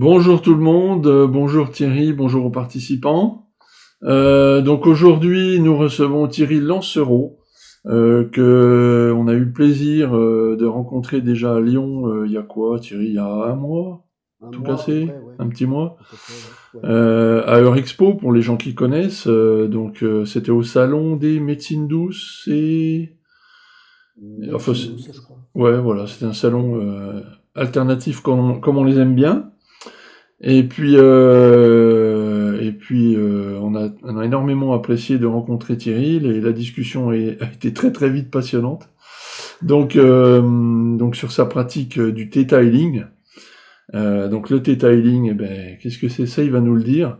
Bonjour tout le monde, bonjour Thierry, bonjour aux participants. Donc aujourd'hui, nous recevons Thierry Lancereau, que on a eu le plaisir de rencontrer déjà à Lyon. Il y a quoi, Thierry? Il y a un mois, Un tout mois à peu cassé, près, ouais. un petit mois, À peu près, ouais. Ouais. à Eurexpo pour les gens qui connaissent. C'était au salon des médecines douces et enfin Médecine douce, je crois. ouais, voilà, c'était un salon alternatif comme on les aime bien. On a énormément apprécié de rencontrer Thierry. La discussion a été très très vite passionnante. Donc sur sa pratique du Theta Healing. Donc le Theta Healing, eh ben, qu'est-ce que c'est ça? Il va nous le dire.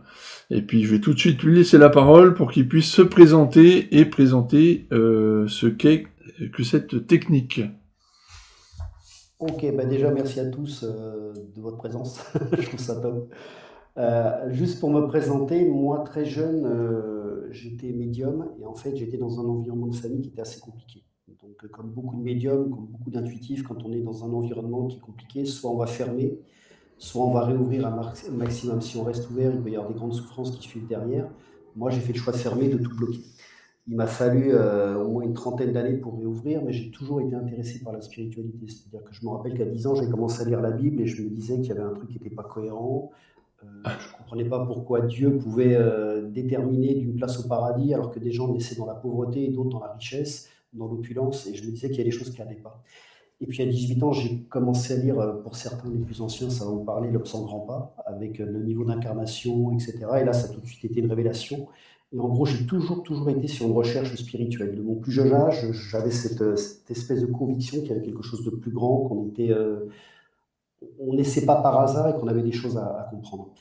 Et puis je vais tout de suite lui laisser la parole pour qu'il puisse se présenter et présenter ce qu'est que cette technique. Ok, bah déjà merci à tous de votre présence. Je trouve ça top. Juste pour me présenter, moi très jeune, j'étais médium et en fait j'étais dans un environnement de famille qui était assez compliqué. Donc comme beaucoup de médiums, comme beaucoup d'intuitifs, quand on est dans un environnement qui est compliqué, soit on va fermer, soit on va réouvrir un maximum. Si on reste ouvert, il peut y avoir des grandes souffrances qui suivent derrière. Moi j'ai fait le choix de fermer, de tout bloquer. Il m'a fallu au moins une trentaine d'années pour réouvrir, mais j'ai toujours été intéressé par la spiritualité. C'est-à-dire que je me rappelle qu'à 10 ans, j'ai commencé à lire la Bible et je me disais qu'il y avait un truc qui n'était pas cohérent. Je ne comprenais pas pourquoi Dieu pouvait déterminer d'une place au paradis alors que des gens naissaient dans la pauvreté et d'autres dans la richesse, dans l'opulence. Et je me disais qu'il y a des choses qui n'allaient pas. Et puis à 18 ans, j'ai commencé à lire, pour certains les plus anciens, ça va vous parler, L'Homme sans grand pas, avec le niveau d'incarnation, etc. Et là, ça a tout de suite été une révélation. Et en gros, j'ai toujours été sur une recherche spirituelle. De mon plus jeune âge, j'avais cette espèce de conviction qu'il y avait quelque chose de plus grand, on naissait pas par hasard et qu'on avait des choses à comprendre.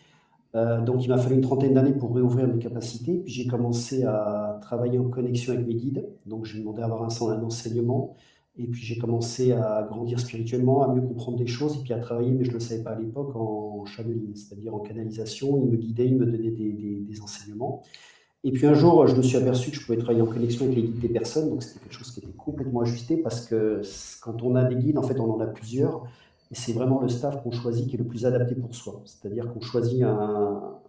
Donc il m'a fallu une trentaine d'années pour réouvrir mes capacités. Puis j'ai commencé à travailler en connexion avec mes guides. Donc j'ai demandé à avoir un enseignement. Et puis j'ai commencé à grandir spirituellement, à mieux comprendre des choses, et puis à travailler, mais je ne le savais pas à l'époque, en channeling, c'est-à-dire en canalisation. Il me guidait, il me donnait des enseignements. Et puis un jour, je me suis aperçu que je pouvais travailler en connexion avec les guides des personnes. Donc c'était quelque chose qui était complètement ajusté parce que quand on a des guides, en fait, on en a plusieurs. Et c'est vraiment le staff qu'on choisit qui est le plus adapté pour soi. C'est-à-dire qu'on choisit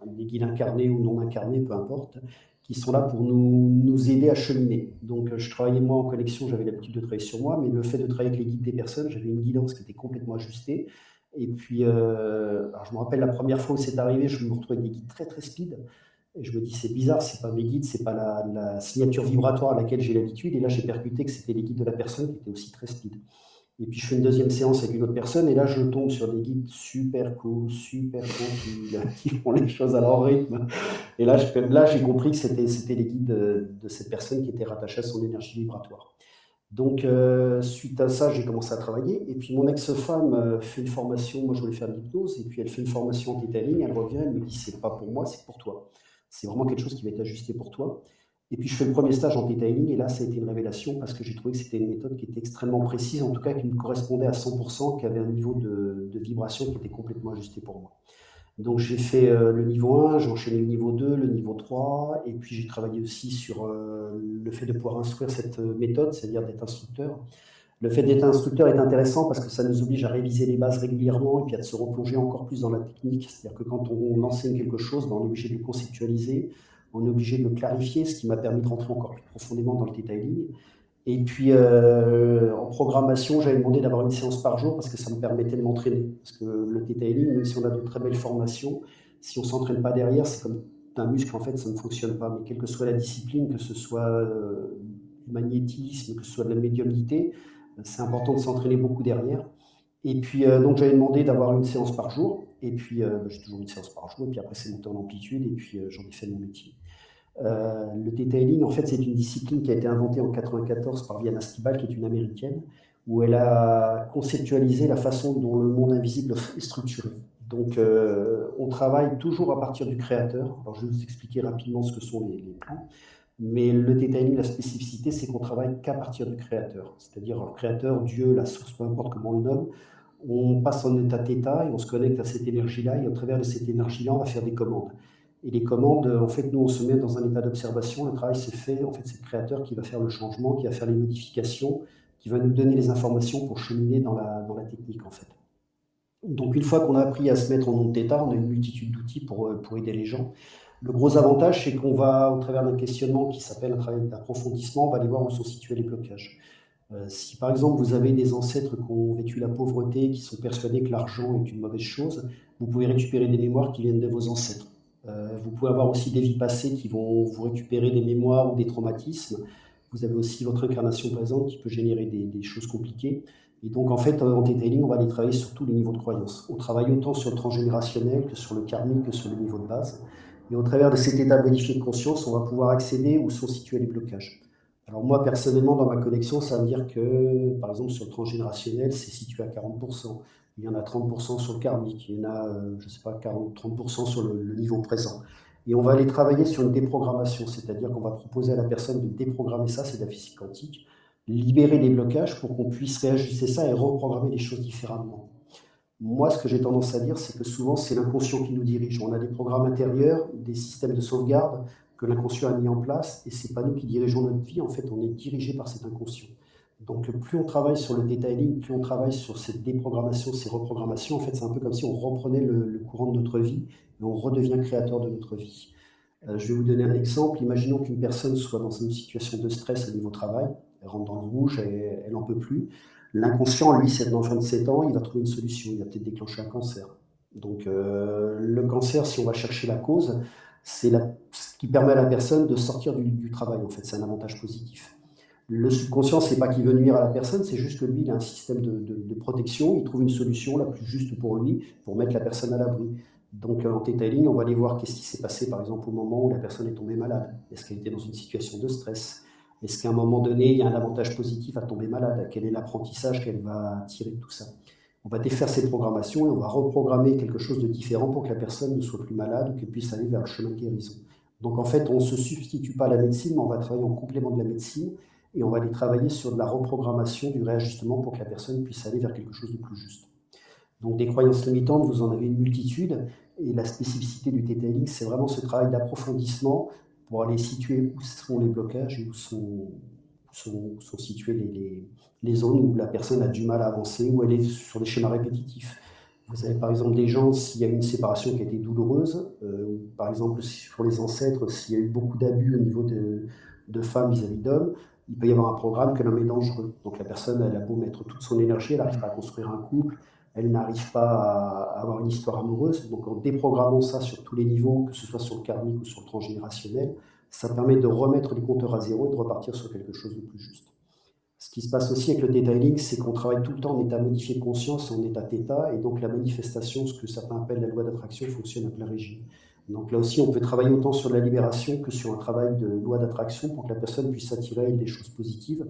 des guides incarnés ou non incarnés, peu importe, qui sont là pour nous aider à cheminer. Donc je travaillais moi en connexion, j'avais l'habitude de travailler sur moi, mais le fait de travailler avec les guides des personnes, j'avais une guidance qui était complètement ajustée. Et puis, alors je me rappelle la première fois où c'est arrivé, je me retrouvais avec des guides très très speed. Et je me dis, c'est bizarre, c'est pas mes guides, c'est pas la signature vibratoire à laquelle j'ai l'habitude. Et là, j'ai percuté que c'était les guides de la personne qui étaient aussi très speed. Et puis, je fais une deuxième séance avec une autre personne. Et là, je tombe sur des guides super cool, super tranquilles, qui font les choses à leur rythme. Et là, j'ai compris que c'était les guides de cette personne qui était rattachée à son énergie vibratoire. Donc, suite à ça, j'ai commencé à travailler. Et puis, mon ex-femme fait une formation. Moi, je voulais faire de l'hypnose. Et puis, elle fait une formation en tétaling. Elle revient, elle me dit, c'est pas pour moi, c'est pour toi. C'est vraiment quelque chose qui va être ajusté pour toi. Et puis, je fais le premier stage en tétaling. Et là, ça a été une révélation parce que j'ai trouvé que c'était une méthode qui était extrêmement précise, en tout cas, qui me correspondait à 100%, qui avait un niveau de vibration qui était complètement ajusté pour moi. Donc j'ai fait le niveau 1, j'ai enchaîné le niveau 2, le niveau 3, et puis j'ai travaillé aussi sur le fait de pouvoir instruire cette méthode, c'est-à-dire d'être instructeur. Le fait d'être instructeur est intéressant parce que ça nous oblige à réviser les bases régulièrement et puis à se replonger encore plus dans la technique. C'est-à-dire que quand on enseigne quelque chose, ben, on est obligé de le conceptualiser, on est obligé de le clarifier, ce qui m'a permis de rentrer encore plus profondément dans le detailing. Et puis en programmation, j'avais demandé d'avoir une séance par jour parce que ça me permettait de m'entraîner. Parce que le detailing, même si on a de très belles formations, si on ne s'entraîne pas derrière, c'est comme un muscle, en fait, ça ne fonctionne pas. Mais quelle que soit la discipline, que ce soit du magnétisme, que ce soit de la médiumnité, c'est important de s'entraîner beaucoup derrière. Et puis donc j'avais demandé d'avoir une séance par jour. Et puis j'ai toujours une séance par jour. Et puis après, c'est monté en amplitude. Et puis j'en ai fait mon métier. Le detailing, en fait, c'est une discipline qui a été inventée en 94 par Viana Stibal, qui est une américaine, où elle a conceptualisé la façon dont le monde invisible est structuré. Donc, on travaille toujours à partir du créateur. Alors, je vais vous expliquer rapidement ce que sont les plans. Mais le detailing, la spécificité, c'est qu'on travaille qu'à partir du créateur. C'est-à-dire le créateur, Dieu, la source, peu importe comment on le nomme. On passe en état θ et on se connecte à cette énergie-là. Et au travers de cette énergie-là, on va faire des commandes. Et les commandes, en fait, nous, on se met dans un état d'observation. Le travail se fait, en fait, c'est le créateur qui va faire le changement, qui va faire les modifications, qui va nous donner les informations pour cheminer dans la technique, en fait. Donc une fois qu'on a appris à se mettre en onde θ, on a une multitude d'outils pour aider les gens. Le gros avantage, c'est qu'on va, au travers d'un questionnement qui s'appelle un travail d'approfondissement, on va aller voir où sont situés les blocages. Si par exemple vous avez des ancêtres qui ont vécu la pauvreté, qui sont persuadés que l'argent est une mauvaise chose, vous pouvez récupérer des mémoires qui viennent de vos ancêtres. Vous pouvez avoir aussi des vies passées qui vont vous récupérer des mémoires ou des traumatismes. Vous avez aussi votre incarnation présente qui peut générer des choses compliquées. Et donc en fait, en detailing, on va aller travailler sur tous les niveaux de croyance. On travaille autant sur le transgénérationnel que sur le karmique, que sur le niveau de base. Et au travers de cet état modifié de conscience, on va pouvoir accéder où sont situés les blocages. Alors moi, personnellement, dans ma connexion, ça veut dire que, par exemple, sur le transgénérationnel, c'est situé à 40%. Il y en a 30% sur le karmique, il y en a, je ne sais pas, 30% sur le niveau présent. Et on va aller travailler sur une déprogrammation, c'est-à-dire qu'on va proposer à la personne de déprogrammer ça, c'est de la physique quantique, libérer les blocages pour qu'on puisse réajuster ça et reprogrammer les choses différemment. Moi, ce que j'ai tendance à dire, c'est que souvent, c'est l'inconscient qui nous dirige. On a des programmes intérieurs, des systèmes de sauvegarde que l'inconscient a mis en place, et c'est pas nous qui dirigeons notre vie. En fait, on est dirigé par cet inconscient. Donc, plus on travaille sur le detailing, plus on travaille sur cette déprogrammation, ces reprogrammations, en fait, c'est un peu comme si on reprenait le courant de notre vie et on redevient créateur de notre vie. Je vais vous donner un exemple. Imaginons qu'une personne soit dans une situation de stress au niveau travail, elle rentre dans le rouge, elle n'en peut plus. L'inconscient, lui, c'est dans 27 ans, il va trouver une solution, il va peut-être déclencher un cancer. Donc le cancer, si on va chercher la cause, c'est ce qui permet à la personne de sortir du travail, en fait, c'est un avantage positif. Le subconscient, c'est pas qu'il veut nuire à la personne, c'est juste que lui, il a un système de protection, il trouve une solution la plus juste pour lui, pour mettre la personne à l'abri. Donc en detailing, on va aller voir qu'est-ce qui s'est passé, par exemple, au moment où la personne est tombée malade. Est-ce qu'elle était dans une situation de stress? Est-ce qu'à un moment donné, il y a un avantage positif à tomber malade? Quel est l'apprentissage qu'elle va tirer de tout ça? On va défaire ces programmations et on va reprogrammer quelque chose de différent pour que la personne ne soit plus malade ou qu'elle puisse aller vers le chemin de guérison. Donc en fait, on ne se substitue pas à la médecine, mais on va travailler en complément de la médecine et on va aller travailler sur de la reprogrammation, du réajustement pour que la personne puisse aller vers quelque chose de plus juste. Donc des croyances limitantes, vous en avez une multitude, et la spécificité du detailing, c'est vraiment ce travail d'approfondissement pour aller situer où sont les blocages et où sont situées les zones où la personne a du mal à avancer, où elle est sur des schémas répétitifs. Vous avez par exemple des gens, s'il y a une séparation qui a été douloureuse, ou par exemple pour les ancêtres, s'il y a eu beaucoup d'abus au niveau de femmes vis-à-vis d'hommes, il peut y avoir un programme que l'homme est dangereux. Donc la personne, elle a beau mettre toute son énergie, elle n'arrive pas à construire un couple, elle n'arrive pas à avoir une histoire amoureuse. Donc en déprogrammant ça sur tous les niveaux, que ce soit sur le karmique ou sur le transgénérationnel, ça permet de remettre les compteurs à zéro et de repartir sur quelque chose de plus juste. Ce qui se passe aussi avec le detailing, c'est qu'on travaille tout le temps en état modifié de conscience, en état θ, et donc la manifestation, ce que certains appellent la loi d'attraction, fonctionne à plein régime. Donc là aussi, on peut travailler autant sur la libération que sur un travail de loi d'attraction pour que la personne puisse attirer des choses positives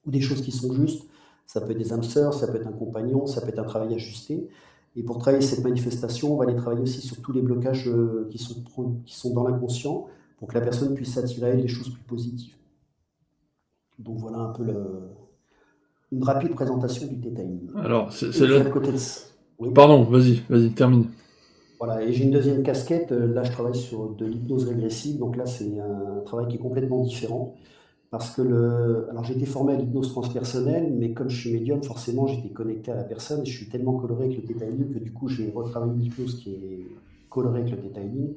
ou des choses qui sont justes. Ça peut être des âmes sœurs, ça peut être un compagnon, ça peut être un travail ajusté. Et pour travailler cette manifestation, on va aller travailler aussi sur tous les blocages qui sont dans l'inconscient pour que la personne puisse attirer les choses plus positives. Donc voilà un peu une rapide présentation du detailing. Alors, c'est Et puis là. à côté de ça, oui. Pardon, vas-y, termine. Voilà, et j'ai une deuxième casquette. Là, je travaille sur de l'hypnose régressive. Donc là, c'est un travail qui est complètement différent. Parce que alors j'ai été formé à l'hypnose transpersonnelle, mais comme je suis médium, forcément, j'étais connecté à la personne et je suis tellement coloré avec le detailing que du coup, j'ai retravaillé une hypnose qui est colorée avec le detailing.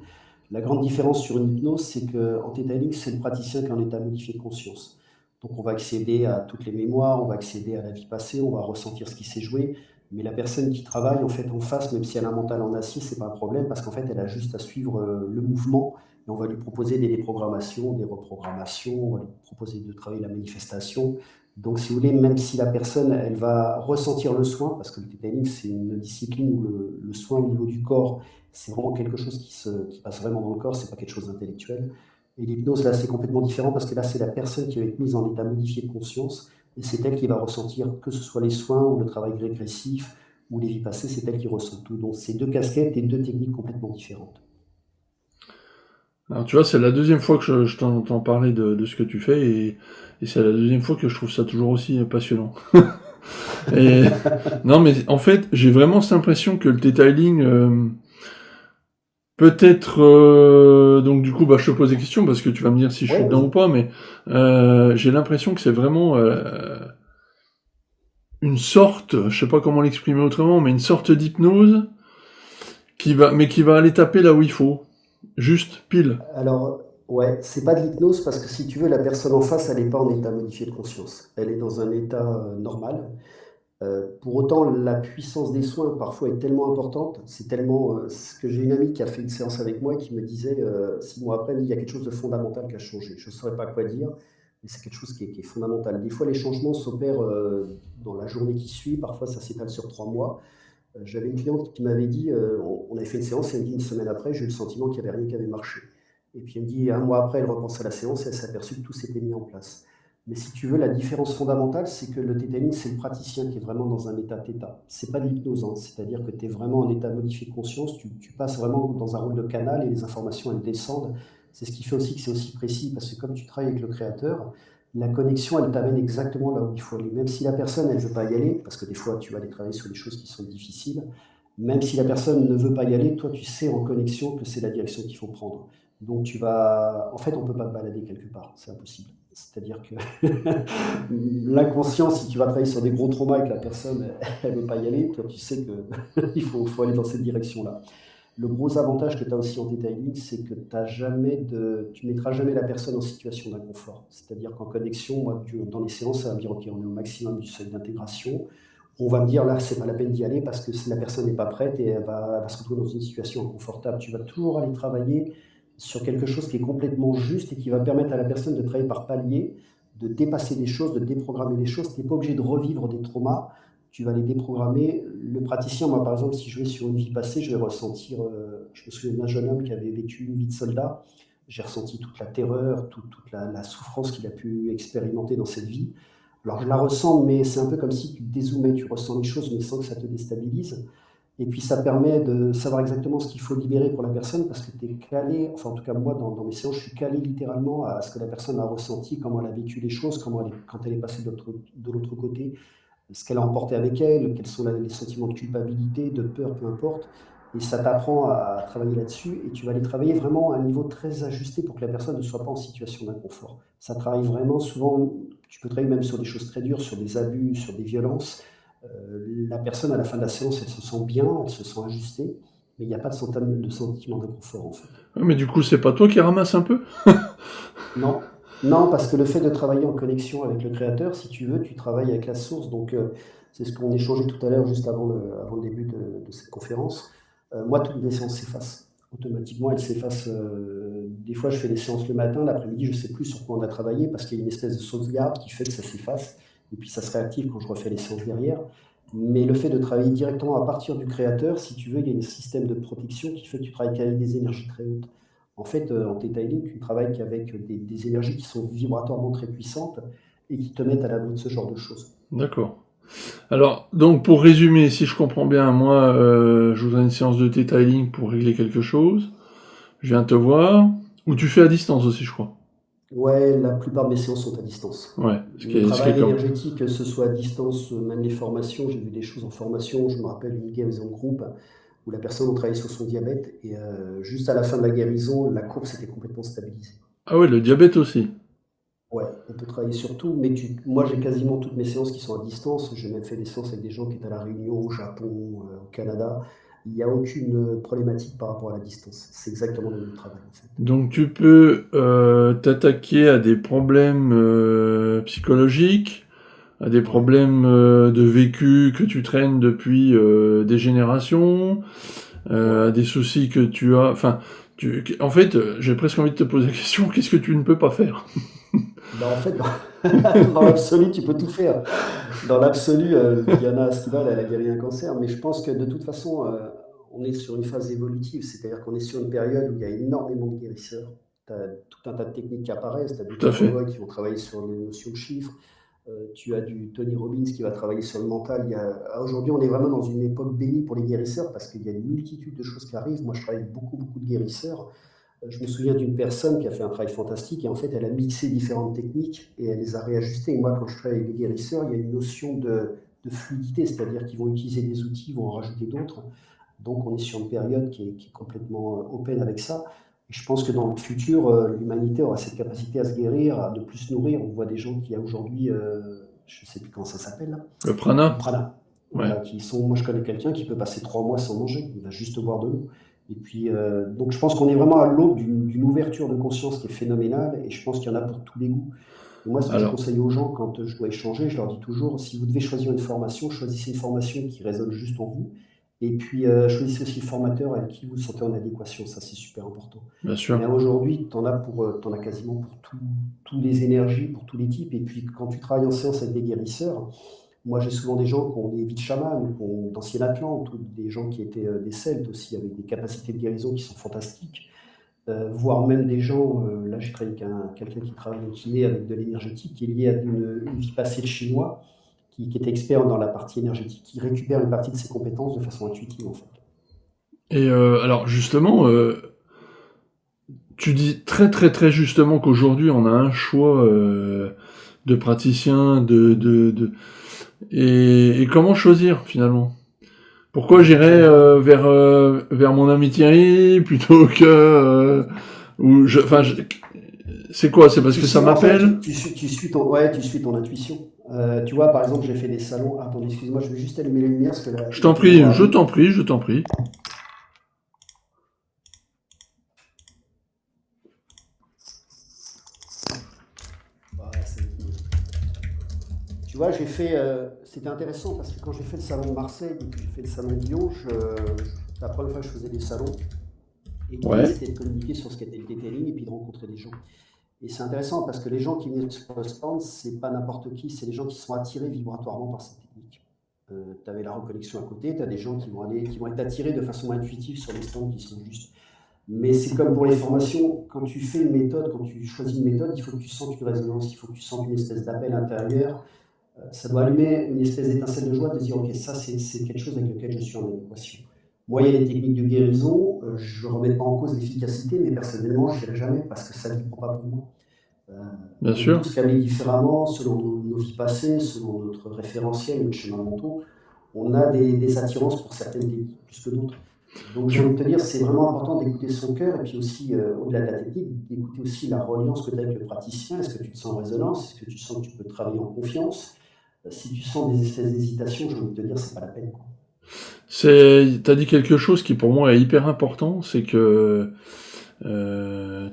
La grande différence sur une hypnose, c'est qu'en detailing, c'est le praticien qui est en état modifié de conscience. Donc on va accéder à toutes les mémoires, on va accéder à la vie passée, on va ressentir ce qui s'est joué, mais la personne qui travaille en fait en face, même si elle a un mental en acier, c'est pas un problème parce qu'en fait elle a juste à suivre le mouvement et on va lui proposer des déprogrammations, des reprogrammations, on va lui proposer de travailler la manifestation. Donc si vous voulez, même si la personne elle va ressentir le soin, parce que le detailing c'est une discipline où le soin au niveau du corps, c'est vraiment quelque chose qui passe vraiment dans le corps, c'est pas quelque chose d'intellectuel. Et l'hypnose, là, c'est complètement différent parce que là, c'est la personne qui va être mise en état modifié de conscience et c'est elle qui va ressentir, que ce soit les soins ou le travail régressif ou les vies passées, c'est elle qui ressent tout. Donc, c'est deux casquettes et deux techniques complètement différentes. Alors, tu vois, c'est la deuxième fois que je t'entends parler de ce que tu fais et c'est la deuxième fois que je trouve ça toujours aussi passionnant. Et non, mais en fait, j'ai vraiment cette impression que le detailing, peut-être, donc du coup, bah, je te pose des questions parce que tu vas me dire si je Ouais, suis dedans ou vas-y. pas, mais j'ai l'impression que c'est vraiment une sorte, je sais pas comment l'exprimer autrement, mais une sorte d'hypnose qui va aller taper là où il faut. Juste, pile. Alors, ouais, c'est pas de l'hypnose parce que si tu veux, la personne en face, elle n'est pas en état modifié de conscience. Elle est dans un état normal. Pour autant, la puissance des soins parfois est tellement importante, c'est tellement ce que j'ai une amie qui a fait une séance avec moi et qui me disait 6 mois après, il y a quelque chose de fondamental qui a changé. Je ne saurais pas quoi dire, mais c'est quelque chose qui est fondamental. Des fois, les changements s'opèrent dans la journée qui suit, parfois ça s'étale sur 3 mois. J'avais une cliente qui m'avait dit, on avait fait une séance, et elle me dit une semaine après, j'ai eu le sentiment qu'il n'y avait rien qui avait marché. Et puis elle me dit, un mois après, elle repense à la séance et elle s'est aperçue que tout s'était mis en place. Mais si tu veux, la différence fondamentale, c'est que le tétaïling, c'est le praticien qui est vraiment dans un état θ. C'est pas de l'hypnose, hein. C'est-à-dire que tu es vraiment en état modifié de conscience, tu passes vraiment dans un rôle de canal et les informations, elles descendent. C'est ce qui fait aussi que c'est aussi précis, parce que comme tu travailles avec le créateur, la connexion, elle t'amène exactement là où il faut aller. Même si la personne, elle ne veut pas y aller, parce que des fois, tu vas aller travailler sur des choses qui sont difficiles, même si la personne ne veut pas y aller, toi, tu sais en connexion que c'est la direction qu'il faut prendre. Donc, tu vas. En fait, on ne peut pas te balader quelque part, c'est impossible. C'est-à-dire que l'inconscient, si tu vas travailler sur des gros traumas et que la personne, elle ne veut pas y aller, toi, tu sais qu'il faut aller dans cette direction-là. Le gros avantage que tu as aussi en detailing, c'est que tu ne mettras jamais la personne en situation d'inconfort. C'est-à-dire qu'en connexion, moi, dans les séances, ça va me dire, OK, on est au maximum du seuil d'intégration. On va me dire, là, c'est pas la peine d'y aller parce que si la personne n'est pas prête et elle va se retrouver dans une situation inconfortable. Tu vas toujours aller travailler sur quelque chose qui est complètement juste et qui va permettre à la personne de travailler par palier, de dépasser des choses, de déprogrammer des choses. Tu n'es pas obligé de revivre des traumas, tu vas les déprogrammer. Le praticien, moi par exemple, si je vais sur une vie passée, je vais ressentir, je me souviens d'un jeune homme qui avait vécu une vie de soldat, j'ai ressenti toute la terreur, toute la souffrance qu'il a pu expérimenter dans cette vie. Alors je la ressens, mais c'est un peu comme si tu dézoomais, tu ressens les choses, mais sans que ça te déstabilise. Et puis ça permet de savoir exactement ce qu'il faut libérer pour la personne parce que tu es calé, enfin en tout cas moi dans mes séances, je suis calé littéralement à ce que la personne a ressenti, comment elle a vécu les choses, quand elle est passée de l'autre côté, ce qu'elle a emporté avec elle, quels sont les sentiments de culpabilité, de peur, peu importe. Et ça t'apprend à travailler là-dessus et tu vas aller travailler vraiment à un niveau très ajusté pour que la personne ne soit pas en situation d'inconfort. Ça travaille vraiment souvent, tu peux travailler même sur des choses très dures, sur des abus, sur des violences. La personne à la fin de la séance, elle se sent bien, elle se sent ajustée, mais il n'y a pas de sentiment d'inconfort en fait. Ouais, mais du coup, c'est pas toi qui ramasse un peu? Non, non, parce que le fait de travailler en connexion avec le créateur, si tu veux, tu travailles avec la source. Donc, c'est ce qu'on échangeait tout à l'heure, juste avant le début de cette conférence. Moi, toutes mes séances s'effacent. Automatiquement, elles s'effacent. Des fois, je fais des séances le matin, l'après-midi, je ne sais plus sur quoi on a travaillé parce qu'il y a une espèce de sauvegarde qui fait que ça s'efface. Et puis, ça se réactive quand je refais les séances derrière. Mais le fait de travailler directement à partir du créateur, si tu veux, il y a un système de protection qui fait que tu travailles qu'avec des énergies très hautes. En fait, en Theta Healing, tu travailles qu'avec des énergies qui sont vibratoirement très puissantes et qui te mettent à l'abri de ce genre de choses. D'accord. Alors, donc, pour résumer, si je comprends bien, moi, je voudrais une séance de detailing pour régler quelque chose. Je viens te voir. Ou tu fais à distance aussi, je crois. Ouais, la plupart de mes séances sont à distance. Ouais, Le ce qui est travail comme. énergétique, que ce soit à distance, même les formations, j'ai vu des choses en formation. Je me rappelle une guérison de groupe où la personne a travaillé sur son diabète et juste à la fin de la guérison, la courbe s'était complètement stabilisée. Ah ouais, le diabète aussi. Ouais, on peut travailler sur tout, mais moi j'ai quasiment toutes mes séances qui sont à distance. J'ai même fait des séances avec des gens qui étaient à La Réunion, au Japon, au Canada. Il n'y a aucune problématique par rapport à la distance. C'est exactement le même travail en fait. Donc tu peux t'attaquer à des problèmes psychologiques, à des Ouais, problèmes de vécu que tu traînes depuis des générations, à ouais. des soucis que tu as. Enfin, en fait, j'ai presque envie de te poser la question, qu'est-ce que tu ne peux pas faire? Bah, en fait, dans l'absolu, tu peux tout faire. Dans l'absolu, Diana Astival, elle a guéri un cancer, mais je pense que de toute façon, on est sur une phase évolutive, c'est-à-dire qu'on est sur une période où il y a énormément de guérisseurs. Tu as tout un tas de techniques qui apparaissent, tu as des Tout à fait. tarologues qui vont travailler sur les notions de chiffres, tu as du Tony Robbins qui va travailler sur le mental. Aujourd'hui, on est vraiment dans une époque bénie pour les guérisseurs parce qu'il y a une multitude de choses qui arrivent. Moi, je travaille avec beaucoup, beaucoup de guérisseurs. Je me souviens d'une personne qui a fait un travail fantastique et en fait, elle a mixé différentes techniques et elle les a réajustées. Et moi, quand je travaille avec des guérisseurs, il y a une notion de fluidité, c'est-à-dire qu'ils vont utiliser des outils, ils vont en rajouter d'autres. Donc, on est sur une période qui est complètement open avec ça. Et je pense que dans le futur, l'humanité aura cette capacité à se guérir, à de plus se nourrir. On voit des gens qui, aujourd'hui, je ne sais plus comment ça s'appelle là. Le Le prana? prana. Ouais. Voilà, moi je connais quelqu'un qui peut passer 3 mois sans manger, il va juste boire de l'eau. Et puis, donc je pense qu'on est vraiment à l'aube d'une ouverture de conscience qui est phénoménale, et je pense qu'il y en a pour tous les goûts. Et moi, ce que je Alors, conseille aux gens quand je dois échanger, je leur dis toujours, si vous devez choisir une formation, choisissez une formation qui résonne juste en vous. Et puis, choisissez aussi le formateur avec qui vous vous sentez en adéquation. Ça, c'est super important. bien Mais sûr. aujourd'hui, t'en as quasiment pour tous les énergies, pour tous les types. Et puis, quand tu travailles en séance avec des guérisseurs, moi, j'ai souvent des gens qui ont des vies de chaman, qui ont d'anciens Atlantes, ou des gens qui étaient des Celtes aussi, avec des capacités de guérison qui sont fantastiques. Voire même des gens, là j'ai travaillé avec quelqu'un qui travaille en kiné avec de l'énergétique, qui est lié à une vie passée de chinois, qui est expert dans la partie énergétique, qui récupère une partie de ses compétences de façon intuitive en fait. Et alors justement, tu dis très très très justement qu'aujourd'hui on a un choix de praticiens, et comment choisir finalement? Pourquoi j'irais vers mon ami Thierry plutôt que enfin c'est quoi? C'est parce Tu que ça sais, en fait, m'appelle? tu suis ton intuition. Tu vois, par exemple, j'ai fait des salons. Attends, excuse-moi, je vais juste allumer les lumières parce que Je la t'en prie, télévision je allume. t'en prie, je t'en prie. Ouais, tu vois, c'était intéressant parce que quand j'ai fait le salon de Marseille et puis j'ai fait le salon de Lyon, la première fois que je faisais des salons, et l'idée Ouais, c'était de communiquer sur ce qu'était le detailing et puis de rencontrer des gens. Et c'est intéressant parce que les gens qui viennent sur le stand, c'est pas n'importe qui, c'est les gens qui sont attirés vibratoirement par cette technique. Tu avais la reconnexion à côté, tu as des gens qui vont être attirés de façon intuitive sur les stands qui sont justes. Mais c'est comme pour les formations, quand tu fais une méthode, quand tu choisis une méthode, il faut que tu sentes une résonance, il faut que tu sentes une espèce d'appel intérieur. Ça doit allumer une espèce d'étincelle de joie de dire, ok, ça c'est quelque chose avec lequel je suis en adéquation. Moi, il y a des techniques de guérison, je ne remets pas en cause l'efficacité, mais personnellement, je ne dirais jamais parce que ça ne vibre pas pour moi. Euh, bien on est sûr. tous câblés différemment, selon nos vies passées, selon notre référentiel, notre schéma mentaux. On a des attirances pour certaines techniques plus que d'autres. Donc j'ai Tu, envie de te dire, c'est vraiment important d'écouter son cœur et puis aussi, au-delà de la technique, d'écouter aussi la reliance que tu as avec le praticien. Est-ce que tu te sens en résonance? Est-ce que tu sens que tu peux travailler en confiance? Si tu sens des espèces d'hésitation, j'ai envie de te dire, c'est pas la peine, quoi. t'as dit quelque chose qui pour moi est hyper important, c'est que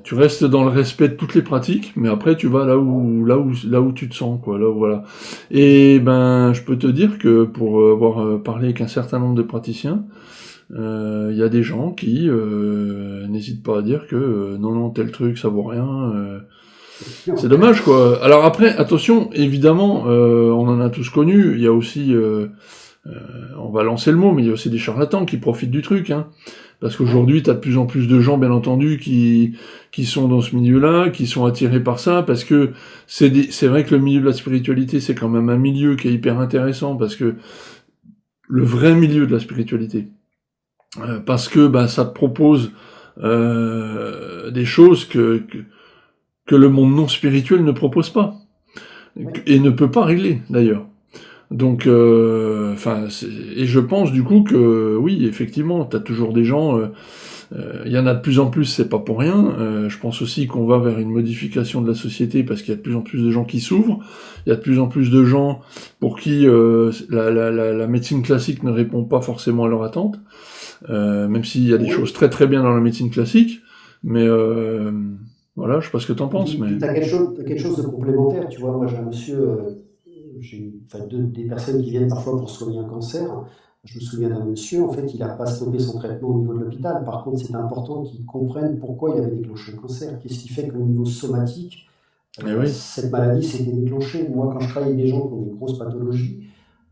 tu restes dans le respect de toutes les pratiques, mais après tu vas Ouais, là où tu te sens, quoi. Là, voilà. Et exactement. ben, je peux te dire que pour avoir parlé avec un certain nombre de praticiens, il y a des gens qui n'hésitent pas à dire que non, non, tel truc, ça vaut rien. C'est Ouais, dommage, quoi. Alors après, attention, évidemment, on en a tous connu. Il y a aussi, on va lancer le mot, mais il y a aussi des charlatans qui profitent du truc, hein. Parce ouais, qu'aujourd'hui, tu as de plus en plus de gens, bien entendu, qui sont dans ce milieu-là, qui sont attirés par ça, parce que c'est vrai que le milieu de la spiritualité, c'est quand même un milieu qui est hyper intéressant, parce que le vrai milieu de la spiritualité, parce que bah, ça te propose des choses que le monde non spirituel ne propose pas, ouais, et ne peut pas régler, d'ailleurs. Donc, enfin, et je pense du coup que oui, effectivement, t'as toujours des gens. Il y en a de plus en plus, c'est pas pour rien. Je pense aussi qu'on va vers une modification de la société parce qu'il y a de plus en plus de gens qui s'ouvrent. Il y a de plus en plus de gens pour qui la médecine classique ne répond pas forcément à leur attente, même s'il y a des choses oui. très très bien dans la médecine classique. Mais voilà, je sais pas ce que t'en penses, mais Puis t'as quelque chose de complémentaire, tu vois. Moi, j'ai un monsieur, enfin, des personnes qui viennent parfois pour soigner un cancer. Je me souviens d'un monsieur, en fait, il n'a pas stoppé son traitement au niveau de l'hôpital. Par contre, c'était important qu'il comprenne pourquoi il avait déclenché le cancer. Qu'est-ce qui fait qu'au niveau somatique, eh oui, cette maladie s'était déclenchée. Moi, quand je travaille avec des gens qui ont des grosses pathologies,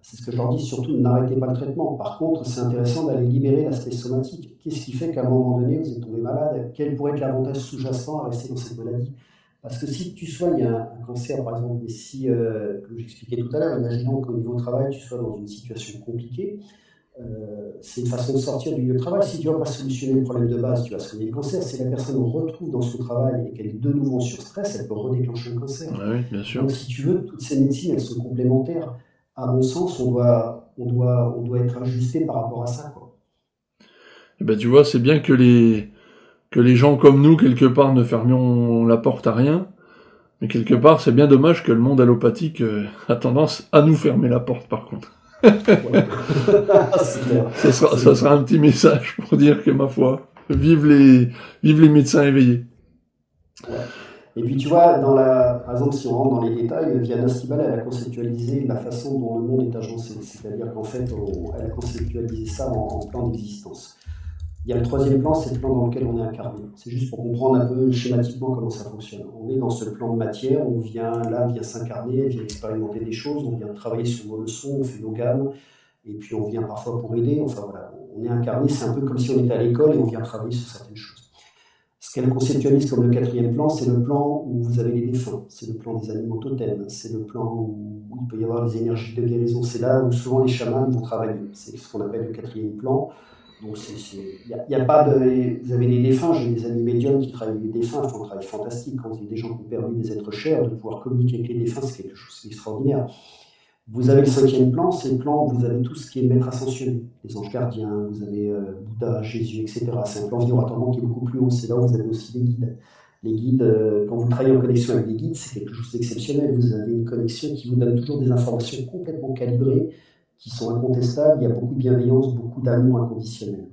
c'est ce que je leur dis, surtout n'arrêtez pas le traitement. Par contre, c'est intéressant d'aller libérer l'aspect somatique. Qu'est-ce qui fait qu'à un moment donné, vous êtes tombé malade? Quel pourrait être l'avantage sous-jacent à rester dans cette maladie? Parce que si tu soignes un cancer, par exemple, mais si, comme j'expliquais tout à l'heure, imaginons qu'au niveau travail, tu sois dans une situation compliquée, c'est une façon de sortir du lieu de travail. Si tu ne vas pas solutionner le problème de base, tu vas soigner le cancer. Si la personne retrouve dans son travail et qu'elle est de nouveau en surstress, elle peut redéclencher le cancer. ah oui, bien sûr. Donc, si tu veux, toutes ces médecines, elles sont complémentaires. À mon sens, on doit être ajusté par rapport à ça, quoi. Et ben tu vois, c'est bien que les gens comme nous quelque part ne fermions la porte à rien, Mais quelque part, c'est bien dommage que le monde allopathique a tendance à nous fermer la porte, par contre. Ouais. C'est clair. Ça sera un petit message pour dire que, ma foi, vive les médecins éveillés. Ouais. Et puis tu vois, par exemple, si on rentre dans les détails, Viana Stibal, elle a conceptualisé la façon dont le monde est agencé. C'est-à-dire qu'en fait, elle a conceptualisé ça en plan d'existence. Il y a le troisième plan, c'est le plan dans lequel on est incarné. C'est juste pour comprendre un peu schématiquement comment ça fonctionne. On est dans ce plan de matière, on vient s'incarner, on vient expérimenter des choses, on vient travailler sur nos leçons, on fait nos gammes, et puis on vient parfois pour aider. Enfin voilà, on est incarné, c'est un peu comme si on était à l'école et on vient travailler sur certaines choses. Ce qu'elle conceptualise comme le quatrième plan, c'est le plan où vous avez les défunts, c'est le plan des animaux totems, c'est le plan où il peut y avoir les énergies de guérison, c'est là où souvent les chamans vont travailler, c'est ce qu'on appelle le quatrième plan. Donc il y a pas de, vous avez des défunts, j'ai des amis médiums qui travaillent avec des défunts, ils font un travail fantastique, quand il y a des gens qui ont perdu des êtres chers, de pouvoir communiquer avec les défunts, c'est quelque chose d'extraordinaire. Vous avez le cinquième plan, c'est le plan où vous avez tout ce qui est maître ascensionné, les anges gardiens, vous avez Bouddha, Jésus, etc. C'est un plan vibratoirement qui est beaucoup plus haut, c'est là où vous avez aussi les guides. Les guides, quand vous travaillez en connexion avec les guides, c'est quelque chose d'exceptionnel. Vous avez une connexion qui vous donne toujours des informations complètement calibrées, qui sont incontestables. Il y a beaucoup de bienveillance, beaucoup d'amour inconditionnel.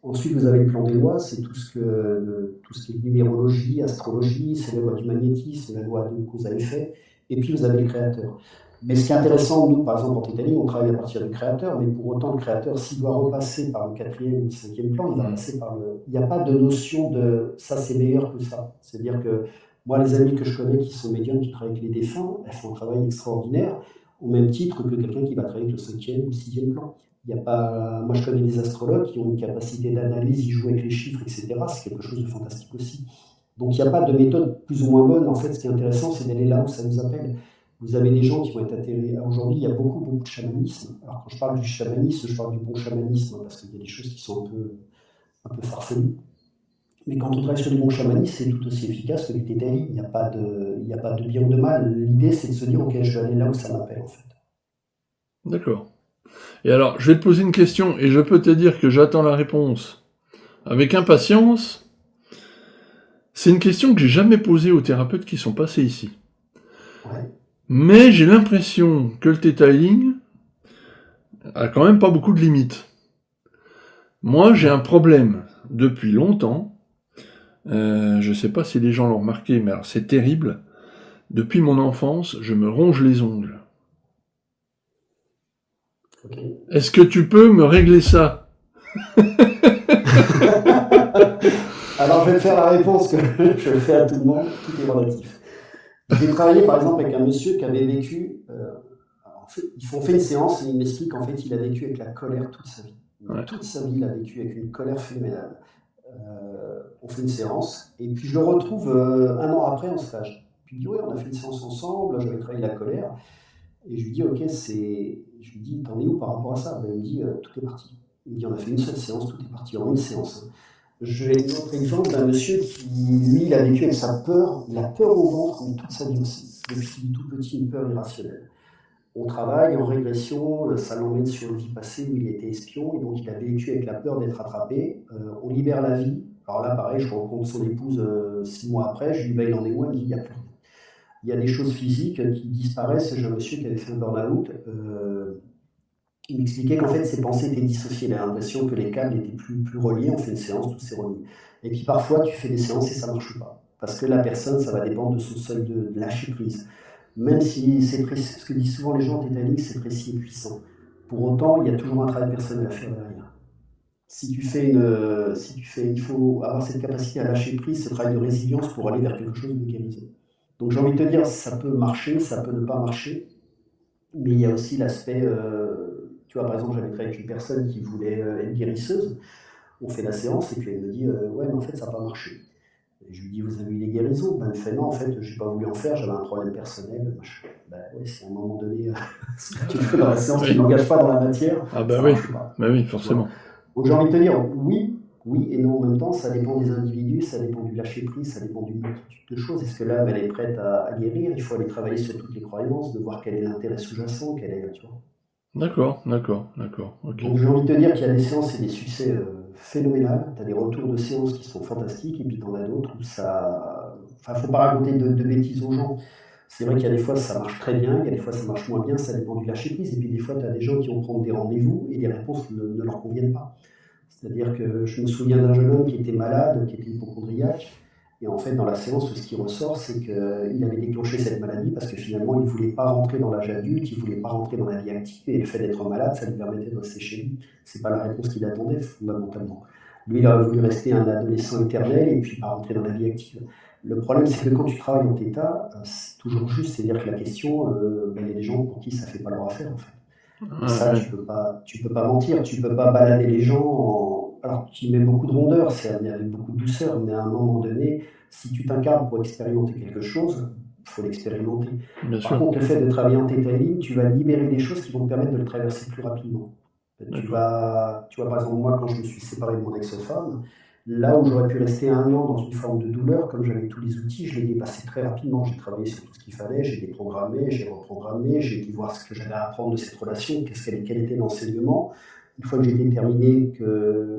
Ensuite, vous avez le plan des lois, c'est tout ce qui est numérologie, astrologie, c'est la loi du magnétisme, la loi de cause à effet. Et puis, vous avez le créateur. Mais ce qui est intéressant, nous, par exemple, en Tétanie, on travaille à partir du créateur, mais pour autant, le créateur, s'il doit repasser par le quatrième ou le cinquième plan, il va passer par le... Il n'y a pas de notion de « ça, c'est meilleur que ça ». C'est-à-dire que moi, les amis que je connais qui sont médiums, qui travaillent avec les défunts, elles font un travail extraordinaire, au même titre que quelqu'un qui va travailler avec le cinquième ou le sixième plan. Il y a pas... Moi, je connais des astrologues qui ont une capacité d'analyse, ils jouent avec les chiffres, etc. C'est quelque chose de fantastique aussi. Donc, il n'y a pas de méthode plus ou moins bonne. En fait, ce qui est intéressant, c'est d'aller là où ça nous appelle. Vous avez des gens qui vont être atterrés. Aujourd'hui, il y a beaucoup de chamanisme. Alors, quand je parle du chamanisme, je parle du bon chamanisme, parce qu'il y a des choses qui sont un peu farfelues. Mais quand on travaille sur du bon chamanisme, c'est tout aussi efficace que du tétali. Il n'y a pas de bien ou de mal. L'idée, c'est de se dire, ok, je vais aller là où ça m'appelle, en fait. D'accord. Et alors, je vais te poser une question, et je peux te dire que j'attends la réponse avec impatience. C'est une question que j'ai jamais posée aux thérapeutes qui sont passés ici. Ouais. Mais j'ai l'impression que le Theta Healing a quand même pas beaucoup de limites. Moi, j'ai un problème depuis longtemps. Je sais pas si les gens l'ont remarqué, mais alors c'est terrible. Depuis mon enfance, je me ronge les ongles. Okay. Est-ce que tu peux me régler ça? Alors, je vais te faire la réponse que je fais à tout le monde, tout est relatif. J'ai travaillé par exemple avec un monsieur qui avait vécu, ils font fait une séance et il m'explique qu'en fait il a vécu avec la colère toute sa vie. Ouais. Toute sa vie il a vécu avec une colère phénoménale. On fait une séance et puis je le retrouve un an après en stage. Puis il dit ouais on a fait une séance ensemble, j'avais travaillé la colère. Et je lui dis ok je lui dis t'en es où par rapport à ça? Ben, il me dit tout est parti. Il me dit on a fait une seule séance, tout est parti en une séance. Je vais un autre exemple d'un monsieur qui, lui, il a vécu avec sa peur, la peur au ventre, mais toute sa vie aussi. Depuis qu'il est tout petit, une peur irrationnelle. On travaille en régression, ça l'emmène sur une vie passée où il était espion, et donc il a vécu avec la peur d'être attrapé. On libère la vie. Alors là, pareil, je rencontre son épouse 6 mois après, je lui dis, bah, il en est où? Elle me dit, il n'y a plus rien. Il y a des choses physiques qui disparaissent. J'ai un monsieur qui avait fait un burn-out. Il m'expliquait qu'en fait, ses pensées étaient dissociées. Il a l'impression que les câbles n'étaient plus reliés. On fait une séance, tout s'est relié. Et puis parfois, tu fais des séances et ça ne marche pas. Parce que la personne, ça va dépendre de son seuil de lâcher prise. Même si c'est précis, ce que disent souvent les gens en tétanique, c'est précis et puissant. Pour autant, il y a toujours un travail personnel à faire derrière. Il faut avoir cette capacité à lâcher prise, ce travail de résilience pour aller vers quelque chose de guérison. Donc j'ai envie de te dire, ça peut marcher, ça peut ne pas marcher, mais il y a aussi l'aspect, tu vois, par exemple, j'avais travaillé avec une personne qui voulait être guérisseuse, on fait la séance et puis elle me dit, ouais, mais en fait, ça n'a pas marché. Et je lui dis, vous avez eu les guérisons? Ben, elle fait, non, en fait, je n'ai pas voulu en faire, j'avais un problème personnel. Ben, ouais, si à un moment donné, ce que tu fais dans la séance, tu n'engages pas dans la matière, ah bah ça oui. marche pas. Bah oui, forcément. Donc j'ai envie de te dire, oui et non en même temps, ça dépend des individus, ça dépend du lâcher-prise, ça dépend d'une multitude de choses. Est-ce que l'âme, elle est prête à guérir? Il faut aller travailler sur toutes les croyances, de voir quel est l'intérêt sous-jacent, quel est, tu vois. D'accord. Okay. Donc j'ai envie de te dire qu'il y a des séances et des succès phénoménales. Tu as des retours de séances qui sont fantastiques, et puis tu en as d'autres où ça enfin, faut pas raconter de bêtises aux gens. C'est vrai qu'il y a des fois, ça marche très bien, il y a des fois, ça marche moins bien, ça dépend du lâcher prise. Et puis des fois, tu as des gens qui vont prendre des rendez-vous et les réponses ne leur conviennent pas. C'est-à-dire que je me souviens d'un jeune homme qui était malade, qui était hypocondriaque, et en fait, dans la séance, ce qui ressort, c'est qu'il avait déclenché cette maladie parce que finalement, il ne voulait pas rentrer dans l'âge adulte, il ne voulait pas rentrer dans la vie active, et le fait d'être malade, ça lui permettait de rester chez lui. Ce n'est pas la réponse qu'il attendait, fondamentalement. Lui, il aurait voulu rester un adolescent éternel et puis pas rentrer dans la vie active. Le problème, c'est que quand tu travailles en theta, c'est toujours juste, c'est-à-dire que la question, il y a des gens pour qui ça ne fait pas leur affaire, en fait. Et Ah, ça, ouais. tu peux pas mentir, tu peux pas balader les gens alors tu mets beaucoup de rondeur, c'est amené avec beaucoup de douceur, mais à un moment donné, si tu t'incarnes pour expérimenter quelque chose, il faut l'expérimenter. Bien Par sûr. contre, le fait de travailler en Theta Healing, tu vas libérer des choses qui vont te permettre de le traverser plus rapidement. D'accord. Tu vois, par exemple, moi, quand je me suis séparé de mon ex-femme, là où j'aurais pu rester un an dans une forme de douleur, comme j'avais tous les outils, je l'ai dépassé très rapidement. J'ai travaillé sur tout ce qu'il fallait, j'ai déprogrammé, j'ai reprogrammé, j'ai été voir ce que j'avais à apprendre de cette relation, quel était l'enseignement. Une fois que j'étais terminé,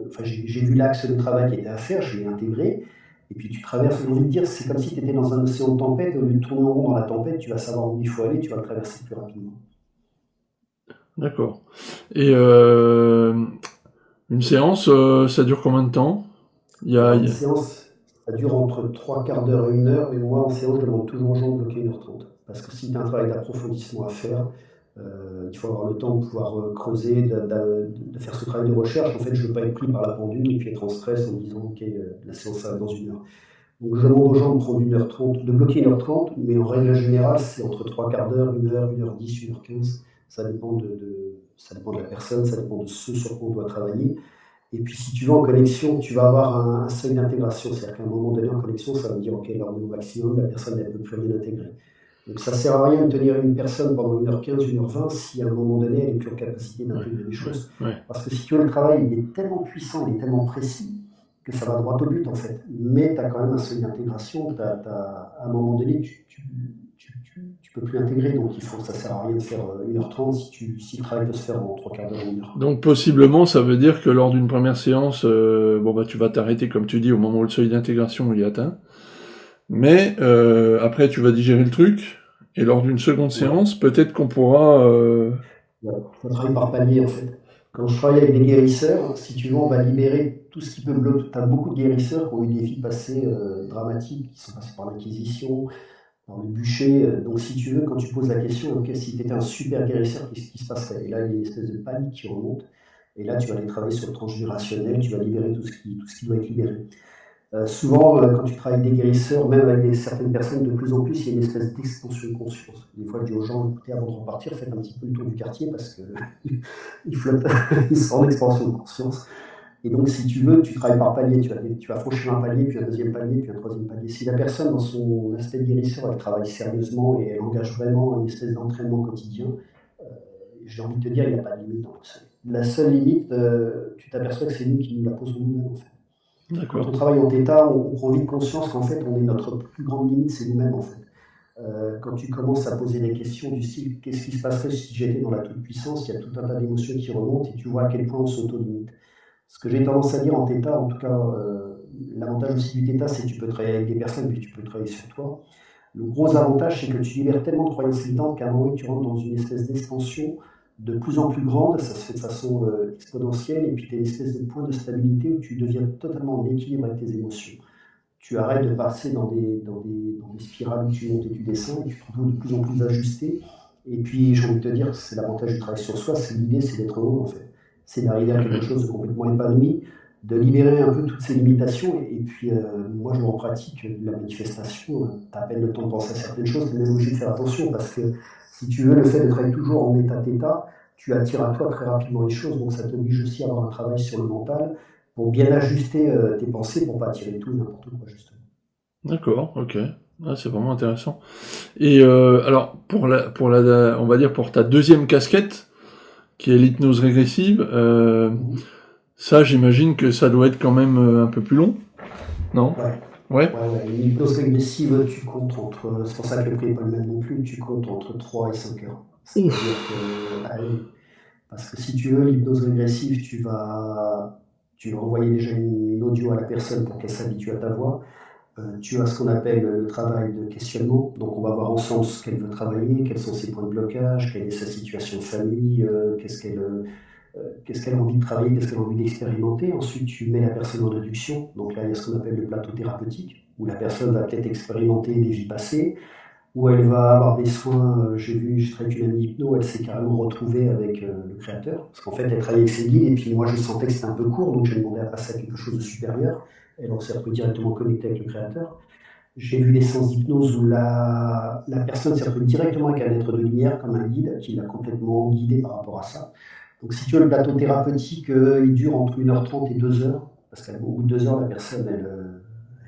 enfin, j'ai vu l'axe de travail qui était à faire, je l'ai intégré. Et puis tu traverses, j'ai envie de dire, c'est comme si tu étais dans un océan de tempête, au lieu de tourner en rond dans la tempête, tu vas savoir où il faut aller, tu vas le traverser plus rapidement. D'accord. Et une séance, ça dure combien de temps? Alors, Il une y a- séance, ça dure entre 3 quarts d'heure et 1 heure, mais moi, en séance, je demande toujours aux gens de bloquer 1h30. Parce que si tu as un travail d'approfondissement à faire, il faut avoir le temps de pouvoir creuser, de faire ce travail de recherche. En fait, je ne veux pas être pris par la pendule et puis être en stress en me disant, OK, la séance s'arrête dans 1 heure. Donc, je demande aux gens de prendre 1h30, de bloquer 1h30, mais en règle générale, c'est entre 3 quarts d'heure, 1 heure, 1h10, 1h15. Ça dépend de la personne, ça dépend de ce sur quoi on doit travailler. Et puis, si tu vas en connexion, tu vas avoir un seuil d'intégration. C'est-à-dire qu'à un moment donné, en connexion, ça va me dire, OK, là, on est au maximum, la personne, elle ne peut plus rien intégrer. Donc, ça ne sert à rien de tenir une personne pendant 1h15, 1h20, si à un moment donné, elle n'est plus en capacité ouais, d'intégrer des ouais, choses. ouais. Parce que si tu veux, le travail, il est tellement puissant, il est tellement précis, que ça va droit au but, en fait. Mais tu as quand même un seuil d'intégration. À un moment donné, tu peux plus intégrer. Donc, ça ne sert à rien de faire 1h30 si le travail peut se faire en 3 quarts d'heure ou 1 heure. Donc possiblement, ça veut dire que lors d'une première séance, bon bah tu vas t'arrêter comme tu dis au moment où le seuil d'intégration il est atteint, mais après tu vas digérer le truc, et lors d'une seconde Ouais. séance, peut-être qu'on pourra. Ouais, ça travaille par palier en fait. Quand je travaille avec des guérisseurs, si tu veux, on va libérer tout ce qui peut bloquer. Tu as beaucoup de guérisseurs qui ont eu des vies passées dramatiques, qui sont passés par l'Inquisition, par le bûcher. Donc si tu veux, quand tu poses la question, ok, si tu étais un super guérisseur, qu'est-ce qui se passerait? Et là, il y a une espèce de panique qui remonte. Et là, tu vas aller travailler sur le transgénérationnel, tu vas libérer tout ce qui doit être libéré. Souvent, quand tu travailles avec des guérisseurs, même avec certaines personnes, de plus en plus, il y a une espèce d'expansion de conscience. Des fois, je dis aux gens, écoutez, avant de repartir, faites un petit peu le tour du quartier parce qu'ils flottent, ils sont en expansion de conscience. Et donc, si tu veux, tu travailles par palier. Tu vas franchir un palier, puis un deuxième palier, puis un troisième palier. Si la personne, dans son aspect de guérisseur, elle travaille sérieusement et elle engage vraiment une espèce d'entraînement quotidien, euh, j'ai envie de te dire, il n'y a pas de limite dans le seul. La seule limite, tu t'aperçois que c'est nous qui nous la posons nous-mêmes, en fait. Quand on D'accord. travaille en theta, on prend vite conscience qu'en fait, on est notre plus grande limite, c'est nous-mêmes en fait. Quand tu commences à poser des questions du style qu'est-ce qui se passerait si j'étais dans la toute-puissance, il y a tout un tas d'émotions qui remontent et tu vois à quel point on s'auto-limite. Ce que j'ai tendance à dire en theta, en tout cas, l'avantage aussi du theta, c'est que tu peux travailler avec des personnes puis tu peux travailler sur toi. Le gros avantage, c'est que tu libères tellement de croyances limitantes qu'à un moment, tu rentres dans une espèce d'expansion de plus en plus grande, ça se fait de façon exponentielle, et puis tu as une espèce de point de stabilité où tu deviens totalement en équilibre avec tes émotions. Tu arrêtes de passer dans des spirales où tu montes et tu descends, et tu te retrouves de plus en plus ajusté. Et puis, j'ai envie de te dire, c'est l'avantage du travail sur soi, c'est l'idée, c'est d'être heureux en fait. C'est d'arriver à quelque Ouais. chose de complètement épanoui, de libérer un peu toutes ces limitations. Et puis, moi, je en pratique la manifestation. Tu as à peine le temps de penser à certaines choses, tu es même obligé de faire attention parce que si tu veux, le fait d'être toujours en état-theta, tu attires à toi très rapidement les choses. Donc, ça t'oblige aussi à avoir un travail sur le mental pour bien ajuster tes pensées pour pas attirer tout et n'importe quoi, justement. D'accord, ok. Ah, c'est vraiment intéressant. Et alors on va dire pour ta deuxième casquette, qui est l'hypnose régressive, Mhm. ça j'imagine que ça doit être quand même un peu plus long, non? Ouais. Ouais. Ouais, ouais. Une hypnose régressive, tu comptes entre. C'est pour ça que le prix n'est pas le même non plus, tu comptes entre 3 et 5 heures. C'est-à-dire Ouf. que. Ah oui. Parce que si tu veux, l'hypnose régressive, tu vas envoyer déjà une audio à la personne pour qu'elle s'habitue à ta voix. Tu as ce qu'on appelle le travail de questionnement. Donc, on va voir ensemble ce qu'elle veut travailler, quels sont ses points de blocage, quelle est sa situation de famille, qu'est-ce qu'elle a envie de travailler, qu'est-ce qu'elle a envie d'expérimenter. Ensuite, tu mets la personne en induction. Donc là, il y a ce qu'on appelle le plateau thérapeutique, où la personne va peut-être expérimenter des vies passées, où elle va avoir des soins. Je travaille avec une amie hypno, elle s'est carrément retrouvée avec le créateur, parce qu'en fait, elle travaillait avec ses guides, et puis moi, je sentais que c'était un peu court, donc j'ai demandé à passer à quelque chose de supérieur. Elle s'est retrouvée directement connectée avec le créateur. J'ai vu des séances d'hypnose où la personne s'est retrouvée directement avec un être de lumière, comme un guide, qui l'a complètement guidé par rapport à ça. Donc, si tu veux, le plateau thérapeutique, il dure entre 1h30 et 2 heures, parce qu'au bout de 2 heures, la personne, elle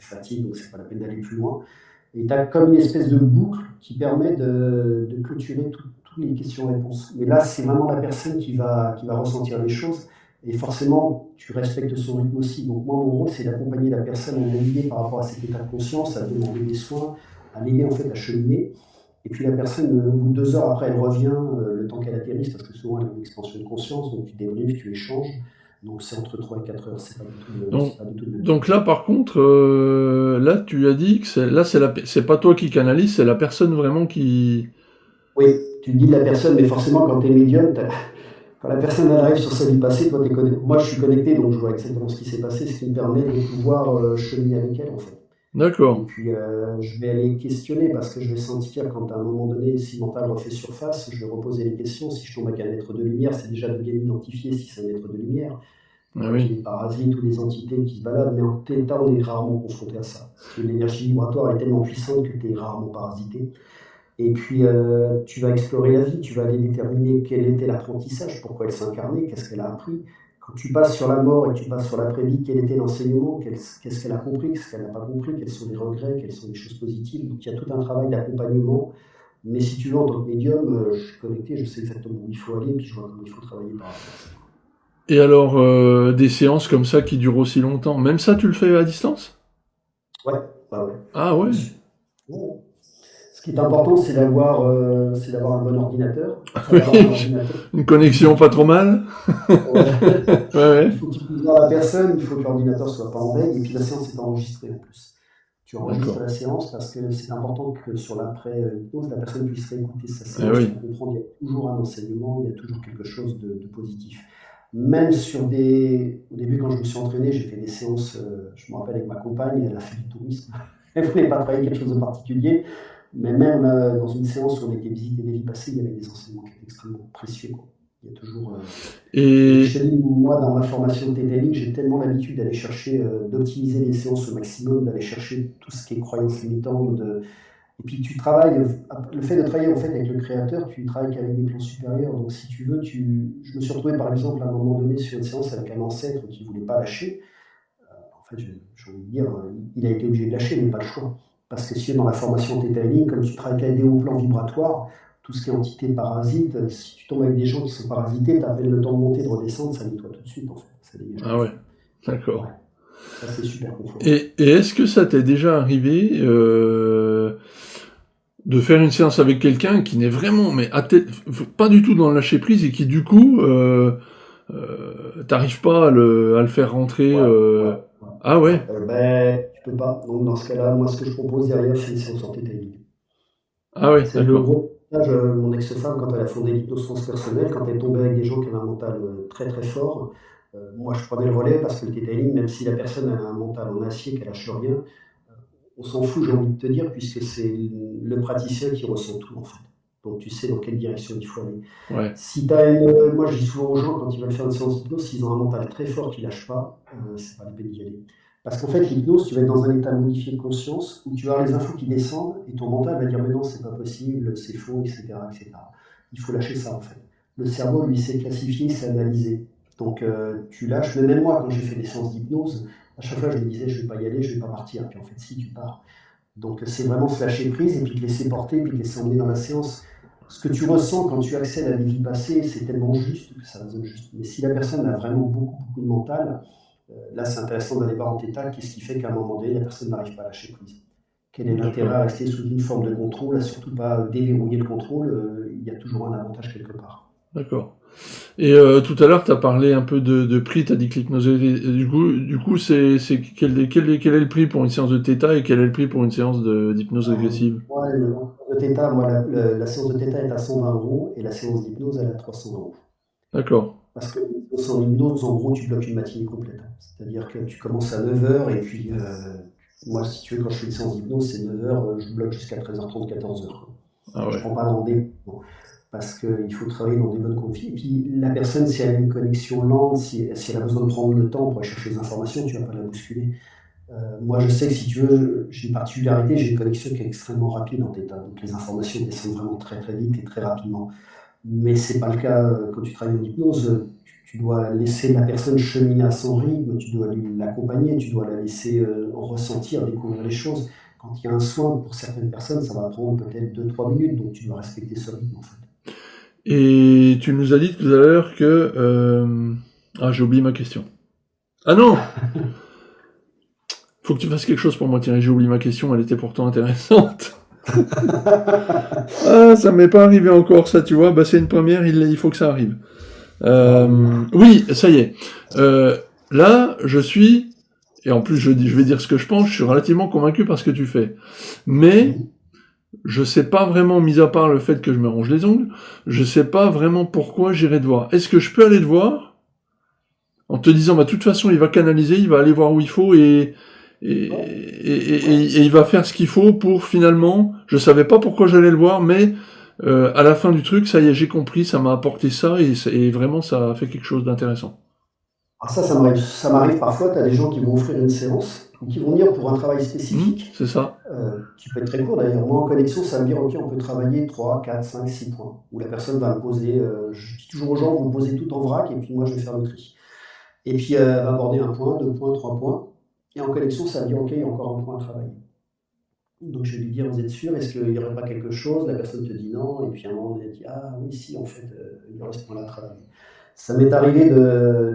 fatigue, donc c'est pas la peine d'aller plus loin. Et tu as comme une espèce de boucle qui permet de clôturer toutes les questions-réponses. Mais là, c'est vraiment la personne qui va ressentir les choses. Et forcément, tu respectes son rythme aussi. Donc moi, mon rôle, c'est d'accompagner la personne à l'aider par rapport à cet état de conscience, à demander des soins, à l'aider en fait à cheminer. Et puis la personne, au bout de 2 heures après, elle revient, le temps qu'elle atterrisse, parce que souvent elle a une expansion de conscience, donc tu débriefes, tu échanges. Donc c'est entre 3 et 4 heures, c'est pas Donc, pas du tout le même temps. donc là, par contre, là, tu as dit que c'est pas toi qui canalise, c'est la personne vraiment qui. Oui, tu dis de la personne, mais forcément, quand tu es médium, quand la personne arrive sur sa vie passée, toi, moi, je suis connecté, donc je vois exactement ce qui s'est passé, ce qui me permet de pouvoir cheminer avec elle, en fait. Et D'accord. puis, je vais aller questionner parce que je vais sentir quand à un moment donné, si le mental refait surface, je vais reposer les questions. Si je tombe avec un être de lumière, c'est déjà de bien identifier si c'est un être de lumière, pour Ah pas qu'il y oui. ait des parasites ou des entités qui se baladent. Mais en tel temps, on est rarement confronté à ça. Parce que l'énergie vibratoire est tellement puissante que tu es rarement parasité. Et puis, tu vas explorer la vie, tu vas aller déterminer quel était l'apprentissage, pourquoi elle s'est incarnée, qu'est-ce qu'elle a appris. Quand tu passes sur la mort et que tu passes sur l'après-vie, quel était l'enseignement, qu'est-ce qu'elle a compris, qu'est-ce qu'elle n'a pas compris, quels sont les regrets, quelles sont les choses positives. Donc il y a tout un travail d'accompagnement. Mais si tu veux, en tant que médium, je suis connecté, je sais exactement où il faut aller, et puis je vois comment il faut travailler par rapport à ça. Et alors, des séances comme ça qui durent aussi longtemps, même ça, tu le fais à distance? Ouais, ouais, ouais. Ah ouais. Bien sûr. Ouais. Ce qui est important, c'est d'avoir un bon ordinateur. Enfin, d'avoir un Oui, ordinateur. une connexion pas trop mal. Ouais. Ouais, ouais. Il faut que tu puisses voir la personne, il faut que l'ordinateur soit pas en veille, et puis la séance est enregistrée en plus. Tu enregistres D'accord. la séance parce que c'est important que sur l'après-hypnose, la personne puisse réécouter sa Ah séance oui. pour comprendre qu'il y a toujours un enseignement, il y a toujours quelque chose de positif. Même au début, quand je me suis entraîné, j'ai fait des séances, je me rappelle avec ma compagne, elle a fait du tourisme. Elle ne voulait pas travailler quelque chose de particulier, mais même dans une séance où on était visiter des vies passées, il y avait des enseignements qui étaient extrêmement précieux, quoi. Il y a toujours. Et puis je Et te dis, moi, dans ma formation de detailing, j'ai tellement l'habitude d'aller chercher, d'optimiser les séances au maximum, d'aller chercher tout ce qui est croyances limitantes. Et puis tu travailles, le fait de travailler en fait avec le créateur, tu travailles qu'avec des plans supérieurs. Donc si tu veux, je me suis retrouvé par exemple à un moment donné sur une séance avec un ancêtre qui ne voulait pas lâcher. En fait, j'ai envie de dire, il a été obligé de lâcher, mais pas le choix. Parce que si dans la formation detailing, comme tu travailles avec des hauts plans vibratoires, tout ce qui est entité parasite, si tu tombes avec des gens qui sont parasités, tu as à peine le temps de monter, de redescendre, ça nettoie tout de suite en fait, ça dégage tout ah de ouais, suite. Ouais, d'accord. ça c'est super confortable. Et est-ce que ça t'est déjà arrivé de faire une séance avec quelqu'un qui n'est vraiment, mais pas du tout dans le lâcher prise et qui du coup, t'arrives pas à le faire rentrer. Ouais, ouais, ouais. Ah Ouais. ouais, Ben, tu peux pas. Donc dans ce cas-là, moi ce que je propose derrière, c'est une séance en detailing. ah ouais, C'est le d'accord. gros avantage, mon ex-femme, quand elle a fondé l'hypnose transpersonnelle, quand elle tombait avec des gens qui avaient un mental très très fort, moi je prenais le relais parce que le detailing, même si la personne a un mental en acier, qu'elle lâche rien, on s'en fout, j'ai envie de te dire, puisque c'est le praticien qui ressent tout en fait. Donc tu sais dans quelle direction il faut aller. Ouais, Si moi je dis souvent aux gens quand ils veulent faire une séance d'hypnose, s'ils ont un mental très fort qui ne lâche pas, c'est pas la peine d'y aller. Parce qu'en fait, l'hypnose, tu vas être dans un état modifié de conscience où tu vas avoir les infos qui descendent et ton mental va dire mais non, c'est pas possible, c'est faux, etc., etc. Il faut lâcher ça en fait. Le cerveau, lui, sait classifier, sait analyser. Donc tu lâches, mais même moi, quand j'ai fait des séances d'hypnose, à chaque fois je me disais je vais pas y aller, je vais pas partir. Puis en fait, si tu pars. Donc c'est vraiment se lâcher prise et puis te laisser porter, puis te laisser emmener dans la séance. Ce que tu ressens quand tu accèdes à des vies passées, c'est tellement juste que ça résonne juste. Mais si la personne a vraiment beaucoup, beaucoup de mental, là c'est intéressant d'aller voir en tétat qu'est-ce qui fait qu'à un moment donné, la personne n'arrive pas à lâcher prise. Quel est l'intérêt d'accord, à rester sous une forme de contrôle, à surtout pas déverrouiller le contrôle, il y a toujours un avantage quelque part. d'accord. Et tout à l'heure, tu as parlé un peu de prix, tu as dit que l'hypnose... Du coup quel est le prix pour une séance de Theta et quel est le prix pour une séance d'hypnose régressive? Moi, le Theta, moi, la séance de Theta est à 120 euros et la séance d'hypnose, elle est à 300 euros. D'accord. Parce que en hypnose, en gros, tu bloques une matinée complète. C'est-à-dire que tu commences à 9h et puis, moi, si tu veux, quand je fais une séance d'hypnose, c'est 9h, je bloque jusqu'à 13h30, 14h. Ah Je ouais. prends pas de rendez-vous parce qu'il faut travailler dans des bonnes conditions. Et puis, la personne, si elle a une connexion lente, si elle a besoin de prendre le temps pour aller chercher les informations, tu vas pas la bousculer. Moi, je sais que si tu veux, j'ai une particularité, j'ai une connexion qui est extrêmement rapide en Theta. Donc, les informations descendent vraiment très très vite et très rapidement. Mais c'est pas le cas quand tu travailles en hypnose. Tu dois laisser la personne cheminer à son rythme, tu dois l'accompagner, tu dois la laisser ressentir, découvrir les choses. Quand il y a un soin, pour certaines personnes, ça va prendre peut-être 2-3 minutes, donc tu dois respecter ce rythme en fait. Et tu nous as dit tout à l'heure que... Ah, j'ai oublié ma question. Ah non! Faut que tu fasses quelque chose pour moi, tiens, j'ai oublié ma question, elle était pourtant intéressante. Ah, ça m'est pas arrivé encore, ça, tu vois, bah c'est une première, il faut que ça arrive. Oui, ça y est. Là, je suis, et en plus je vais dire ce que je pense, je suis relativement convaincu par ce que tu fais. Mais, je sais pas vraiment, mis à part le fait que je me ronge les ongles, je sais pas vraiment pourquoi j'irai te voir. Est-ce que je peux aller te voir en te disant, bah, de toute façon, il va canaliser, il va aller voir où il faut et il va faire ce qu'il faut pour finalement, je savais pas pourquoi j'allais le voir, mais à la fin du truc, ça y est, j'ai compris, ça m'a apporté ça et vraiment ça a fait quelque chose d'intéressant. Alors ça m'arrive parfois, tu as des gens qui vont offrir une séance ou qui vont venir pour un travail spécifique, C'est ça. qui peut être très court d'ailleurs. Moi en connexion, ça me dire ok, on peut travailler 3, 4, 5, 6 points, où la personne va me poser, je dis toujours aux gens, vous me posez tout en vrac et puis moi je vais faire le tri. Et puis elle va aborder un point, 2 points, 3 points. Et en connexion, ça me dit ok, il y a encore un point à travailler. Donc je vais lui dire, vous êtes sûr, est-ce qu'il n'y aurait pas quelque chose? La personne te dit non, et puis à un moment, elle dit, ah oui, si, en fait, il y aurait ce point-là à travailler. Ça m'est arrivé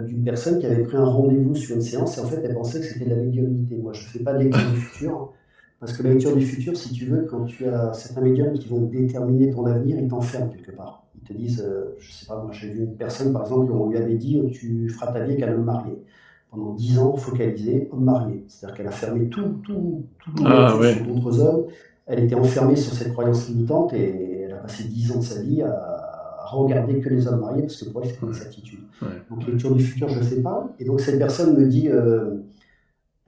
d'une personne qui avait pris un rendez-vous sur une séance, et en fait, elle pensait que c'était de la médiumnité. Moi, je ne fais pas de lecture du futur, hein, parce que la lecture du futur, si tu veux, quand tu as certains médiums qui vont déterminer ton avenir, ils t'enferment quelque part. Ils te disent, je sais pas, moi j'ai vu une personne, par exemple, on lui avait dit, tu feras ta vie avec un homme marié pendant 10 ans focalisée homme marié. C'est-à-dire qu'elle a fermé toute Ah ouverture ouais. sur d'autres hommes. Elle était enfermée sur cette croyance limitante et elle a passé 10 ans de sa vie à regarder que les hommes mariés parce que pour elle, c'était une Ouais, certitude. ouais, Donc, ouais. lecture du futur, je ne fais pas. Et donc, cette personne me dit, elle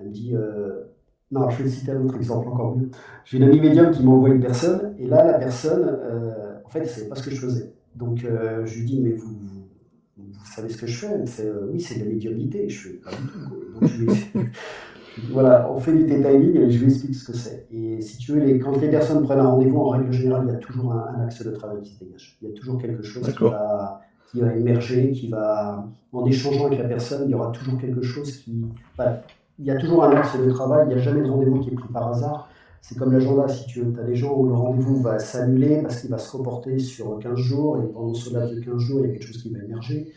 me dit, non, je vais citer un autre exemple encore mieux. J'ai une amie médium qui m'envoie une personne, et là, la personne, en fait, elle ne savait pas ce que je faisais. Donc, je lui dis, mais vous savez ce que je fais? Elle me fait, oui, c'est de la médiumnité. Je fais, pas du tout. Donc, voilà, on fait du detailing et je lui explique ce que c'est. Et si tu veux, quand les personnes prennent un rendez-vous, en règle générale, il y a toujours un axe de travail qui se dégage. Il y a toujours quelque chose D'accord. qui va émerger, en échangeant avec la personne, il y aura toujours quelque chose enfin, il y a toujours un axe de travail, il n'y a jamais de rendez-vous qui est pris par hasard. C'est comme l'agenda, si tu veux, tu as des gens où le rendez-vous va s'annuler parce qu'il va se reporter sur 15 jours et pendant ce laps de 15 jours, il y a quelque chose qui va émerger.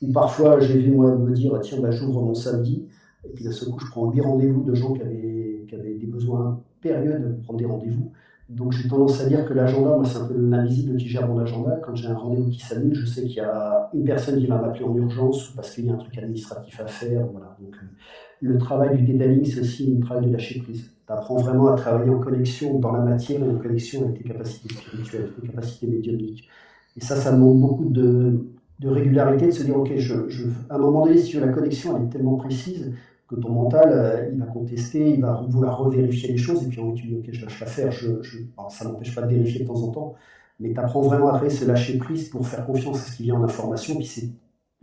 Ou parfois, j'ai vu moi me dire, tiens, bah, j'ouvre mon samedi, et puis d'un seul coup, je prends 8 rendez-vous de gens qui avaient des besoins périlleux de prendre des rendez-vous. Donc j'ai tendance à dire que l'agenda, moi c'est un peu l'invisible qui gère mon agenda. Quand j'ai un rendez-vous qui s'annule, je sais qu'il y a une personne qui va m'appeler en urgence ou parce qu'il y a un truc administratif à faire. Voilà. Donc le travail du detailing, c'est aussi un travail de lâcher prise. Tu apprends vraiment à travailler en connexion dans la matière et en connexion avec tes capacités spirituelles, tes capacités médiumniques. Et ça demande beaucoup de régularité, de se dire, ok, à un moment donné, si tu veux, la connexion, elle est tellement précise que ton mental, il va contester, il va vouloir revérifier les choses, et puis tu dis, ok, je lâche l'affaire, alors, ça n'empêche pas de vérifier de temps en temps, mais tu apprends vraiment à travailler ce lâcher prise pour faire confiance à ce qui vient en information, puis c'est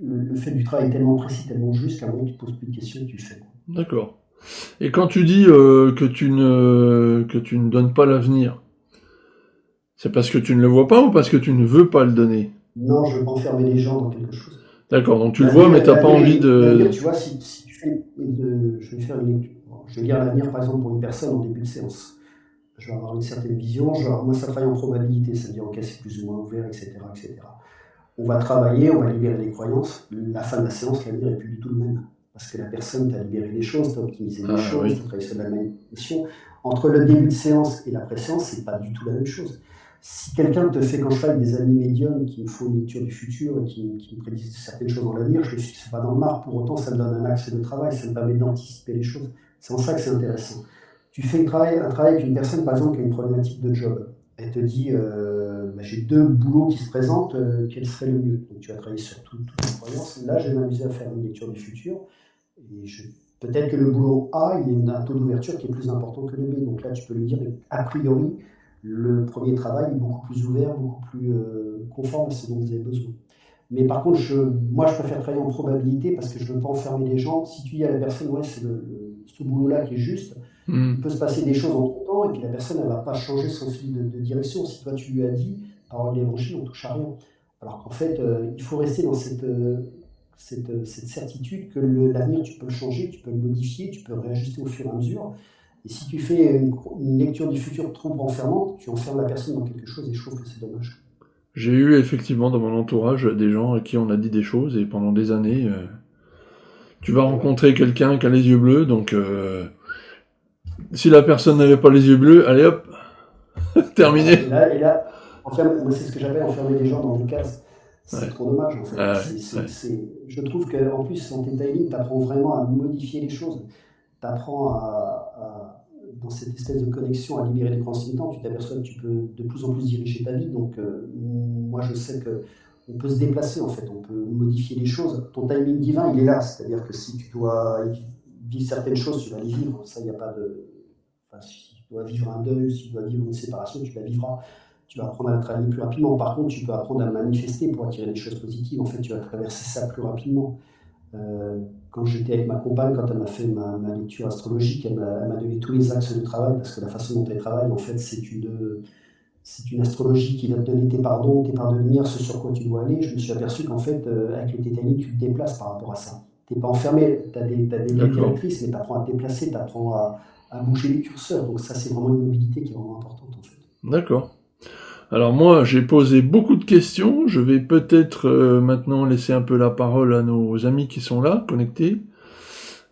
le fait du travail est tellement précis, tellement juste, qu'à un moment, tu ne te poses plus de questions, tu le fais. D'accord. Et quand tu dis que tu ne donnes pas l'avenir, c'est parce que tu ne le vois pas ou parce que tu ne veux pas le donner? Non, je veux pas enfermer les gens dans quelque chose. D'accord, donc tu le vois, mais t'as pas envie L'avenir, de... tu vois, si tu fais je vais faire une lecture. Je vais lire l'avenir, par exemple, pour une personne en début de séance. Je vais avoir une certaine vision. Moi, ça travaille en probabilité, c'est-à-dire, ok, c'est plus ou moins ouvert, etc., etc. On va travailler, on va libérer les croyances. La fin de la séance, l'avenir n'est plus du tout le même. Parce que la personne, t'a libéré des choses, t'as optimisé des Ah choses, oui. t'as travaillé sur de la manipulation. Entre le début de séance et l'après-séance, c'est pas du tout la même chose. Si quelqu'un te fait, quand je travaille avec des amis médiums qui me font une lecture du futur et qui me prédisent certaines choses dans l'avenir, je ne suis pas dans le marre. Pour autant, ça me donne un axe de travail, ça me permet d'anticiper les choses. C'est en ça que c'est intéressant. Tu fais un travail avec une personne, par exemple, qui a une problématique de job. Elle te dit, j'ai 2 boulots qui se présentent, quel serait le mieux? Donc tu vas travailler sur toutes les croyances. Là, je vais m'amuser à faire une lecture du futur. Et peut-être que le boulot A, il y a un taux d'ouverture qui est plus important que le B. Donc là, tu peux lui dire, a priori, le premier travail est beaucoup plus ouvert, beaucoup plus conforme à ce dont vous avez besoin. Mais par contre, moi, je préfère travailler en probabilité parce que je ne veux pas enfermer les gens. Si tu dis à la personne, ouais, c'est ce boulot-là qui est juste, il peut se passer des choses en tout temps et puis la personne, elle ne va pas changer son fil de direction. Si toi, tu lui as dit, parole d'évangile, on ne touche à rien. Alors qu'en fait, il faut rester dans cette certitude que l'avenir, tu peux le changer, tu peux le modifier, tu peux réajuster au fur et à mesure. Et si tu fais une lecture du futur trop enfermante, tu enfermes la personne dans quelque chose et je trouve que c'est dommage. J'ai eu effectivement dans mon entourage des gens à qui on a dit des choses et pendant des années, tu vas rencontrer quelqu'un qui a les yeux bleus, donc si la personne n'avait pas les yeux bleus, allez hop, terminé. Et là moi, c'est ce que j'appelle enfermer les gens dans des cases. C'est trop dommage en fait. Je trouve qu'en plus, en detailing, tu apprends vraiment à modifier les choses. Tu apprends dans cette espèce de connexion à libérer les croyances limitantes, tu t'aperçois que tu peux de plus en plus diriger ta vie. Donc, moi, je sais qu'on peut se déplacer, en fait, on peut modifier les choses. Ton timing divin, il est là. C'est-à-dire que si tu dois vivre certaines choses, tu vas les vivre. Ça, il n'y a pas de... Enfin, si tu dois vivre un deuil, si tu dois vivre une séparation, tu la vivras. Tu vas apprendre à travailler plus rapidement. Par contre, tu peux apprendre à manifester pour attirer des choses positives. En fait, tu vas traverser ça plus rapidement. Quand j'étais avec ma compagne, quand elle m'a fait ma lecture astrologique, elle m'a donné tous les axes de travail parce que la façon dont elle travaille, en fait, c'est une astrologie qui va te donner tes parts d'ombre, tes parts de lumière, ce sur quoi tu dois aller. Je me suis aperçu qu'en fait, avec le tétanique, tu te déplaces par rapport à ça. Tu n'es pas enfermé, tu as des lignes directrices, mais tu apprends à te déplacer, tu apprends à bouger les curseurs. Donc ça, c'est vraiment une mobilité qui est vraiment importante, en fait. D'accord. Alors moi, j'ai posé beaucoup de questions. Je vais peut-être maintenant laisser un peu la parole à nos amis qui sont là, connectés.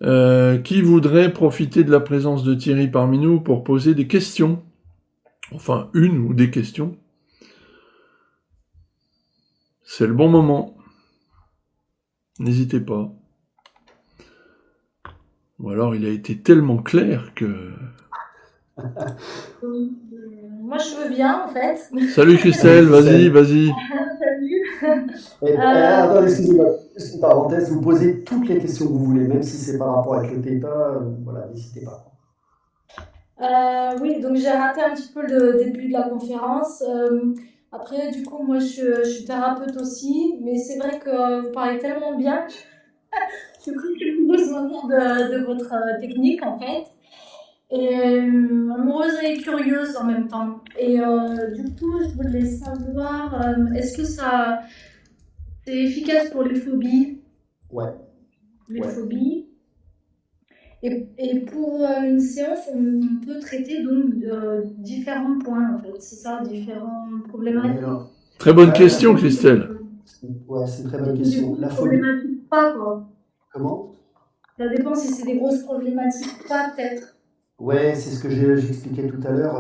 Qui voudrait profiter de la présence de Thierry parmi nous pour poser des questions? Enfin, une ou des questions. C'est le bon moment. N'hésitez pas. Ou alors il a été tellement clair que... Moi, je veux bien, en fait. Salut Christelle, vas-y. Salut. Attends, excusez-moi, juste une parenthèse, vous posez toutes les questions que vous voulez, même si c'est par rapport avec le Theta, voilà, n'hésitez pas. Oui, donc j'ai raté un petit peu le début de la conférence. Après, du coup, moi, je suis thérapeute aussi, mais c'est vrai que vous parlez tellement bien que j'ai cru que j'ai besoin de votre technique, en fait. Et amoureuse et curieuse en même temps. Et du coup, je voulais savoir, est-ce que c'est efficace pour les phobies? Ouais. Les phobies. Et pour une séance, on peut traiter donc différents points, en fait. C'est ça, différents problématiques. Très bonne question, Christelle. Ouais, c'est une très bonne question. La phobie. Problématique pas, quoi. Comment? Ça dépend si c'est des grosses problématiques, pas peut-être. Ouais, c'est ce que j'expliquais tout à l'heure.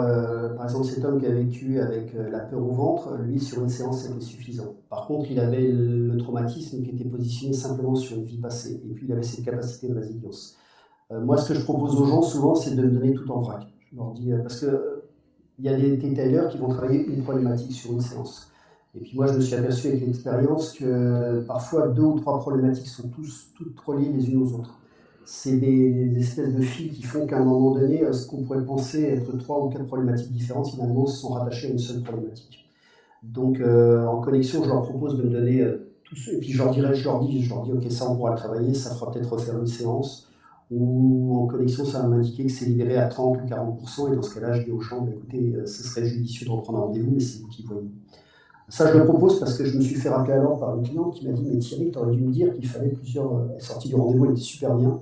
Par exemple, cet homme qui a vécu avec la peur au ventre, lui, sur une séance, c'était suffisant. Par contre, il avait le traumatisme qui était positionné simplement sur une vie passée. Et puis, il avait cette capacité de résilience. Moi, ce que je propose aux gens, souvent, c'est de me donner tout en vrac. Je leur dis, parce que il y a des détailleurs qui vont travailler une problématique sur une séance. Et puis moi, je me suis aperçu avec l'expérience que parfois 2 ou 3 problématiques sont toutes reliées les unes aux autres. C'est des espèces de fils qui font qu'à un moment donné, ce qu'on pourrait penser être 3 ou 4 problématiques différentes, finalement, sont rattachées à une seule problématique. Donc, en connexion, je leur propose de me donner tout ce... Et puis je leur dis, ok, ça on pourra le travailler, ça fera peut-être refaire une séance. Ou en connexion, ça va m'indiquer que c'est libéré à 30 ou 40%, et dans ce cas-là, je dis aux gens, écoutez, ce serait judicieux de reprendre un rendez-vous, mais c'est vous qui voyez. Ça, je le propose parce que je me suis fait rappeler alors par une cliente qui m'a dit, mais Thierry, tu aurais dû me dire qu'il fallait plusieurs... Elle est sortie du rendez-vous, elle était super bien,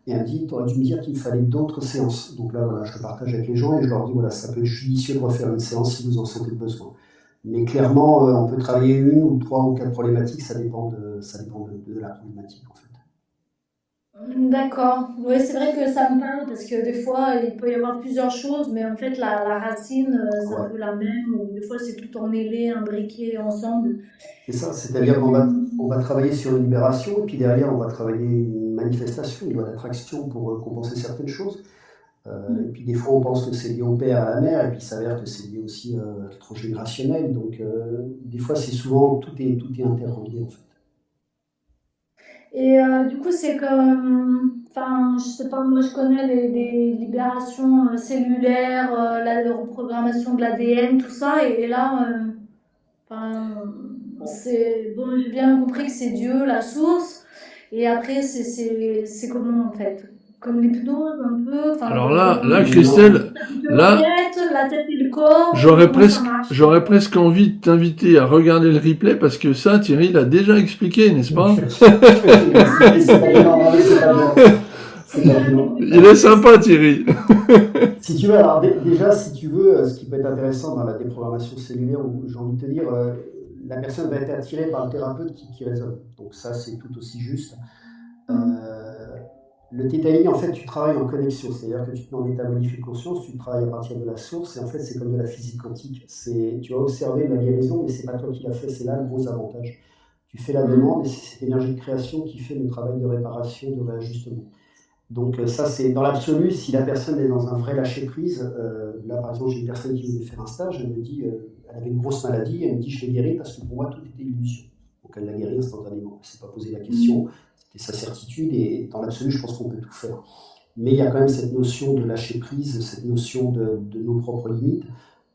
et elle me dit, tu aurais dû me dire qu'il fallait d'autres séances. Donc là, voilà, je le partage avec les gens, et je leur dis, voilà, ça peut être judicieux de refaire une séance si vous en sentez le besoin. Mais clairement, on peut travailler 1 ou 3 ou 4 problématiques, ça dépend de la problématique, en fait. D'accord. Oui, c'est vrai que ça me parle parce que des fois, il peut y avoir plusieurs choses, mais en fait, la racine, c'est un Ouais. peu la même, ou des fois, c'est tout emmêlé, imbriqué ensemble. C'est ça, Et, c'est-à-dire on va travailler sur une libération, et puis derrière, on va travailler une manifestation, une loi d'attraction pour compenser certaines choses. Et puis des fois, on pense que c'est lié au père, à la mère, et puis il s'avère que c'est lié aussi à le transgénérationnel. Donc, des fois, c'est souvent, tout est interrelié, en fait. du coup, c'est comme, enfin, je sais pas, moi, je connais des libérations cellulaires, la reprogrammation de l'ADN, tout ça, et là, enfin, c'est bon, j'ai bien compris que c'est Dieu, la source. Et après, c'est comment en fait? Comme l'hypnose un peu, enfin, Alors là, Non, Christelle, tu te là, projettes, la tête et le corps, ou comment ça marche? j'aurais presque envie de t'inviter à regarder le replay parce que ça, Thierry l'a déjà expliqué, n'est-ce pas? je vais te l'expliquer, c'est pas gênant, non, mais c'est pas gênant. C'est pas gênant. Il est sympa, Thierry. Si tu veux, alors déjà, si tu veux, ce qui peut être intéressant dans la déprogrammation cellulaire, où j'ai envie de te dire, la personne va être attirée par le thérapeute qui résonne. Donc ça, c'est tout aussi juste. Euh, le tétaïling, en fait, tu travailles en connexion, c'est-à-dire que tu te mets en état modifié de conscience, tu travailles à partir de la source, et en fait, c'est comme de la physique quantique. Tu as observé la guérison, mais c'est pas toi qui l'as fait, c'est là le gros avantage. Tu fais la demande, et c'est cette énergie de création qui fait le travail de réparation, de réajustement. Donc ça, c'est dans l'absolu, si la personne est dans un vrai lâcher-prise, là par exemple, j'ai une personne qui voulait faire un stage, elle me dit, elle avait une grosse maladie, elle me dit, je l'ai guérie parce que pour moi, tout était illusion. Donc elle l'a guérie instantanément, elle ne s'est pas posé la question, c'était sa certitude, et dans l'absolu, je pense qu'on peut tout faire. Mais il y a quand même cette notion de lâcher-prise, cette notion de nos propres limites,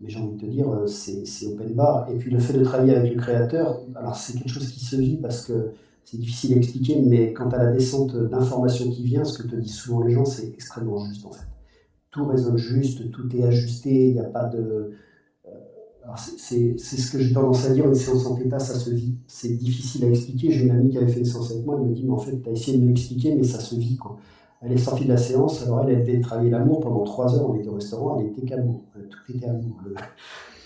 mais j'ai envie de te dire, c'est open bar. Et puis le fait de travailler avec le créateur, alors c'est quelque chose qui se vit parce que c'est difficile à expliquer, mais quant à la descente d'informations qui vient, ce que te disent souvent les gens, c'est extrêmement juste en fait. Tout résonne juste, tout est ajusté, il n'y a pas de. Alors c'est ce que j'ai tendance à dire, une séance en theta, ça se vit. C'est difficile à expliquer. J'ai une amie qui avait fait une séance avec moi, elle me dit, mais en fait, tu as essayé de me l'expliquer, mais ça se vit quoi. Elle est sortie de la séance, alors elle était travailler l'amour pendant 3 heures, on était au restaurant, elle était qu'amour. Tout était amour.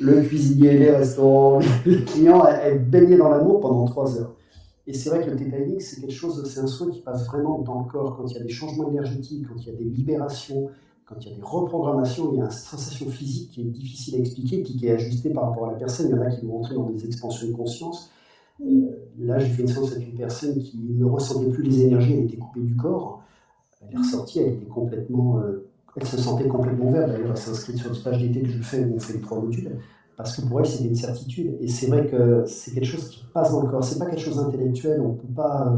Le cuisinier, les restaurants, les clients, elle baignait dans l'amour pendant 3 heures. Et c'est vrai que le Theta c'est quelque chose, c'est un soin qui passe vraiment dans le corps. Quand il y a des changements énergétiques, quand il y a des libérations, quand il y a des reprogrammations, il y a une sensation physique qui est difficile à expliquer, qui est ajustée par rapport à la personne. Il y en a qui vont entrer dans des expansions de conscience. Là, j'ai fait une séance avec une personne qui ne ressentait plus les énergies, elle était coupée du corps. Elle est ressortie, elle était complètement, elle se sentait complètement verte. D'ailleurs, elle s'est inscrite sur le stage d'été que je fais où on fait les 3 modules. Parce que pour elle, c'était une certitude. Et c'est vrai que c'est quelque chose qui passe dans le corps. C'est pas quelque chose d'intellectuel. On peut pas.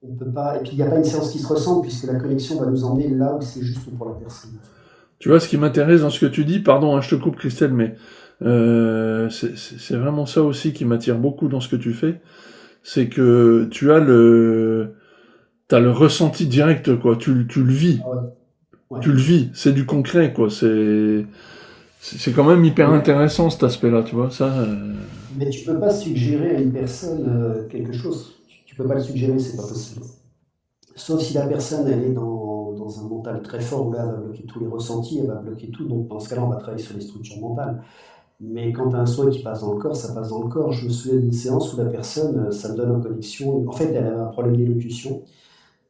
Et puis il n'y a pas une séance qui se ressemble puisque la connexion va nous emmener là où c'est juste pour la personne. Tu vois, ce qui m'intéresse dans ce que tu dis, pardon, hein, je te coupe, Christelle, mais c'est vraiment ça aussi qui m'attire beaucoup dans ce que tu fais, c'est que t'as le ressenti direct, quoi. Tu le vis, Ah ouais. Ouais. tu le vis. C'est du concret, quoi. C'est quand même hyper Mais, intéressant cet aspect-là, tu vois. Ça. mais tu peux pas suggérer à une personne quelque chose. Tu peux pas le suggérer, c'est pas possible. Sauf si la personne elle est dans un mental très fort où là elle va bloquer tous les ressentis, elle va bloquer tout. Donc dans ce cas-là, on va travailler sur les structures mentales. Mais quand tu as un soin qui passe dans le corps, ça passe dans le corps. Je me souviens d'une séance où la personne, ça me donne en connexion. En fait, elle avait un problème d'élocution.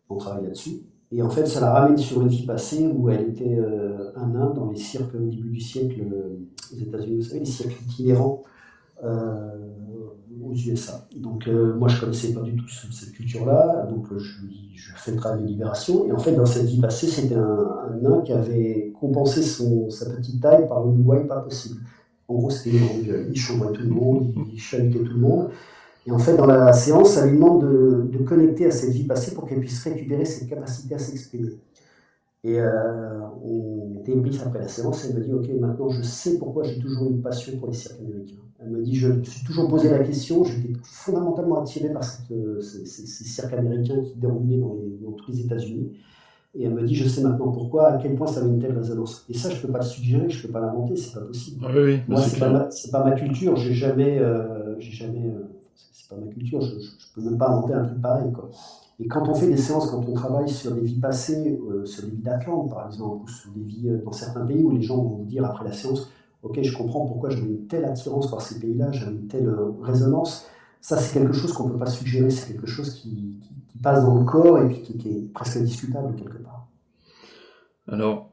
On travaille là-dessus. Et en fait, ça la ramène sur une vie passée où elle était un nain dans les cirques au début du siècle aux États-Unis. Vous savez, les cirques itinérants euh, aux USA. Donc, moi, je ne connaissais pas du tout cette culture-là. Donc, je fais le travail de libération. Et en fait, dans cette vie passée, c'était un nain qui avait compensé sa petite taille par une gouaille pas possible. En gros, c'était une grande gueule. Il chambrait tout le monde, il chahutait tout le monde. Et en fait, dans la séance, ça lui demande de connecter à cette vie passée pour qu'elle puisse récupérer cette capacité à s'exprimer. Et on débrief après la séance, elle me dit, ok, maintenant je sais pourquoi j'ai toujours eu une passion pour les cirques américains. Elle me dit, je me suis toujours posé la question, j'étais fondamentalement attiré par ces cirques américains qui déroulaient dans tous les États-Unis. Et elle me dit, je sais maintenant pourquoi, à quel point ça avait une telle résonance. Et ça, je ne peux pas le suggérer, je ne peux pas l'inventer, c'est pas possible. Ah oui, oui, Moi, c'est clair. c'est pas ma culture, c'est pas ma culture, je peux même pas inventer un truc pareil, quoi. Et quand on fait des séances, quand on travaille sur des vies passées, sur des vies d'Atlante, par exemple, ou sur des vies dans certains pays où les gens vont vous dire après la séance, ok, je comprends pourquoi j'avais une telle attirance par ces pays-là, j'avais une telle résonance, Ça, c'est quelque chose qu'on ne peut pas suggérer, c'est quelque chose qui passe dans le corps et puis qui est presque indiscutable quelque part. Alors,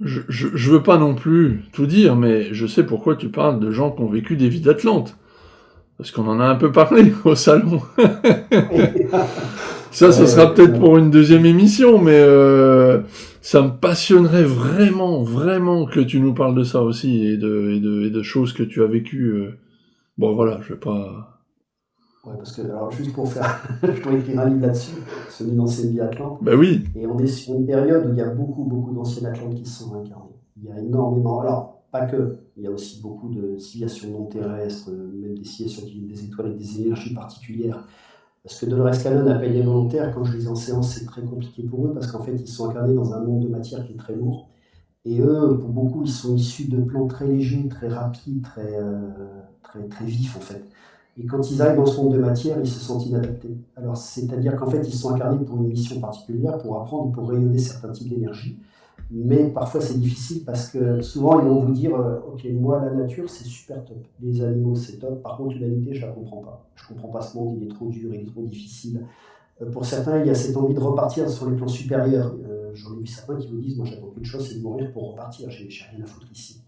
je veux pas non plus tout dire, mais je sais pourquoi tu parles de gens qui ont vécu des vies d'Atlante. Parce qu'on en a un peu parlé au salon. Ça sera peut-être pour une deuxième émission, mais ça me passionnerait vraiment, vraiment que tu nous parles de ça aussi et de choses que tu as vécues. Bon, voilà, je vais pas... Ouais, parce que, alors, juste pour faire, je pourrais écrire un livre là-dessus, celui d'ancienne vie Atlante. Ben oui. Et on est sur une période où il y a beaucoup, beaucoup d'anciennes Atlantes qui se sont incarnées. Il y a énormément, alors, pas que, il y a aussi beaucoup de civilisations non terrestres, même des civilisations qui viennent des étoiles avec des énergies particulières. Parce que Dolores Cannon appelle les volontaires, quand je les en séance, c'est très compliqué pour eux, parce qu'en fait, ils sont incarnés dans un monde de matière qui est très lourd. Et eux, pour beaucoup, ils sont issus de plans très légers, très rapides, très vifs, en fait. Et quand ils arrivent dans ce monde de matière, ils se sentent inadaptés. Alors, c'est-à-dire qu'en fait, ils sont incarnés pour une mission particulière, pour apprendre et pour rayonner certains types d'énergie. Mais parfois, c'est difficile parce que souvent, ils vont vous dire ok, moi, la nature, c'est super top. Les animaux, c'est top. Par contre, l'humanité, je ne la comprends pas. Je ne comprends pas ce monde, il est trop dur, il est trop difficile. Pour certains, il y a cette envie de repartir sur les plans supérieurs. J'en ai vu certains qui vous disent moi, j'attends qu'une chose, c'est de mourir pour repartir. J'ai rien à foutre ici.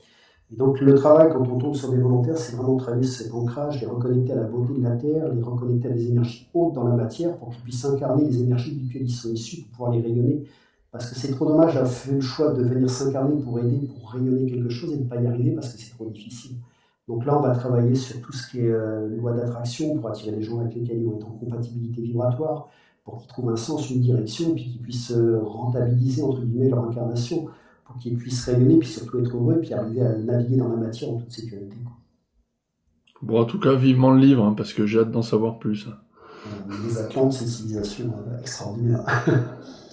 Et donc le travail, quand on tombe sur des volontaires, c'est vraiment travailler cet ancrage, les reconnecter à la beauté de la Terre, les reconnecter à des énergies hautes dans la matière pour qu'ils puissent incarner les énergies duquel ils sont issus pour pouvoir les rayonner. Parce que c'est trop dommage d'avoir fait le choix de venir s'incarner pour aider, pour rayonner quelque chose et de ne pas y arriver parce que c'est trop difficile. Donc là, on va travailler sur tout ce qui est loi d'attraction pour attirer les gens avec lesquels ils vont être en compatibilité vibratoire, pour qu'ils trouvent un sens, une direction, et puis qu'ils puissent rentabiliser, entre guillemets, leur incarnation, pour qu'ils puissent rayonner, puis surtout être heureux, puis arriver à naviguer dans la matière en toute sécurité. Bon, en tout cas, vivement le livre, hein, parce que j'ai hâte d'en savoir plus. Les Atlantes, c'est une civilisation extraordinaire.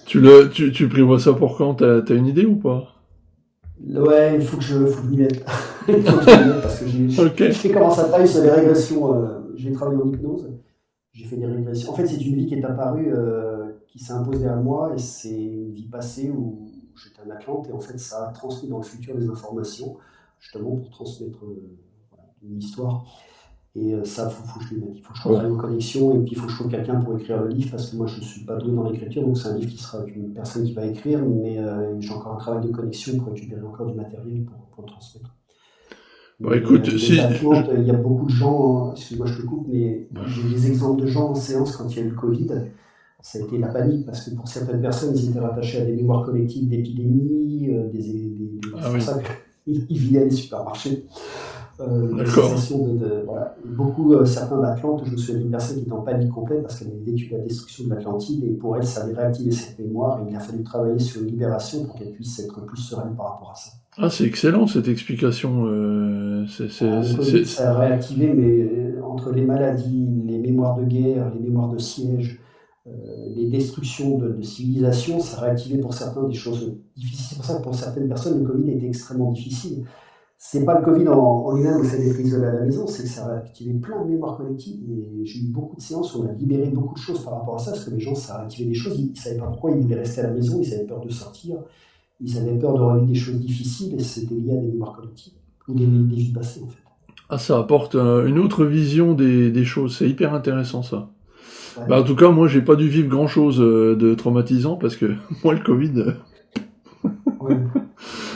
Tu prévois ça pour quand? T'as une idée ou pas? Ouais, il faut que je m'y mette. Il faut que je m'y mette parce que j'ai commencé à travailler sur les régressions. J'ai travaillé en hypnose. J'ai fait des régressions. En fait, c'est une vie qui est apparue, qui s'est imposée à moi, et c'est une vie passée où j'étais un Atlante, et en fait, ça a transmis dans le futur des informations, justement pour transmettre une histoire. Et ça, faut que je m'y mette. Il faut que je travaille en connexion, et puis il faut que je trouve quelqu'un pour écrire le livre, parce que moi, je ne suis pas doué dans l'écriture, donc c'est un livre qui sera avec une personne qui va écrire, mais j'ai encore un travail de connexion pour récupérer encore du matériel pour le transmettre. Bon, écoute, les Atlantes, il y a beaucoup de gens, excuse-moi, je te coupe, mais j'ai des exemples de gens en séance quand il y a eu le Covid. Ça a été la panique parce que pour certaines personnes, ils étaient rattachés à des mémoires collectives d'épidémies, c'est pour ça qu'ils vivaient les supermarchés. Voilà. Beaucoup, certains d'Atlante, je me souviens d'une personne qui était en panique complète parce qu'elle avait vécu la destruction de l'Atlantide, et pour elle, ça avait réactivé cette mémoire, et il a fallu travailler sur une libération pour qu'elle puisse être plus sereine par rapport à ça. Ah, c'est excellent cette explication. Ça a réactivé, mais entre les maladies, les mémoires de guerre, les mémoires de siège, les destructions de civilisations, ça a réactivé pour certains des choses difficiles. C'est pour ça que pour certaines personnes, le Covid a été extrêmement difficile. C'est pas le Covid en lui-même, le fait d'être isolé à la maison, c'est que ça a réactivé plein de mémoires collectives. Et j'ai eu beaucoup de séances où on a libéré beaucoup de choses par rapport à ça, parce que les gens, ça a réactivé des choses, ils ne savaient pas pourquoi, ils voulaient rester à la maison, ils avaient peur de sortir, ils avaient peur de revivre des choses difficiles, et c'était lié à des mémoires collectives, ou des vies passées en fait. Ah, ça apporte une autre vision des choses, c'est hyper intéressant ça. Ouais. Bah, en tout cas, moi, j'ai pas dû vivre grand-chose de traumatisant, parce que moi, le Covid... Ouais.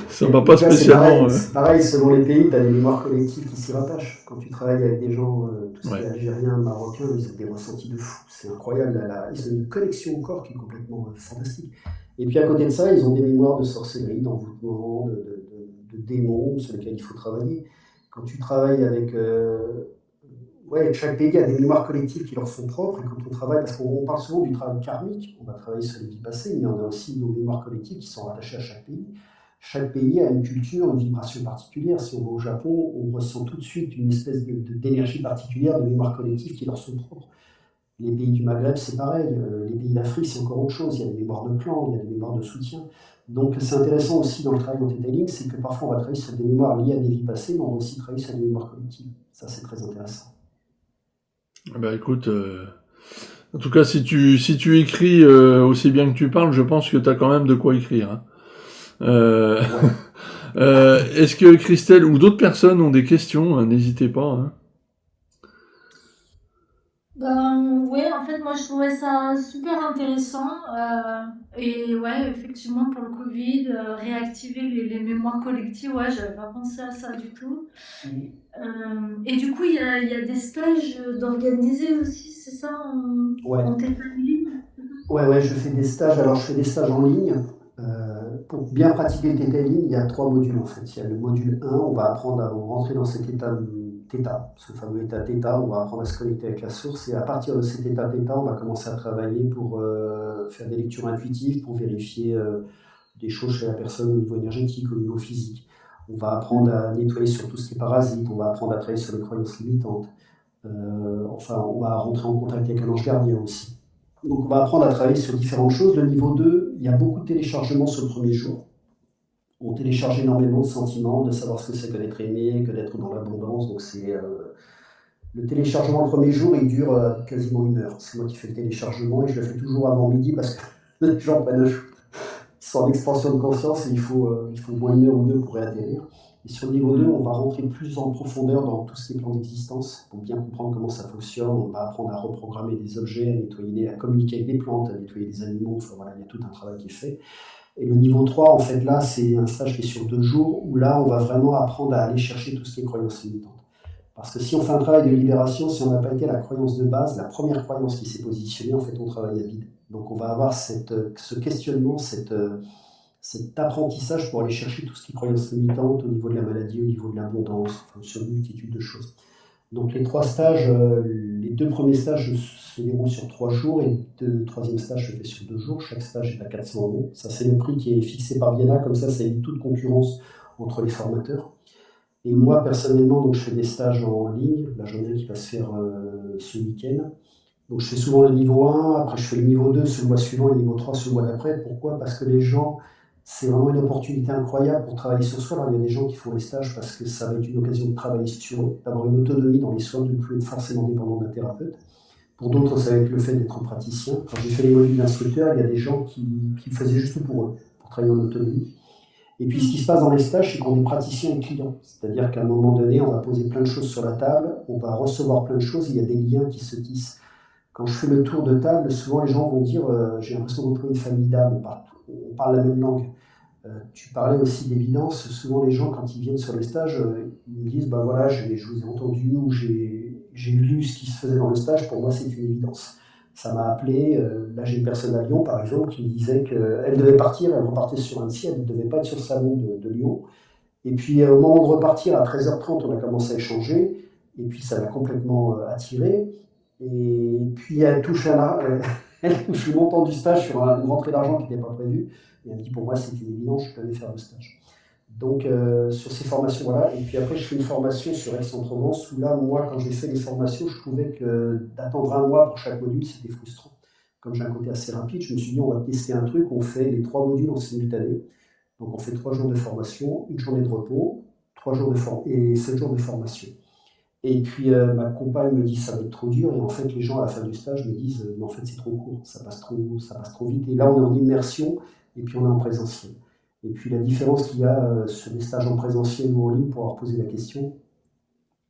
Ça m'a pas spécialement... C'est pareil, selon les pays, tu as des mémoires collectives qui s'y rattachent. Quand tu travailles avec des gens, tous ces Algériens, Marocains, ils ont des ressentis de fou. C'est incroyable. Ils ont une connexion au corps qui est complètement fantastique. Et puis à côté de ça, ils ont des mémoires de sorcellerie, d'envoûtement, de démons sur lesquels il faut travailler. Quand tu travailles avec... chaque pays a des mémoires collectives qui leur sont propres, et quand on travaille, parce qu'on parle souvent du travail karmique, on va travailler sur les vies passées, mais on a aussi nos mémoires collectives qui sont rattachées à chaque pays. Chaque pays a une culture, une vibration particulière. Si on va au Japon, on ressent tout de suite une espèce d'énergie particulière, de mémoire collective qui leur sont propres. Les pays du Maghreb, c'est pareil. Les pays d'Afrique, c'est encore autre chose. Il y a des mémoires de clan, il y a des mémoires de soutien. Donc c'est intéressant aussi dans le travail en detailing, c'est que parfois on va travailler sur des mémoires liées à des vies passées, mais on va aussi travailler sur des mémoires collectives. Ça, c'est très intéressant. Bah écoute, en tout cas, si tu écris aussi bien que tu parles, je pense que tu as quand même de quoi écrire. Hein. Est-ce que Christelle ou d'autres personnes ont des questions? N'hésitez pas. Hein. Ben, ouais, en fait, moi, je trouvais ça super intéressant. Et ouais, effectivement, pour le Covid, réactiver les mémoires collectives, ouais, j'avais pas pensé à ça du tout. Et du coup, il y a des stages d'organiser aussi, c'est ça, en Ouais. TED. Ouais, je fais des stages. Alors, je fais des stages en ligne. Pour bien pratiquer le theta en ligne, il y a trois modules en fait. Il y a le module 1, on va apprendre à rentrer dans cet état θ, ce fameux état θ, on va apprendre à se connecter avec la source. Et à partir de cet état θ, on va commencer à travailler pour faire des lectures intuitives, pour vérifier des choses chez la personne au niveau énergétique, au niveau physique. On va apprendre à nettoyer sur tout ce qui est parasite, on va apprendre à travailler sur les croyances limitantes. Enfin, on va rentrer en contact avec un ange gardien aussi. Donc, on va apprendre à travailler sur différentes choses. Le niveau 2, il y a beaucoup de téléchargements ce premier jour. On télécharge énormément de sentiments, de savoir ce que c'est que d'être aimé, que d'être dans l'abondance. Donc, le téléchargement le premier jour, il dure quasiment 1 heure. C'est moi qui fais le téléchargement et je le fais toujours avant midi parce que les gens prennent un shoot. Ils sont en expansion de conscience et il faut au moins 1 heure ou 2 pour réatterrir. Et sur le niveau 2, on va rentrer plus en profondeur dans tout ce qui est plan d'existence pour bien comprendre comment ça fonctionne. On va apprendre à reprogrammer des objets, à nettoyer, à communiquer avec des plantes, à nettoyer des animaux. Enfin voilà, il y a tout un travail qui est fait. Et le niveau 3, en fait, là, c'est un stage qui est sur 2 jours où là, on va vraiment apprendre à aller chercher tout ce qui est croyances limitantes. Parce que si on fait un travail de libération, si on n'a pas été à la croyance de base, la première croyance qui s'est positionnée, en fait, on travaille à vide. Donc on va avoir ce questionnement, cet apprentissage pour aller chercher tout ce qui est croyances limitantes au niveau de la maladie, au niveau de l'abondance, enfin, sur une multitude de choses. Donc les 3 stages, les 2 premiers stages se déroulent sur 3 jours et le troisième stage se fait sur 2 jours. Chaque stage est à 400 €. Ça, c'est le prix qui est fixé par Viena, comme ça évite toute concurrence entre les formateurs. Et moi, personnellement, donc, je fais des stages en ligne. Là, j'en ai un qui va se faire ce week-end. Donc, je fais souvent le niveau 1, après, je fais le niveau 2 sur le mois suivant et le niveau 3 sur le mois d'après. Pourquoi? Parce que les gens, c'est vraiment une opportunité incroyable pour travailler sur soi. Alors, il y a des gens qui font les stages parce que ça va être une occasion de travailler sur eux, d'avoir une autonomie dans les soins, de ne plus être forcément dépendant d'un thérapeute. Pour d'autres, ça va être le fait d'être praticien. Quand j'ai fait les modules d'instructeur, il y a des gens qui le faisaient juste pour eux, pour travailler en autonomie. Et puis, ce qui se passe dans les stages, c'est qu'on est praticien et client. C'est-à-dire qu'à un moment donné, on va poser plein de choses sur la table, on va recevoir plein de choses, il y a des liens qui se tissent. Quand je fais le tour de table, souvent les gens vont dire j'ai l'impression de retrouver une famille d'âmes, on parle la même langue. Tu parlais aussi d'évidence. Souvent les gens, quand ils viennent sur les stages, ils me disent bah voilà, je vous ai entendu ou j'ai lu ce qui se faisait dans le stage, pour moi c'est une évidence. Ça m'a appelé, là j'ai une personne à Lyon par exemple qui me disait qu'elle devait partir, elle repartait sur Annecy, elle ne devait pas être sur le salon de Lyon. Et puis au moment de repartir, à 13h30, on a commencé à échanger, et puis ça l'a complètement attiré. Et puis elle touche, elle touche le montant du stage sur une rentrée d'argent qui n'était pas prévue. Et elle me dit pour moi c'est une évidence, je peux aller faire le stage. Donc sur ces formations, voilà. Et puis après je fais une formation sur Aix-en-Provence où là, moi, quand j'ai fait les formations, je trouvais que d'attendre 1 mois pour chaque module, c'était frustrant. Comme j'ai un côté assez rapide, je me suis dit on va tester un truc, on fait les 3 modules en simultané. Donc on fait 3 jours de formation, une journée de repos, 3 jours et 7 jours de formation. Et puis ma compagne me dit ça va être trop dur, et en fait les gens à la fin du stage me disent mais en fait c'est trop court, ça passe trop vite. Et là on est en immersion et puis on est en présentiel. Et puis la différence qu'il y a sur les stages en présentiel ou en ligne, pour avoir posé la question,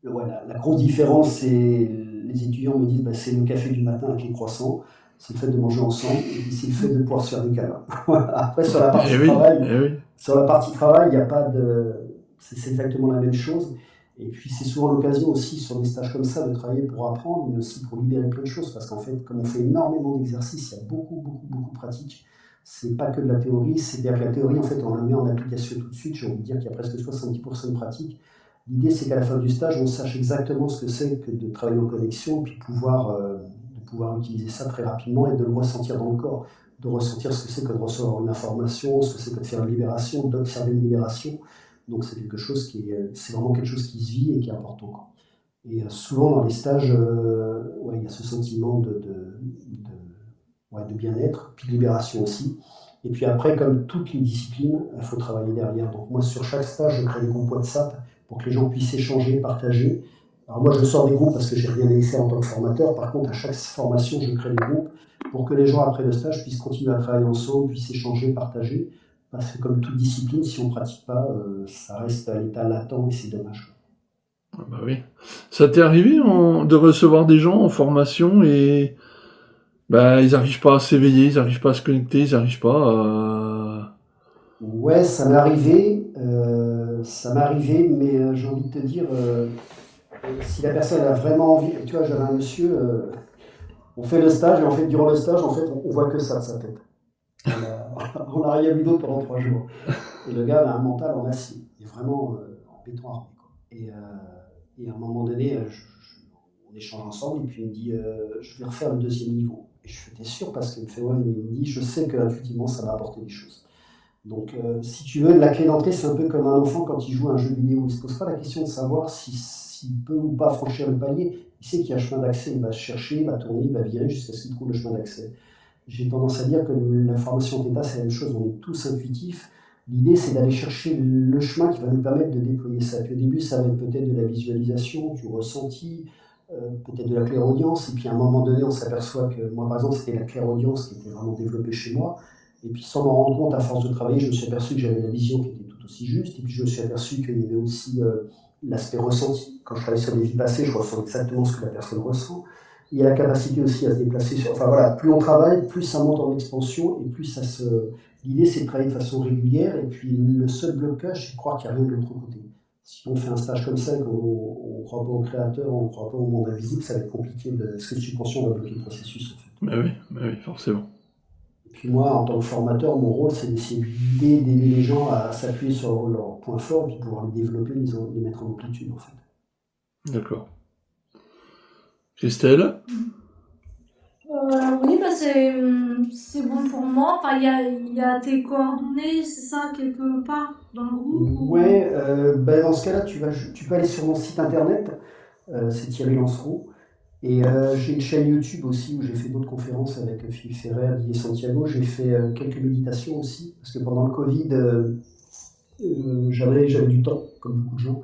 ouais, la grosse différence, c'est les étudiants me disent bah, c'est le café du matin avec les croissants, c'est le fait de manger ensemble, et puis c'est le fait de pouvoir se faire des câlins. Après sur la partie Eh oui, travail, eh oui. il n'y a pas de. C'est exactement la même chose. Et puis, c'est souvent l'occasion aussi, sur des stages comme ça, de travailler pour apprendre, mais aussi pour libérer plein de choses. Parce qu'en fait, comme on fait énormément d'exercices, il y a beaucoup, beaucoup, beaucoup de pratiques. C'est pas que de la théorie, c'est-à-dire que la théorie, en fait, on la met en application tout de suite. J'ai envie de dire qu'il y a presque 70% de pratique. L'idée, c'est qu'à la fin du stage, on sache exactement ce que c'est que de travailler en connexion, puis de pouvoir utiliser ça très rapidement et de le ressentir dans le corps, de ressentir ce que c'est que de recevoir une information, ce que c'est que de faire une libération, d'observer une libération. Donc c'est c'est vraiment quelque chose qui se vit et qui est important, quoi. Et souvent dans les stages, ouais, il y a ce sentiment ouais, de bien-être, puis de libération aussi. Et puis après, comme toutes les disciplines, il faut travailler derrière. Donc moi, sur chaque stage, je crée des groupes WhatsApp pour que les gens puissent échanger, partager. Alors moi, je sors des groupes parce que j'ai rien à y faire en tant que formateur. Par contre, à chaque formation, je crée des groupes pour que les gens, après le stage, puissent continuer à travailler ensemble, puissent échanger, partager. Parce que comme toute discipline, si on ne pratique pas, ça reste à l'état latent et c'est dommage. Ah bah oui. Ça t'est arrivé de recevoir des gens en formation et bah ils arrivent pas à s'éveiller, ils arrivent pas à se connecter, ils arrivent pas à... Ouais, ça m'est arrivé, mais j'ai envie de te dire, si la personne a vraiment envie, tu vois, j'avais un monsieur, on fait le stage, et en fait, durant le stage, en fait, on voit que ça de sa tête. On a rien vu d'autre pendant 3 jours. Et le gars a un mental en acier, il est vraiment en béton armé, quoi. Et à un moment donné, on échange ensemble, et puis il me dit, je vais refaire le deuxième niveau. Et je fais, t'es sûr? Parce qu'il me fait, ouais, il me dit, je sais qu'intuitivement, ça va apporter des choses. Donc, si tu veux, la clé d'entrée, c'est un peu comme un enfant quand il joue à un jeu vidéo. Il ne se pose pas la question de savoir s'il peut ou pas franchir le palier. Il sait qu'il y a un chemin d'accès, il va chercher, il va tourner, il va virer jusqu'à ce qu'il trouve le chemin d'accès. J'ai tendance à dire que la formation Theta, c'est la même chose, on est tous intuitifs. L'idée, c'est d'aller chercher le chemin qui va nous permettre de déployer ça. Puis au début, ça va être peut-être de la visualisation, du ressenti, peut-être de la clairaudience. Et puis à un moment donné, on s'aperçoit que moi, par exemple, c'était la clairaudience qui était vraiment développée chez moi. Et puis sans m'en rendre compte, à force de travailler, je me suis aperçu que j'avais la vision qui était tout aussi juste. Et puis je me suis aperçu qu'il y avait aussi l'aspect ressenti. Quand je travaille sur des vies passées, je ressens exactement ce que la personne ressent. Il y a la capacité aussi à se déplacer. Enfin voilà, plus on travaille, plus ça monte en expansion et plus ça se... L'idée, c'est de travailler de façon régulière. Et puis le seul blocage, c'est de croire qu'il n'y a rien de l'autre côté. Si on fait un stage comme ça, qu'on ne croit pas au créateur, on ne croit pas au monde invisible, ça va être compliqué. Parce que le subconscient va bloquer le processus, en fait. Bah oui, forcément. Puis moi, en tant que formateur, mon rôle, c'est d'essayer d'aider les gens à s'appuyer sur leurs points forts et puis pouvoir les développer, les mettre en amplitude, en fait. D'accord. Christelle? Oui, bah c'est bon pour moi. Enfin, il y a tes coordonnées, c'est ça, quelque part dans le groupe? Ouais, dans ce cas-là, tu peux aller sur mon site internet, c'est Thierry Lancereau. Et j'ai une chaîne YouTube aussi où j'ai fait d'autres conférences avec Philippe Ferrer, Didier Santiago. J'ai fait quelques méditations aussi, parce que pendant le Covid, j'avais du temps, comme beaucoup de gens.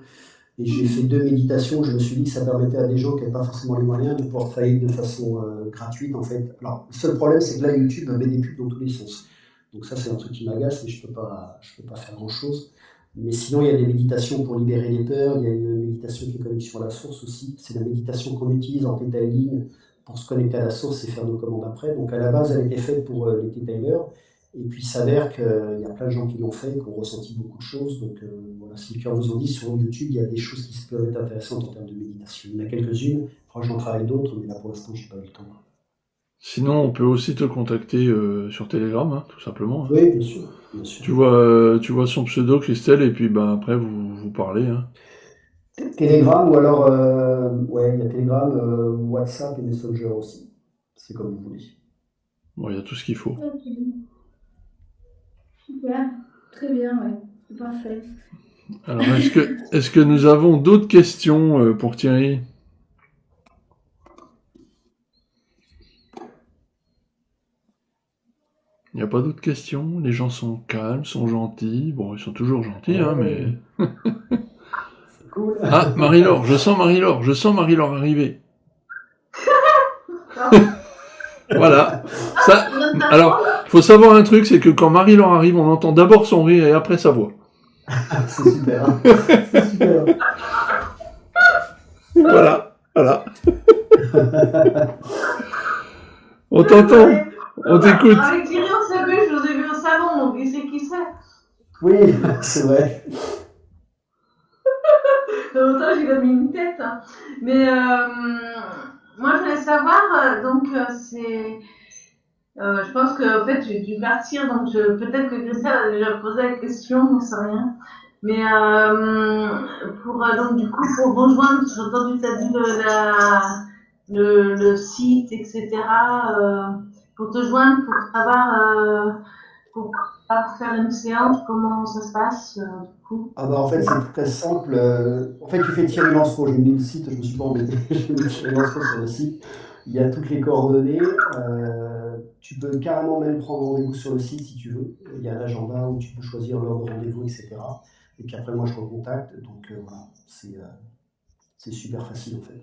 Et j'ai fait 2 méditations. Je me suis dit que ça permettait à des gens qui n'avaient pas forcément les moyens de pouvoir travailler de façon gratuite, en fait. Alors, le seul problème, c'est que là, YouTube met des pubs dans tous les sens. Donc ça, c'est un truc qui m'agace, mais je peux pas faire grand-chose. Mais sinon, il y a des méditations pour libérer les peurs. Il y a une méditation qui est connexion à la source aussi. C'est la méditation qu'on utilise en Theta Healing pour se connecter à la source et faire nos commandes après. Donc à la base, elle était faite pour les Theta Healers. Et puis il s'avère qu'il y a plein de gens qui l'ont fait, qui ont ressenti beaucoup de choses. Donc voilà, si le cœur vous en dit, sur YouTube, il y a des choses qui peuvent être intéressantes en termes de méditation. Il y en a quelques-unes. Après, j'en travaille d'autres, mais là pour l'instant, j'ai pas eu le temps. Sinon, on peut aussi te contacter sur Telegram, hein, tout simplement. Hein. Oui, bien sûr. Bien sûr. Tu vois son pseudo, Christelle, et puis ben, après, vous parlez. Hein. Telegram, ou alors, ouais, il y a Telegram, WhatsApp et Messenger aussi. C'est comme vous voulez. Bon, il y a tout ce qu'il faut. Ok. Super. Très bien, ouais. C'est parfait. Alors, est-ce que nous avons d'autres questions pour Thierry? Il n'y a pas d'autres questions? Les gens sont calmes, sont gentils. Bon, ils sont toujours gentils, hein, mais... C'est cool. Ah, Marie-Laure, je sens Marie-Laure arriver. Voilà. Ça, alors, faut savoir un truc, c'est que quand Marie-Laure arrive, on entend d'abord son rire et après sa voix. C'est super. Hein. C'est super. Voilà. On t'entend. On t'écoute. Avec Thierry, on s'est vu, je vous ai vu au salon, donc il sait qui c'est. Oui, c'est vrai. Longtemps, j'ai mis une tête. Hein. Mais moi, je voulais savoir, je pense que en fait, j'ai dû partir, donc peut-être que Christelle a déjà posé la question, on ne sait rien. Mais donc du coup, pour rejoindre, j'ai entendu tu as dit le site, etc. Pour te joindre, pour savoir, pour faire une séance, comment ça se passe, du coup. Ah bah en fait, c'est très simple. En fait, tu fais Thierry Lancereau. J'ai mis le site, je me suis pas embêté. J'ai mis Thierry Lancereau sur le site. Il y a toutes les coordonnées. Tu peux carrément même prendre rendez-vous sur le site si tu veux. Il y a l'agenda où tu peux choisir l'heure de rendez-vous, etc. Et puis après, moi, je recontacte. Donc voilà, c'est super facile en fait.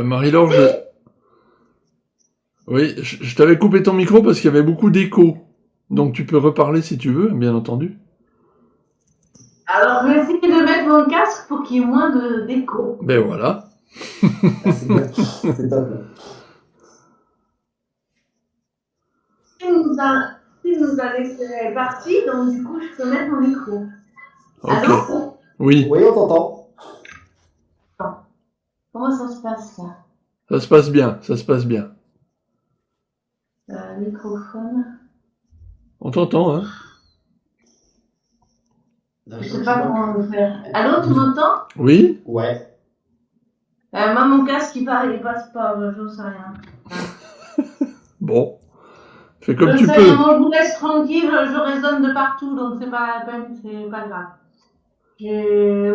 Marie-Laure, oui, je t'avais coupé ton micro parce qu'il y avait beaucoup d'écho. Donc tu peux reparler si tu veux, bien entendu. Alors, je vais essayer de mettre mon casque pour qu'il y ait moins d'écho. Ben voilà. Ah, c'est bien, c'est top. Il nous a laissé partir, donc du coup, je peux mettre mon micro. Ok. Allô? Oui, Oui, on t'entend. Comment ça se passe là? ça se passe bien, ça se passe bien. Microphone. On t'entend, hein? Je sais pas comment le faire. Allô, tu m'entends? Oui? Ouais. Moi, mon casque, il passe pas, j'en sais rien. Bon. Fais comme Je tu sais, peux. moi, je vous laisse tranquille, je résonne de partout, donc c'est pas la peine, c'est pas grave.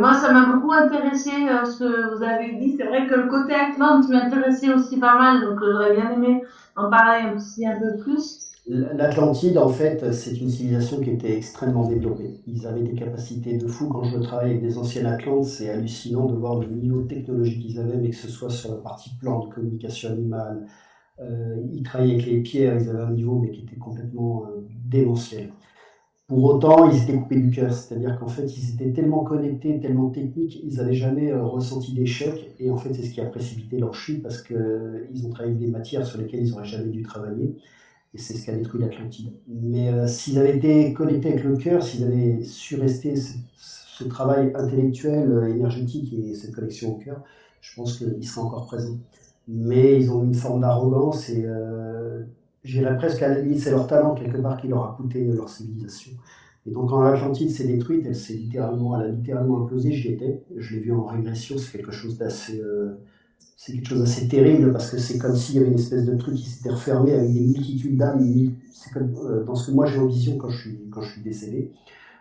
Moi, ça m'a beaucoup intéressé ce que vous avez dit. C'est vrai que le côté Atlante m'intéressait aussi pas mal, donc j'aurais bien aimé en parler aussi un peu plus. L'Atlantide, en fait, c'est une civilisation qui était extrêmement développée. Ils avaient des capacités de fou. Quand je travaille avec des anciens Atlantes, c'est hallucinant de voir le niveau de technologie qu'ils avaient, mais que ce soit sur la partie plante, communication animale. Ils travaillaient avec les pierres, ils avaient un niveau mais qui était complètement démentiel. Pour autant, ils étaient coupés du cœur, c'est-à-dire qu'en fait, ils étaient tellement connectés, tellement techniques, ils n'avaient jamais ressenti d'échec. Et en fait, c'est ce qui a précipité leur chute parce qu'ils ont travaillé avec des matières sur lesquelles ils n'auraient jamais dû travailler. Et c'est ce qui a détruit l'Atlantide. Mais s'ils avaient été connectés avec le cœur, s'ils avaient su rester ce travail intellectuel, énergétique et cette connexion au cœur, je pense qu'ils seraient encore présents. Mais ils ont une forme d'arrogance et j'irais presque à la limite, c'est leur talent quelque part qui leur a coûté leur civilisation. Et donc quand l'Atlantide s'est détruite, elle a littéralement implosé, j'y étais, je l'ai vu en régression, c'est quelque chose d'assez terrible parce que c'est comme s'il y avait une espèce de truc qui s'était refermé avec des multitudes d'âmes. C'est comme dans ce que moi j'ai en vision quand je suis décédé.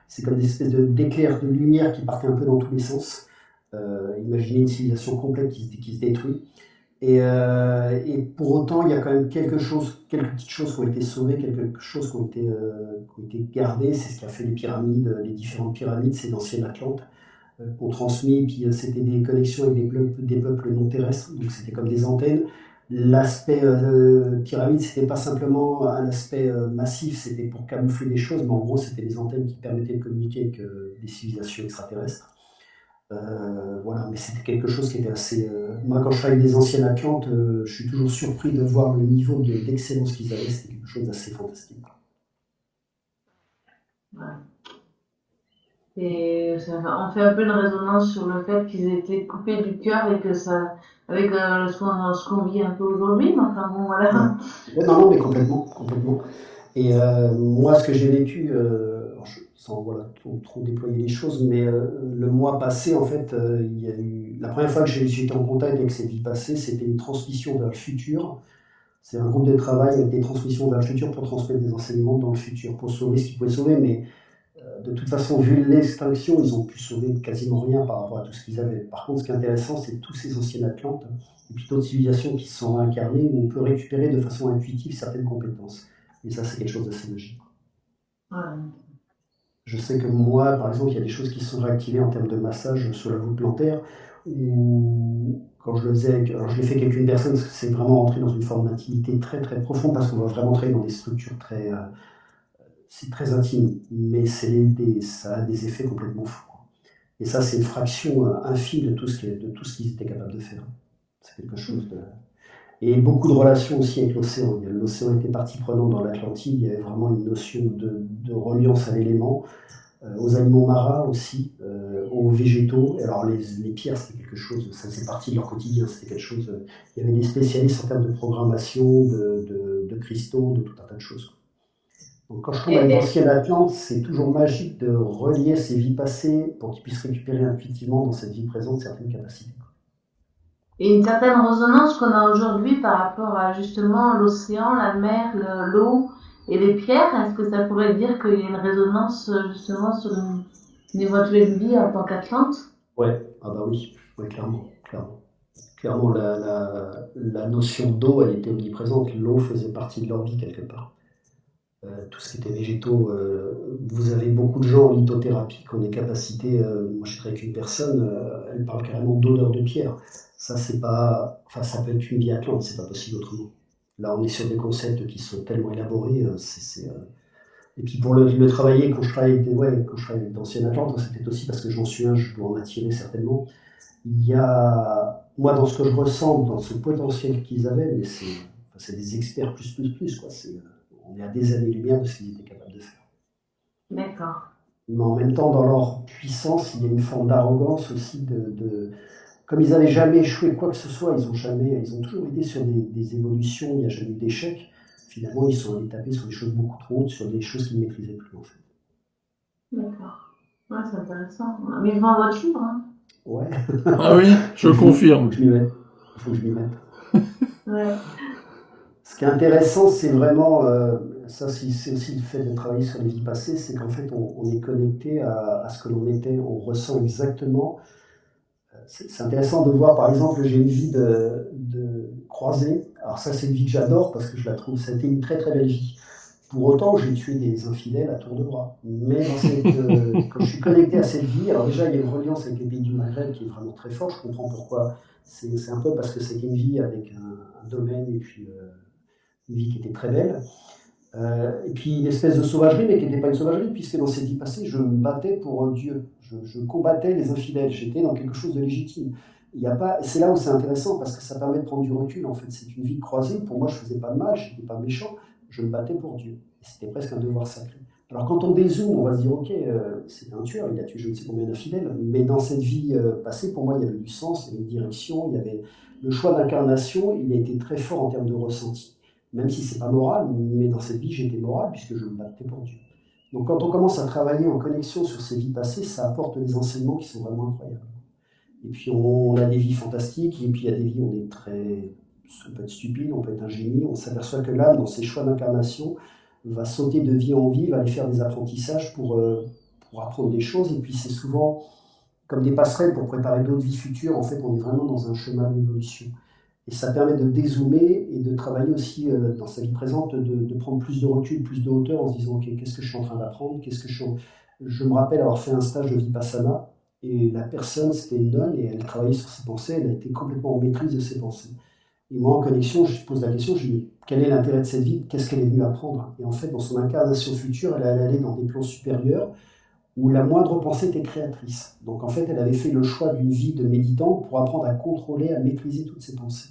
C'est comme des espèces d'éclairs de lumière qui partaient un peu dans tous les sens. Imaginez une civilisation complète qui se détruit. Et pour autant, il y a quand même quelques petites choses qui ont été sauvées, quelques choses qui ont été gardées. C'est ce qui a fait les pyramides, les différentes pyramides, c'est d'anciennes Atlantes qu'on transmet, puis c'était des connexions avec des peuples non terrestres, donc c'était comme des antennes. L'aspect pyramide, c'était pas simplement un aspect massif, c'était pour camoufler des choses, mais en gros, c'était des antennes qui permettaient de communiquer avec des civilisations extraterrestres. Voilà, mais c'était quelque chose qui était assez. Moi, quand je travaille avec des anciennes Atlantes, je suis toujours surpris de voir le niveau d'excellence qu'ils avaient, c'était quelque chose d'assez fantastique. Ouais. Et on fait un peu une résonance sur le fait qu'ils étaient coupés du cœur et que ça, avec ce qu'on vit un peu aujourd'hui, mais enfin bon, voilà. Ouais, non, mais complètement, complètement. Et moi, ce que j'ai vécu, sans voilà, trop déployer les choses, mais le mois passé, en fait, il y a eu. La première fois que j'ai été en contact avec cette vie passée, c'était une transmission vers le futur. C'est un groupe de travail avec des transmissions vers le futur pour transmettre des enseignements dans le futur, pour sauver ce qu'ils pouvaient sauver, mais de toute façon, vu l'extinction, ils ont pu sauver quasiment rien par rapport à tout ce qu'ils avaient. Par contre, ce qui est intéressant, c'est tous ces anciennes Atlantes et puis d'autres civilisations qui se sont incarnées où on peut récupérer de façon intuitive certaines compétences. Et ça, c'est quelque chose d'assez magique. Ouais. Je sais que moi, par exemple, il y a des choses qui sont réactivées en termes de massage sur la voûte plantaire, ou quand je le faisais, alors je l'ai fait avec une personne, c'est vraiment entrer dans une forme d'intimité très très profonde parce qu'on va vraiment entrer dans des structures très, c'est très intime, mais ça a des effets complètement fous. Et ça, c'est une fraction infime de tout ce qu'ils étaient capables de faire. C'est quelque chose de. Et beaucoup de relations aussi avec l'océan. L'océan était partie prenante dans l'Atlantide, il y avait vraiment une notion de reliance à l'élément, aux animaux marins aussi, aux végétaux. Alors les pierres, c'était quelque chose, ça faisait partie de leur quotidien, c'était quelque chose. Il y avait des spécialistes en termes de programmation, de cristaux, de tout un tas de choses. Donc quand je tombe avec l'ancienne Atlante, c'est toujours magique de relier ces vies passées pour qu'ils puissent récupérer intuitivement dans cette vie présente certaines capacités. Et une certaine résonance qu'on a aujourd'hui par rapport à justement l'océan, la mer, l'eau et les pierres, est-ce que ça pourrait dire qu'il y a une résonance justement sur une éventuelle vie en tant qu'Atlante? Ouais, ah bah oui, ouais, clairement, clairement. Clairement, la notion d'eau, elle était omniprésente. L'eau faisait partie de leur vie quelque part. Tout ce qui était végétaux, vous avez beaucoup de gens en lithothérapie qui ont des capacités. Moi, je suis avec une personne, elle parle carrément d'odeur de pierre. Ça, c'est pas. Enfin, ça peut être une vie atlante, c'est pas possible autrement. Là, on est sur des concepts qui sont tellement élaborés, Et puis pour le travailler, quand je travaille avec d'anciennes Atlantes, c'est peut-être aussi parce que j'en suis un, je dois en attirer certainement. Il y a, moi, dans ce que je ressens, dans ce potentiel qu'ils avaient, mais c'est des experts plus, quoi. On est à des années-lumière de ce qu'ils étaient capables de faire. D'accord. Mais en même temps, dans leur puissance, il y a une forme d'arrogance aussi comme ils n'avaient jamais échoué quoi que ce soit, ils ont toujours été sur des évolutions, il n'y a jamais eu d'échec. Finalement, ils sont allés taper sur des choses beaucoup trop hautes, sur des choses qu'ils ne maîtrisaient plus, en fait. D'accord. Ouais, c'est intéressant. Mais je vends votre livre, hein. Ouais. Ah oui, je confirme. Il faut que je m'y mette. Ouais. Ce qui est intéressant, c'est vraiment, c'est aussi le fait de travailler sur les vies passées, c'est qu'en fait, on est connecté à ce que l'on était, on ressent exactement. C'est intéressant de voir, par exemple, j'ai une vie de croisée. Alors ça, c'est une vie que j'adore parce que je la trouve, ça a été une très très belle vie. Pour autant, j'ai tué des infidèles à tour de bras. Mais quand je suis connecté à cette vie, alors déjà, il y a une reliance avec les pays du Maghreb qui est vraiment très forte. Je comprends pourquoi. C'est un peu parce que c'était une vie avec un domaine et puis une vie qui était très belle. Et puis une espèce de sauvagerie, mais qui n'était pas une sauvagerie, puisque dans cette vie passée, je me battais pour Dieu. Je combattais les infidèles. J'étais dans quelque chose de légitime. C'est là où c'est intéressant, parce que ça permet de prendre du recul, en fait. C'est une vie croisée. Pour moi, je ne faisais pas de mal, je n'étais pas méchant. Je me battais pour Dieu. Et c'était presque un devoir sacré. Alors quand on dézoome, on va se dire, ok, c'est un tueur, il a tué je ne sais combien d'infidèles. Mais dans cette vie passée, pour moi, il y avait du sens, il y avait une direction, il y avait le choix d'incarnation, il a été très fort en termes de ressenti. Même si c'est pas moral, mais dans cette vie, j'étais moral puisque je me battais pour Dieu. Donc quand on commence à travailler en connexion sur ces vies passées, ça apporte des enseignements qui sont vraiment incroyables. Et puis on a des vies fantastiques, et puis il y a des vies où on peut être stupide, on peut être un génie, on s'aperçoit que l'âme, dans ses choix d'incarnation, va sauter de vie en vie, va aller faire des apprentissages pour apprendre des choses, et puis c'est souvent comme des passerelles pour préparer d'autres vies futures. En fait, on est vraiment dans un chemin d'évolution. Et ça permet de dézoomer et de travailler aussi dans sa vie présente, de prendre plus de recul, plus de hauteur en se disant, ok, qu'est-ce que je suis en train d'apprendre, Je me rappelle avoir fait un stage de Vipassana, et la personne, c'était une nonne, et elle travaillait sur ses pensées, elle a été complètement en maîtrise de ses pensées. Et moi, en connexion, je pose la question, je dis, quel est l'intérêt de cette vie, qu'est-ce qu'elle est venue apprendre? Et en fait, dans son incarnation future, elle allait aller dans des plans supérieurs, où la moindre pensée était créatrice. Donc en fait, elle avait fait le choix d'une vie de méditant pour apprendre à contrôler, à maîtriser toutes ses pensées.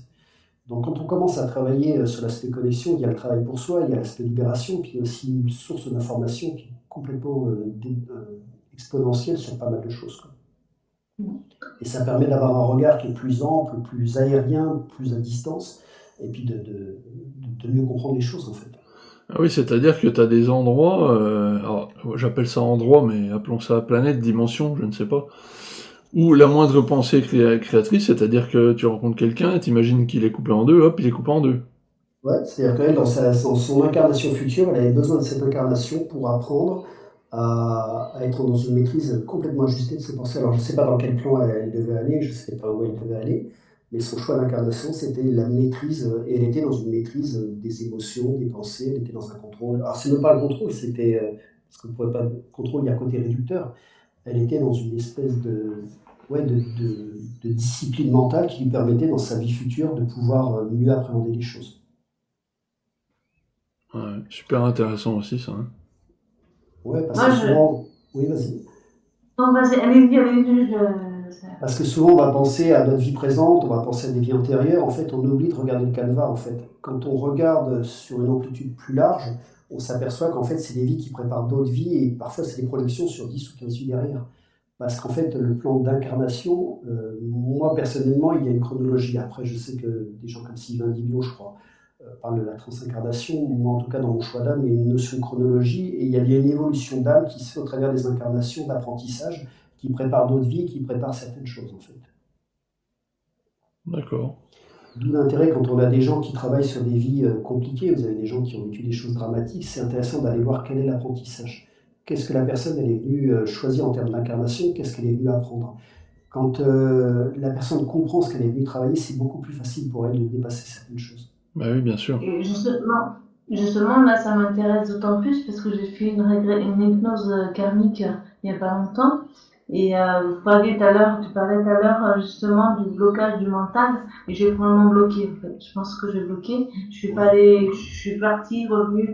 Donc quand on commence à travailler sur l'aspect connexion, il y a le travail pour soi, il y a l'aspect libération, puis il y a aussi une source d'information qui est complètement exponentielle sur pas mal de choses, quoi. Et ça permet d'avoir un regard qui est plus ample, plus aérien, plus à distance, et puis de mieux comprendre les choses, en fait. Ah oui, c'est-à-dire que tu as des endroits, alors j'appelle ça endroit, mais appelons ça planète, dimension, je ne sais pas, où la moindre pensée créatrice, c'est-à-dire que tu rencontres quelqu'un, t'imagines qu'il est coupé en deux, hop, il est coupé en deux. Ouais, c'est-à-dire qu'elle, dans son incarnation future, elle avait besoin de cette incarnation pour apprendre à être dans une maîtrise complètement ajustée de ses pensées. Alors je ne sais pas dans quel plan elle devait aller, je ne sais pas où elle devait aller, mais son choix d'incarnation, c'était la maîtrise, et elle était dans une maîtrise des émotions, des pensées, elle était dans un contrôle. Alors c'est même pas le contrôle, c'était, parce qu'on ne pourrait pas, contrôle, il y a un côté réducteur, elle était dans une espèce de discipline mentale qui lui permettait dans sa vie future de pouvoir mieux appréhender les choses. Ouais, super intéressant aussi ça. Hein. Ouais, parce que souvent... Oui, vas-y. Non, vas-y, allez-y. Parce que souvent, on va penser à notre vie présente, on va penser à des vies antérieures. En fait, on oublie de regarder le canevas, en fait. Quand on regarde sur une amplitude plus large, on s'aperçoit qu'en fait, c'est des vies qui préparent d'autres vies, et parfois, c'est des projections sur 10 ou 15 vies derrière. Parce qu'en fait, le plan d'incarnation, moi, personnellement, il y a une chronologie. Après, je sais que des gens comme Sylvain Dibiot, je crois, parle de la transincarnation. Moi, en tout cas, dans mon choix d'âme, il y a une notion de chronologie, et il y a une évolution d'âme qui se fait au travers des incarnations, d'apprentissage, qui prépare d'autres vies, qui prépare certaines choses, en fait. D'accord. D'où l'intérêt, quand on a des gens qui travaillent sur des vies compliquées, vous avez des gens qui ont vécu des choses dramatiques, c'est intéressant d'aller voir quel est l'apprentissage. Qu'est-ce que la personne elle est venue choisir en termes d'incarnation, qu'est-ce qu'elle est venue apprendre. Quand la personne comprend ce qu'elle est venue travailler, c'est beaucoup plus facile pour elle de dépasser certaines choses. Bah oui, bien sûr. Et justement, là, ça m'intéresse d'autant plus parce que j'ai fait une hypnose karmique il n'y a pas longtemps. Et tu parlais tout à l'heure justement du blocage du mental, et j'ai vraiment bloqué en fait. Je pense que j'ai bloqué. Je suis partie, revenue,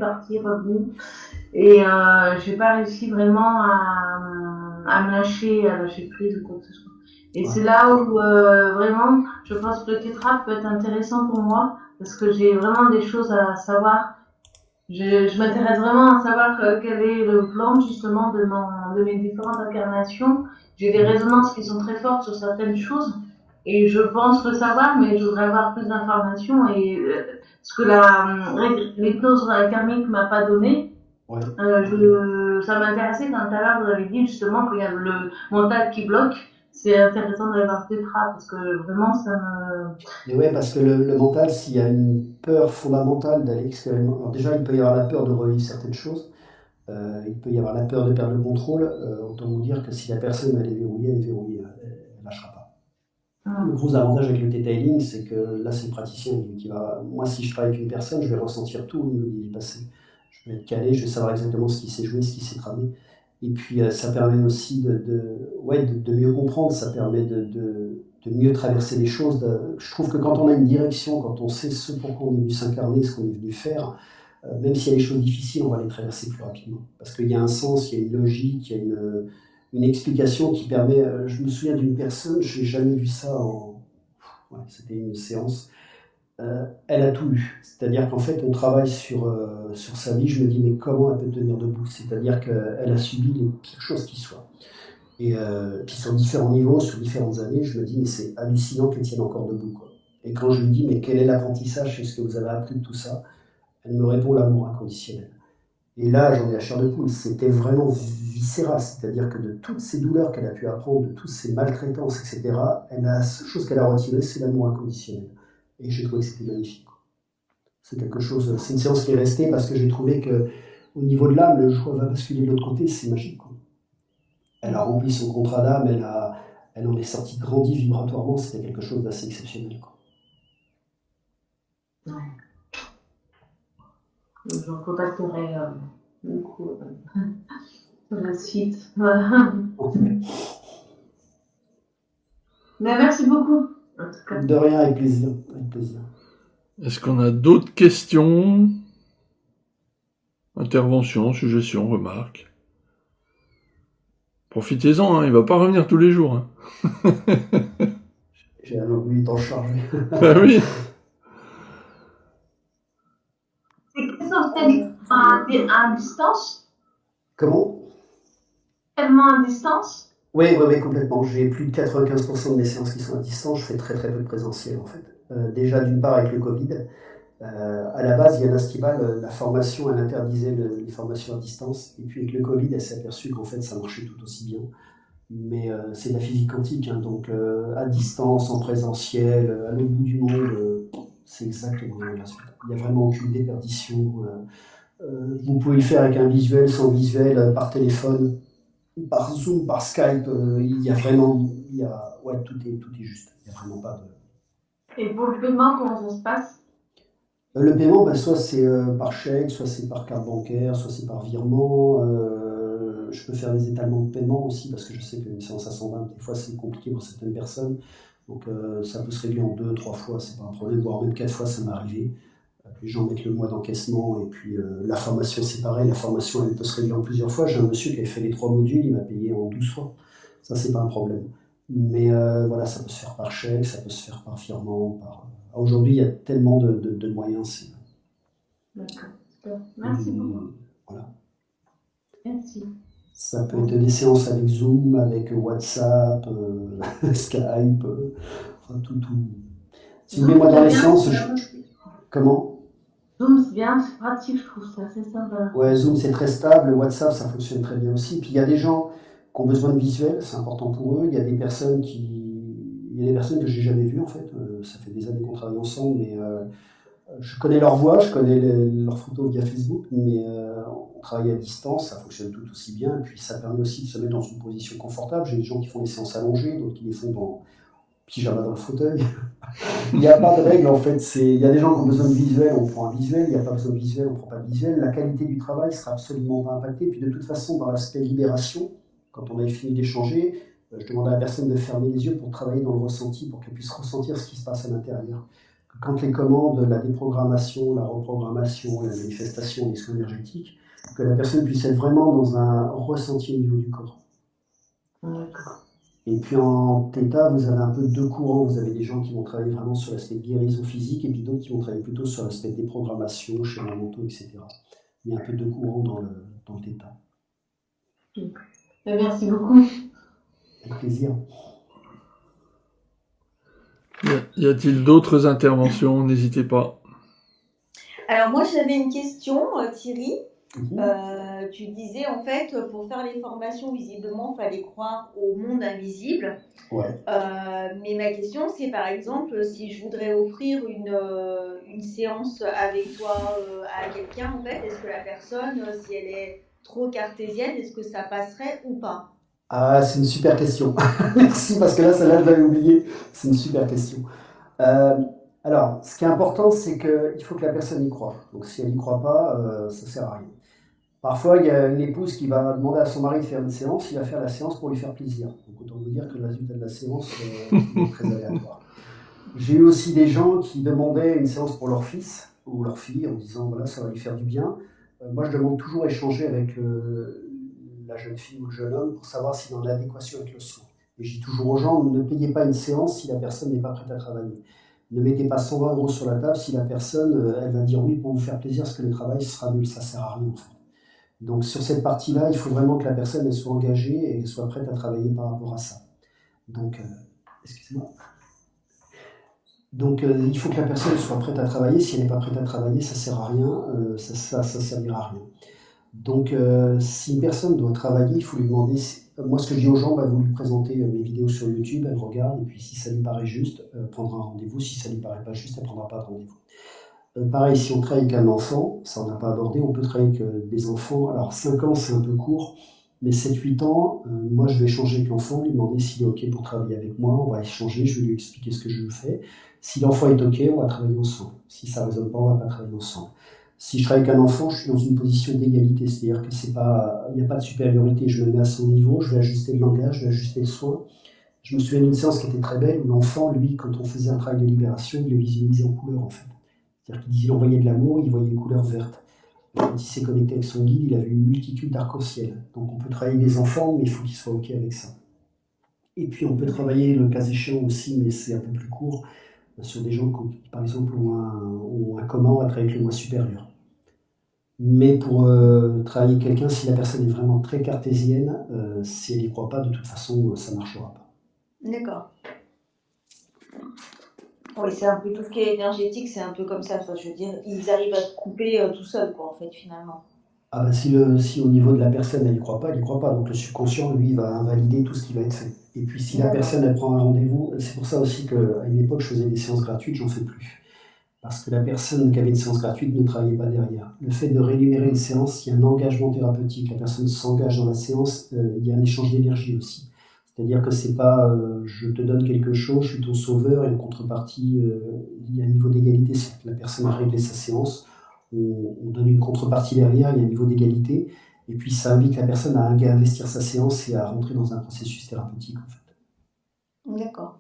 et j'ai pas réussi vraiment à à lâcher prise ou quoi que ce soit. Et c'est là où vraiment, je pense que le tétra peut être intéressant pour moi parce que j'ai vraiment des choses à savoir. Je m'intéresse vraiment à savoir quel est le plan justement de mes différentes incarnations. J'ai des résonances qui sont très fortes sur certaines choses et je pense le savoir, mais je voudrais avoir plus d'informations et ce que l'hypnose karmique m'a pas donné. Ouais. Ça m'intéressait quand tout à l'heure vous avez dit justement qu'il y a le mental qui bloque. C'est intéressant d'avoir tétra parce que vraiment ça me. Et ouais, parce que le mental, s'il y a une peur fondamentale d'aller expérimenter, alors déjà, il peut y avoir la peur de revivre certaines choses, il peut y avoir la peur de perdre le contrôle, autant vous dire que si la personne elle est verrouillée, elle lâchera pas. Le gros avantage avec le Theta Healing, c'est que là, c'est le praticien qui va. Moi, si je travaille avec une personne, je vais ressentir tout au niveau du passé. Je vais être calé, je vais savoir exactement ce qui s'est joué, ce qui s'est tramé. Et puis, ça permet aussi de mieux comprendre, ça permet de mieux traverser les choses. Je trouve que quand on a une direction, quand on sait ce pourquoi on est venu s'incarner, ce qu'on est venu faire, même s'il y a des choses difficiles, on va les traverser plus rapidement. Parce qu'il y a un sens, il y a une logique, il y a une explication qui permet. Je me souviens d'une personne, je n'ai jamais vu ça c'était une séance. Elle a tout eu. C'est-à-dire qu'en fait, on travaille sur sa vie. Je me dis, mais comment elle peut tenir debout? C'est-à-dire qu'elle a subi les pires choses qui soient. Et puis sur différents niveaux, sur différentes années, je me dis, mais c'est hallucinant qu'elle tienne encore debout, quoi. Et quand je lui dis, mais quel est l'apprentissage? Qu'est-ce que vous avez appris de tout ça? Elle me répond l'amour inconditionnel. Et là, j'en ai la chair de poule. C'était vraiment viscéral. C'est-à-dire que de toutes ces douleurs qu'elle a pu apprendre, de toutes ces maltraitances, etc., la seule chose qu'elle a retirée, c'est l'amour inconditionnel. Et j'ai trouvé que c'était magnifique. C'est quelque chose, c'est une séance qui est restée parce que j'ai trouvé que au niveau de l'âme, le jour va basculer de l'autre côté, c'est magique, quoi. Elle a rempli son contrat d'âme, elle en est sortie grandie vibratoirement, c'était quelque chose d'assez exceptionnel, quoi. Ouais. Je contacterai beaucoup la suite. Voilà. Mais merci beaucoup. En tout cas. De rien, avec plaisir. Avec plaisir. Est-ce qu'on a d'autres questions? Interventions, suggestions, remarques? Profitez-en, hein, il va pas revenir tous les jours. Hein. J'ai un emploi du temps chargé. Ah oui. C'est à distance? Comment? Tellement à distance? Oui, complètement. J'ai plus de 95% de mes séances qui sont à distance. Je fais très très peu de présentiel en fait. Déjà d'une part avec le Covid. À la base, Yana Stival, la formation, elle interdisait les formations à distance. Et puis avec le Covid, elle s'est aperçue qu'en fait ça marchait tout aussi bien. Mais c'est de la physique quantique, hein, donc à distance, en présentiel, à l'autre bout du monde, c'est exactement la suite. Il n'y a vraiment aucune déperdition. Vous pouvez le faire avec un visuel, sans visuel, par téléphone, par Zoom, par Skype. Il y a vraiment, tout est juste. Il n'y a vraiment pas de. Et pour le paiement, comment ça se passe? Le paiement, soit c'est par chèque, soit c'est par carte bancaire, soit c'est par virement. Je peux faire des étalements de paiement aussi parce que je sais qu'une séance à 120, des fois c'est compliqué pour certaines personnes. Donc ça peut se régler en 2-3 fois, c'est pas un problème, voire même 4 fois, ça m'est arrivé. Les gens mettent le mois d'encaissement et puis la formation c'est pareil, la formation elle peut se régler en plusieurs fois. J'ai un monsieur qui avait fait les 3 modules, il m'a payé en 12 fois. Ça c'est pas un problème. Mais voilà, ça peut se faire par chèque, ça peut se faire par virement, Aujourd'hui, il y a tellement de moyens. D'accord. Merci beaucoup. Voilà. Merci. Ça peut être des séances avec Zoom, avec WhatsApp, Skype, enfin tout. Si vous voulez, moi dans les séances, Comment? Zoom, c'est bien, c'est pratique, je trouve ça, c'est sympa. Ouais, Zoom, c'est très stable. WhatsApp, ça fonctionne très bien aussi. Puis il y a des gens qui ont besoin de visuel, c'est important pour eux. Il y a des personnes que j'ai jamais vues en fait. Ça fait des années qu'on travaille ensemble, mais je connais leur voix, je connais leurs photos via Facebook, mais on travaille à distance, ça fonctionne tout aussi bien. Et puis ça permet aussi de se mettre dans une position confortable. J'ai des gens qui font les séances allongées, d'autres qui les font dans pyjama dans le fauteuil. Il n'y a pas de règle en fait. Il y a des gens qui ont besoin de visuel, on prend un visuel. Il n'y a pas besoin de visuel, on ne prend pas de visuel. La qualité du travail ne sera absolument pas impactée. Puis de toute façon, dans l'aspect libération, Quand on avait fini d'échanger, je demandais à la personne de fermer les yeux pour travailler dans le ressenti, pour qu'elle puisse ressentir ce qui se passe à l'intérieur. Quand les commandes, la déprogrammation, la reprogrammation, la manifestation, les soins énergétiques, que la personne puisse être vraiment dans un ressenti au niveau du corps. D'accord. Et puis en Theta, vous avez un peu deux courants. Vous avez des gens qui vont travailler vraiment sur l'aspect guérison physique et puis d'autres qui vont travailler plutôt sur l'aspect déprogrammation, schéma mentaux, etc. Il y a un peu deux courants dans le Theta. Merci beaucoup. Avec plaisir. Y a-t-il d'autres interventions? N'hésitez pas. Alors moi j'avais une question, Thierry. Tu disais en fait pour faire les formations visiblement il fallait croire au monde invisible. Ouais. Mais ma question c'est par exemple si je voudrais offrir une séance avec toi à quelqu'un en fait, est-ce que la personne si elle est trop cartésienne, est-ce que ça passerait ou pas? Ah, c'est une super question. Merci parce que là, celle-là, je l'avais oubliée. C'est une super question. Alors, ce qui est important, c'est qu'il faut que la personne y croie. Donc, si elle n'y croit pas, ça ne sert à rien. Parfois, il y a une épouse qui va demander à son mari de faire une séance, il va faire la séance pour lui faire plaisir. Donc, autant vous dire que le résultat de la séance est très aléatoire. J'ai eu aussi des gens qui demandaient une séance pour leur fils ou leur fille en disant voilà, ça va lui faire du bien. Moi, je demande toujours à échanger avec la jeune fille ou le jeune homme pour savoir s'il est en adéquation avec le soin. Et je dis toujours aux gens, ne payez pas une séance si la personne n'est pas prête à travailler. Ne mettez pas 120 € sur la table si la personne, elle va dire oui pour vous faire plaisir, parce que le travail sera nul, ça ne sert à rien en fait. Donc sur cette partie-là, il faut vraiment que la personne elle soit engagée et qu'elle soit prête à travailler par rapport à ça. Donc, excusez-moi. Donc il faut que la personne soit prête à travailler. Si elle n'est pas prête à travailler, ça ne sert à rien, ça servira à rien. Donc si une personne doit travailler, il faut lui demander, moi ce que je dis aux gens, vous lui présentez mes vidéos sur YouTube, elle regarde, et puis si ça lui paraît juste, elle prendra un rendez-vous, si ça lui paraît pas juste, elle prendra pas de rendez-vous. Pareil, si on travaille avec un enfant, ça on n'a pas abordé, on peut travailler avec des enfants, alors 5 ans c'est un peu court, mais 7-8 ans, moi je vais échanger avec l'enfant, lui demander s'il est OK pour travailler avec moi, on va échanger, je vais lui expliquer ce que je lui fais. Si l'enfant est OK, on va travailler ensemble. Si ça ne résonne pas, on ne va pas travailler ensemble. Si je travaille avec un enfant, je suis dans une position d'égalité, c'est-à-dire que c'est pas, il n'y a pas de supériorité, je me mets à son niveau, je vais ajuster le langage, je vais ajuster le soin. Je me souviens d'une séance qui était très belle, où l'enfant, lui, quand on faisait un travail de libération, il le visualisait en couleur en fait. C'est-à-dire qu'il envoyait de l'amour, il voyait une couleur verte. Quand il s'est connecté avec son guide, il a vu une multitude d'arcs-en-ciel. Donc on peut travailler les enfants, mais il faut qu'ils soient OK avec ça. Et puis on peut travailler le cas échéant aussi, mais c'est un peu plus court, sur des gens qui, par exemple, ont un commun à travailler avec le moi supérieur. Mais pour travailler quelqu'un, si la personne est vraiment très cartésienne, si elle n'y croit pas, de toute façon, ça ne marchera pas. D'accord. Oui, c'est un peu tout ce qui est énergétique, c'est un peu comme ça. Enfin, je veux dire, ils arrivent à se couper tout seuls, quoi, en fait, finalement. Ah bah si au niveau de la personne, elle n'y croit pas, elle n'y croit pas. Donc le subconscient, lui, va invalider tout ce qui va être fait. Et puis si la personne, elle prend un rendez-vous, c'est pour ça aussi qu'à une époque, je faisais des séances gratuites, j'en fais plus. Parce que la personne qui avait une séance gratuite ne travaillait pas derrière. Le fait de rémunérer une séance, il y a un engagement thérapeutique. La personne s'engage dans la séance, il y a un échange d'énergie aussi. C'est-à-dire que c'est pas je te donne quelque chose, je suis ton sauveur, et en contrepartie, il y a un niveau d'égalité. C'est que la personne a réglé sa séance, on donne une contrepartie derrière, il y a un niveau d'égalité, et puis ça invite la personne à investir sa séance et à rentrer dans un processus thérapeutique en fait. D'accord.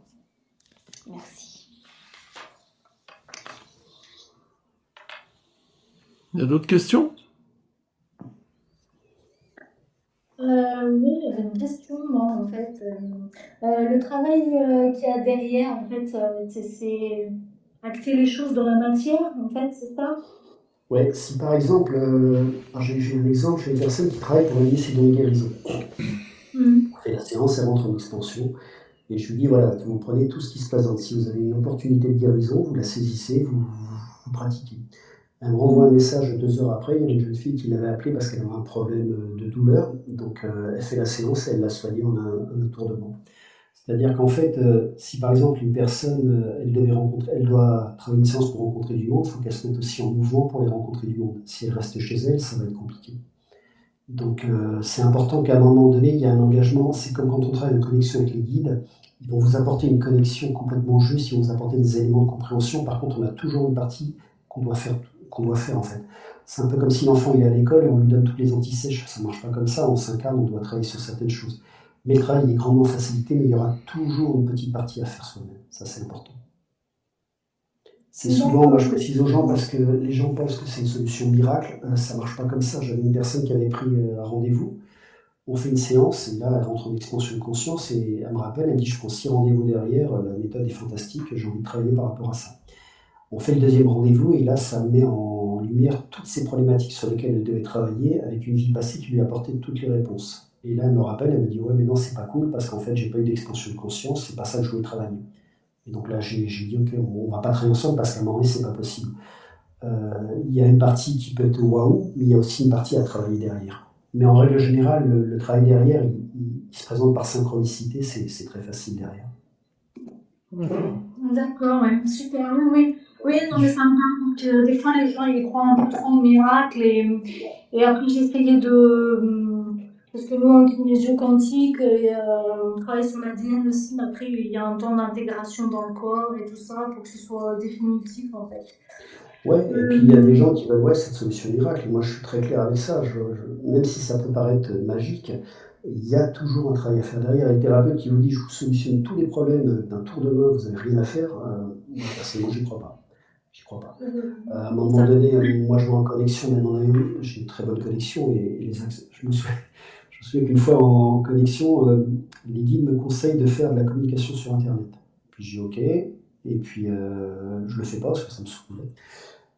Merci. Il y a d'autres questions? Oui, j'avais une question, moi, en fait. Le travail qu'il y a derrière, en fait, c'est acter les choses dans la matière, en fait, c'est ça? Ouais, si par exemple, j'ai un exemple, j'ai une personne qui travaille pour aider ses dons de guérison. On fait la séance, elle rentre en expansion, et je lui dis voilà, vous prenez tout ce qui se présente. Si vous avez une opportunité de guérison, vous la saisissez, vous pratiquez. Elle me renvoie un message 2 heures après, il y a une jeune fille qui l'avait appelée parce qu'elle avait un problème de douleur. Donc elle fait la séance et elle l'a soignée en un attourdement. C'est-à-dire qu'en fait, si par exemple une personne, elle doit travailler une séance pour rencontrer du monde, il faut qu'elle se mette aussi en mouvement pour les rencontrer du monde. Si elle reste chez elle, ça va être compliqué. Donc c'est important qu'à un moment donné, il y a un engagement. C'est comme quand on travaille en connexion avec les guides, ils vont vous apporter une connexion complètement juste, ils vont vous apporter des éléments de compréhension. Par contre, on a toujours une partie qu'on doit faire qu'on doit faire en fait. C'est un peu comme si l'enfant il est à l'école et on lui donne toutes les antisèches. Ça ne marche pas comme ça. On s'incarne, on doit travailler sur certaines choses. Mais le travail est grandement facilité, mais il y aura toujours une petite partie à faire soi-même. Ça, c'est important. C'est souvent, moi je précise aux gens, parce que les gens pensent que c'est une solution miracle. Ça ne marche pas comme ça. J'avais une personne qui avait pris un rendez-vous. On fait une séance, et là, elle rentre en expansion de conscience, et elle me rappelle, elle me dit, je prends 6 rendez-vous derrière, la méthode est fantastique, j'ai envie de travailler par rapport à ça. On fait le deuxième rendez-vous, et là, ça met en lumière toutes ces problématiques sur lesquelles elle devait travailler, avec une vie passée qui lui apportait toutes les réponses. Et là, elle me rappelle, elle me dit, ouais, mais non, c'est pas cool, parce qu'en fait, j'ai pas eu d'expansion de conscience, c'est pas ça que je voulais travailler. Et donc là, j'ai dit, ok, on va pas travailler ensemble, parce qu'à un moment donné, c'est pas possible. Il y a une partie qui peut être waouh, mais il y a aussi une partie à travailler derrière. Mais en règle générale, le travail derrière, il se présente par synchronicité, c'est très facile derrière. D'accord, ouais, super, oui, oui. Oui, non, mais ça me parle que des fois les gens ils croient un peu trop au miracle et après j'essayais parce que nous en kinésio quantique on travaille sur l'ADN aussi, mais après il y a un temps d'intégration dans le corps et tout ça pour que ce soit définitif en fait. Ouais, et puis il y a des gens qui veulent, ouais, cette solution miracle. Et moi, je suis très clair avec ça. Même si ça peut paraître magique, il y a toujours un travail à faire derrière. Et le thérapeute qui vous dit, je vous solutionne tous les problèmes d'un tour de main, vous n'avez rien à faire, moi, personnellement, j'y crois pas. J'y crois pas. À un moment donné, moi, je vois en connexion, même en AMI, j'ai une très bonne connexion. Et je me souviens qu'une fois en connexion, les guides me conseillent de faire de la communication sur Internet. Puis j'ai dit, ok. Et puis, je le fais pas parce que ça me saoule.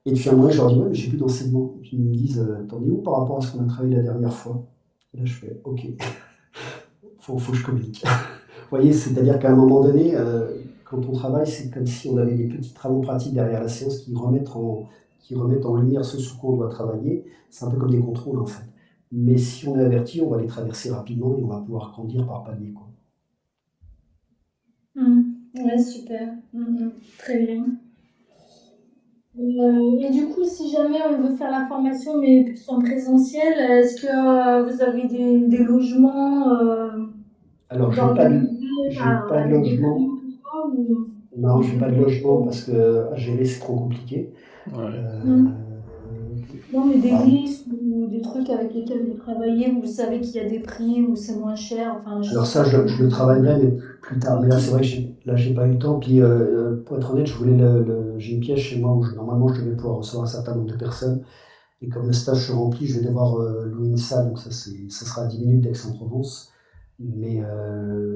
Et puis à un moment, je leur dis, ouais, mais j'ai plus d'enseignement. Et puis ils me disent, t'en es où par rapport à ce qu'on a travaillé la dernière fois? Et là, je fais, ok, faut que je communique. Vous voyez, c'est-à-dire qu'à un moment donné, quand on travaille, c'est comme si on avait des petits travaux pratiques derrière la séance qui remettent en lumière ce sur quoi on doit travailler. C'est un peu comme des contrôles, en fait. Mais si on est averti, on va les traverser rapidement et on va pouvoir grandir par palier, quoi. Ouais, super. Très bien. Et du coup, si jamais on veut faire la formation, mais plus en présentiel, est-ce que vous avez des logements Alors, je n'ai pas de logement. Non, je n'ai pas de logement parce que à gérer, c'est trop compliqué. Ouais. Non, mais des listes ou des trucs avec lesquels vous travaillez, où vous savez qu'il y a des prix, où c'est moins cher. Enfin, alors ça, je le travaillerai, mais plus tard. Mais là, c'est vrai que j'ai pas eu le temps. Puis, pour être honnête, j'ai une pièce chez moi où normalement je devais pouvoir recevoir un certain nombre de personnes. Et comme le stage se remplit, je vais devoir louer une salle. Donc ça sera à 10 minutes d'Aix-en-Provence. Mais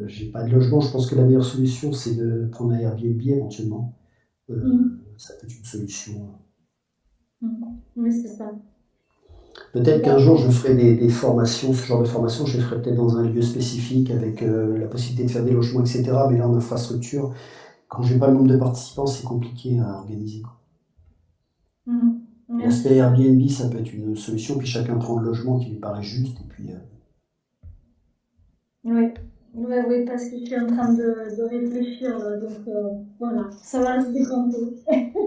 j'ai pas de logement. Je pense que la meilleure solution, c'est de prendre un Airbnb éventuellement. Ça peut être une solution. Oui, c'est ça. Peut-être qu'un jour je ferai des formations, ce genre de formation, je les ferai peut-être dans un lieu spécifique avec la possibilité de faire des logements, etc. Mais là en infrastructure, quand j'ai pas le nombre de participants, c'est compliqué à organiser. L'aspect Airbnb, ça peut être une solution, puis chacun prend le logement qui lui paraît juste. Et puis, Oui, parce que je suis en train de réfléchir, donc voilà, ça va se décanter.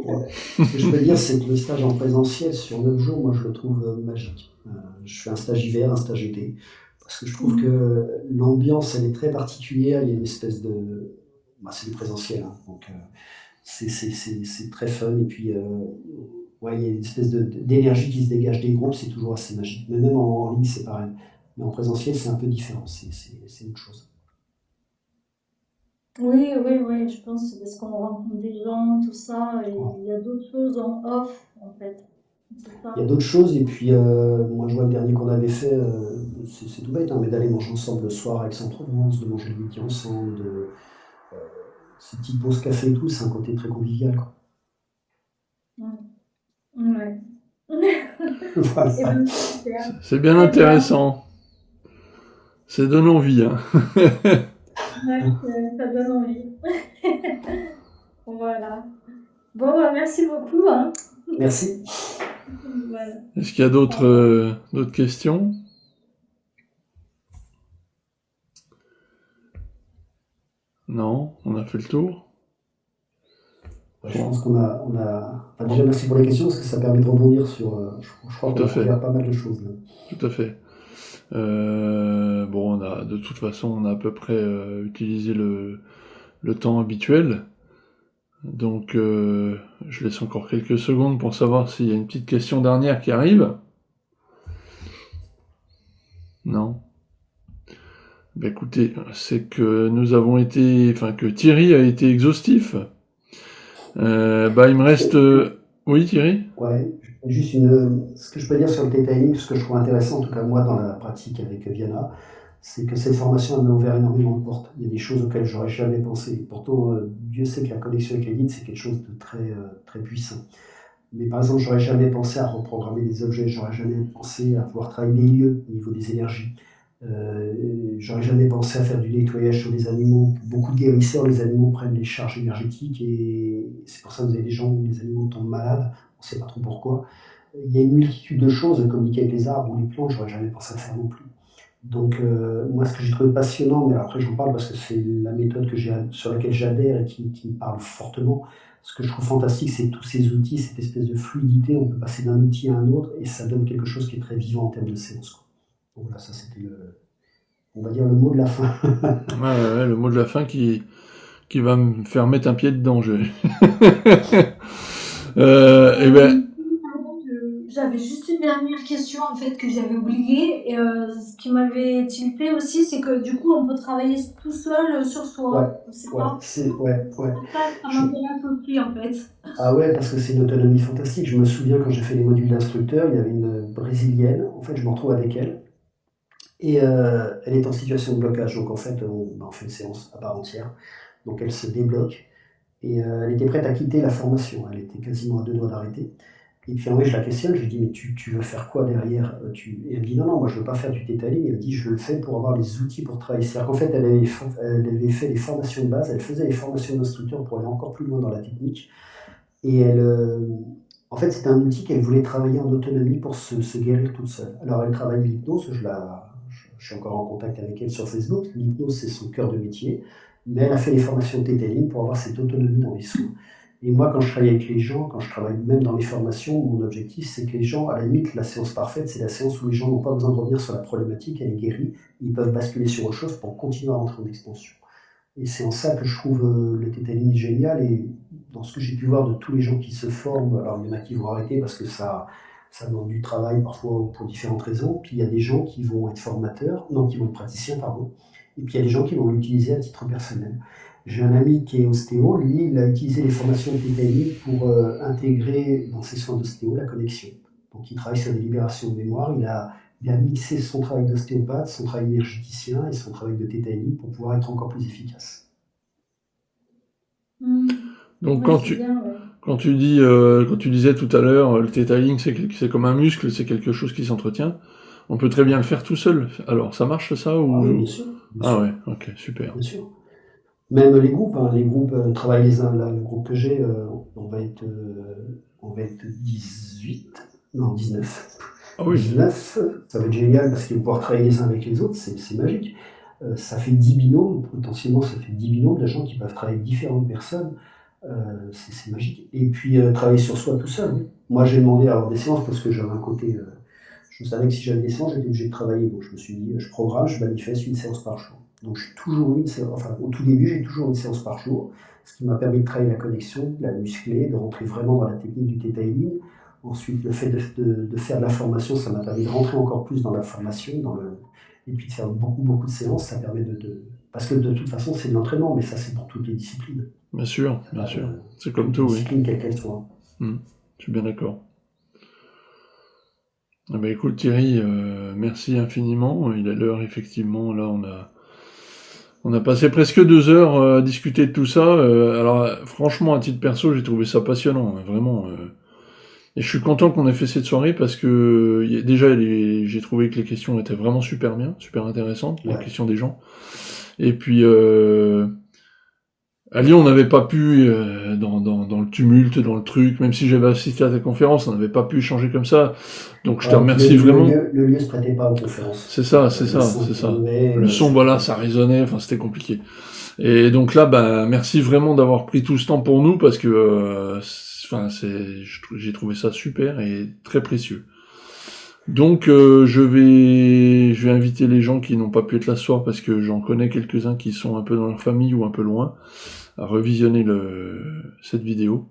Ouais. Ce que je peux dire, c'est que le stage en présentiel sur 9 jours, moi je le trouve magique. Je fais un stage hiver, un stage été, parce que je trouve que l'ambiance, elle est très particulière. Il y a une espèce de... c'est du présentiel, hein, donc c'est très fun. Et puis, ouais, il y a une espèce d'énergie qui se dégage des groupes, c'est toujours assez magique. Mais même en ligne, c'est pareil. Mais en présentiel, c'est un peu différent, c'est autre chose. Oui, je pense que c'est parce qu'on rencontre des gens, tout ça, et il y a d'autres choses en off, en fait. Il y a d'autres choses, et puis moi je vois le dernier qu'on avait fait, c'est tout bête, hein, mais d'aller manger ensemble le soir à Aix-en-Provence, de manger le midi ensemble, ces petites pauses café et tout, c'est un côté très convivial, quoi. Ouais. Voilà. C'est bien intéressant. Ça donne envie, hein. Ouais, ça donne envie. Voilà. Bon, merci beaucoup, hein. Merci. Voilà. Est-ce qu'il y a d'autres questions? Non, on a fait le tour. Ouais, je pense qu'on a... Enfin, déjà, merci pour les questions, parce que ça permet de rebondir sur... je crois qu'on a couvert pas mal de choses, là. Tout à fait. Bon, de toute façon, on a à peu près utilisé le temps habituel. Donc, je laisse encore quelques secondes pour savoir s'il y a une petite question dernière qui arrive. Non. Ben écoutez, c'est que nous avons été, enfin que Thierry a été exhaustif. Il me reste. Oui, Thierry. Ouais, juste ce que je peux dire sur le detailing, ce que je trouve intéressant, en tout cas moi dans la pratique avec Viana, c'est que cette formation elle m'a ouvert énormément de portes. Il y a des choses auxquelles j'aurais jamais pensé. Pourtant, Dieu sait que la connexion avec les guides, c'est quelque chose de très puissant. Mais par exemple, j'aurais jamais pensé à reprogrammer des objets, j'aurais jamais pensé à pouvoir travailler des lieux au niveau des énergies. J'aurais jamais pensé à faire du nettoyage sur les animaux. Beaucoup de guérisseurs, les animaux prennent les charges énergétiques et c'est pour ça que vous avez des gens où les animaux tombent malades, on ne sait pas trop pourquoi. Il y a une multitude de choses, communiquer avec les arbres ou les plantes, j'aurais jamais pensé à faire non plus. Donc, moi, ce que j'ai trouvé passionnant, mais après j'en parle parce que c'est la méthode sur laquelle j'adhère et qui me parle fortement. Ce que je trouve fantastique, c'est tous ces outils, cette espèce de fluidité. On peut passer d'un outil à un autre et ça donne quelque chose qui est très vivant en termes de séance, quoi. Donc voilà, ça c'était on va dire le mot de la fin. Ouais, le mot de la fin qui va me faire mettre un pied dedans. Eh ben, J'avais juste une dernière question en fait que j'avais oubliée et ce qui m'avait tilté aussi, c'est que du coup on peut travailler tout seul sur soi. Ouais. Ça m'intéresse aussi en fait. Ah ouais, parce que c'est une autonomie fantastique. Je me souviens quand j'ai fait les modules d'instructeur, il y avait une brésilienne. En fait, je me retrouve avec elle. Et elle est en situation de blocage. Donc en fait, on fait une séance à part entière. Donc elle se débloque. Et elle était prête à quitter la formation. Elle était quasiment à 2 doigts d'arrêter. Et puis en vrai, je la questionne, je lui dis, mais tu veux faire quoi derrière Et elle me dit, non, moi je veux pas faire du detailing. Elle me dit, je le fais pour avoir les outils pour travailler. C'est-à-dire qu'en fait, elle avait fait les formations de base, elle faisait les formations d'instructeur pour aller encore plus loin dans la technique. Et en fait, c'était un outil qu'elle voulait travailler en autonomie pour se guérir toute seule. Alors elle travaille l'hypnose, je suis encore en contact avec elle sur Facebook. L'hypnose, c'est son cœur de métier. Mais elle a fait les formations de detailing pour avoir cette autonomie dans les soins. Et moi, quand je travaille avec les gens, quand je travaille même dans les formations, mon objectif, c'est que les gens, à la limite, la séance parfaite, c'est la séance où les gens n'ont pas besoin de revenir sur la problématique, elle est guérie, ils peuvent basculer sur autre chose pour continuer à rentrer en expansion. Et c'est en ça que je trouve le detailing génial. Et dans ce que j'ai pu voir de tous les gens qui se forment, alors il y en a qui vont arrêter parce que ça demande du travail parfois pour différentes raisons. Puis il y a des gens qui vont être qui vont être praticiens, pardon. Et puis il y a des gens qui vont l'utiliser à titre personnel. J'ai un ami qui est ostéo, lui, il a utilisé les formations de detailing pour intégrer dans ses soins d'ostéo la connexion. Donc il travaille sur des libérations de mémoire, il a mixé son travail d'ostéopathe, son travail énergéticien et son travail de detailing pour pouvoir être encore plus efficace. Donc quand tu disais tout à l'heure, le detailing c'est comme un muscle, c'est quelque chose qui s'entretient. On peut très bien le faire tout seul. Alors ça marche ça ou... Ah oui, bien sûr. Ouais, ok, super. Bien sûr. Même les groupes travaillent les uns. Là, le groupe que j'ai, on va être 19. Ah oui. 19, ça va être génial parce qu'ils vont pouvoir travailler les uns avec les autres, c'est magique. Ça fait 10 binômes, potentiellement ça fait 10 binômes de gens qui peuvent travailler avec différentes personnes. C'est magique. Et puis travailler sur soi tout seul. Oui. Moi j'ai demandé à avoir des séances parce que j'avais un côté. Je savais que si j'avais des séances, j'étais obligé de travailler. Donc je me suis dit, je programme, je manifeste une séance par jour. Donc j'ai toujours eu au tout début, j'ai toujours une séance par jour, ce qui m'a permis de travailler la connexion, de la muscler, de rentrer vraiment dans la technique du detailing. Ensuite, le fait de faire de la formation, ça m'a permis de rentrer encore plus dans la formation, et puis de faire beaucoup de séances, ça permet parce que de toute façon, c'est de l'entraînement, mais ça, c'est pour toutes les disciplines. Bien sûr. C'est comme tout, oui. Discipline, quelle qu'elle soit. Je suis bien d'accord. Eh ben, écoute, Thierry, merci infiniment. Il est l'heure, effectivement. Là, on a passé presque 2 heures à discuter de tout ça. Alors, franchement, à titre perso, j'ai trouvé ça passionnant, hein, vraiment. Et je suis content qu'on ait fait cette soirée parce que déjà, j'ai trouvé que les questions étaient vraiment super bien, super intéressantes, les questions des gens. Et puis, à Lyon, on n'avait pas pu, dans le tumulte, dans le truc, même si j'avais assisté à ta conférence, on n'avait pas pu échanger comme ça. Donc je te remercie vraiment. Le lieu se prêtait pas aux conférences. C'est ça. Le son, voilà, ça résonnait, enfin c'était compliqué. Et donc là, merci vraiment d'avoir pris tout ce temps pour nous parce que, j'ai trouvé ça super et très précieux. Donc je vais inviter les gens qui n'ont pas pu être là ce soir parce que j'en connais quelques-uns qui sont un peu dans leur famille ou un peu loin à revisionner cette vidéo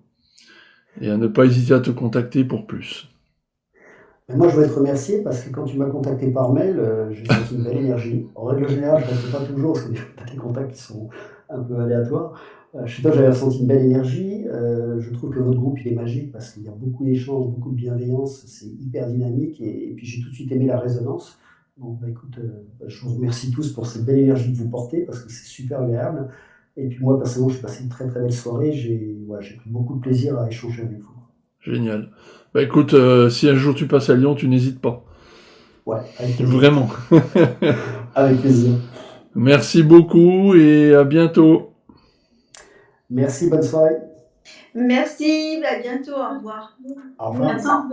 et à ne pas hésiter à te contacter pour plus. Mais moi, je voulais te remercier parce que quand tu m'as contacté par mail, j'ai senti une belle énergie. En règle générale, je ne réponds pas toujours parce que tu as des contacts qui sont un peu aléatoires. Chez toi, j'avais ressenti une belle énergie. Je trouve que votre groupe, il est magique parce qu'il y a beaucoup d'échanges, beaucoup de bienveillance. C'est hyper dynamique et puis j'ai tout de suite aimé la résonance. Donc, bah, écoute, je vous remercie tous pour cette belle énergie que vous portez parce que c'est super agréable. Et puis moi, personnellement, j'ai passé une très très belle soirée. J'ai pris beaucoup de plaisir à échanger avec vous. Génial. Bah écoute, si un jour tu passes à Lyon, tu n'hésites pas. Ouais, avec plaisir. Vraiment. Avec plaisir. Merci beaucoup et à bientôt. Merci, bonne soirée. Merci, à bientôt, au revoir. Au revoir. Attends.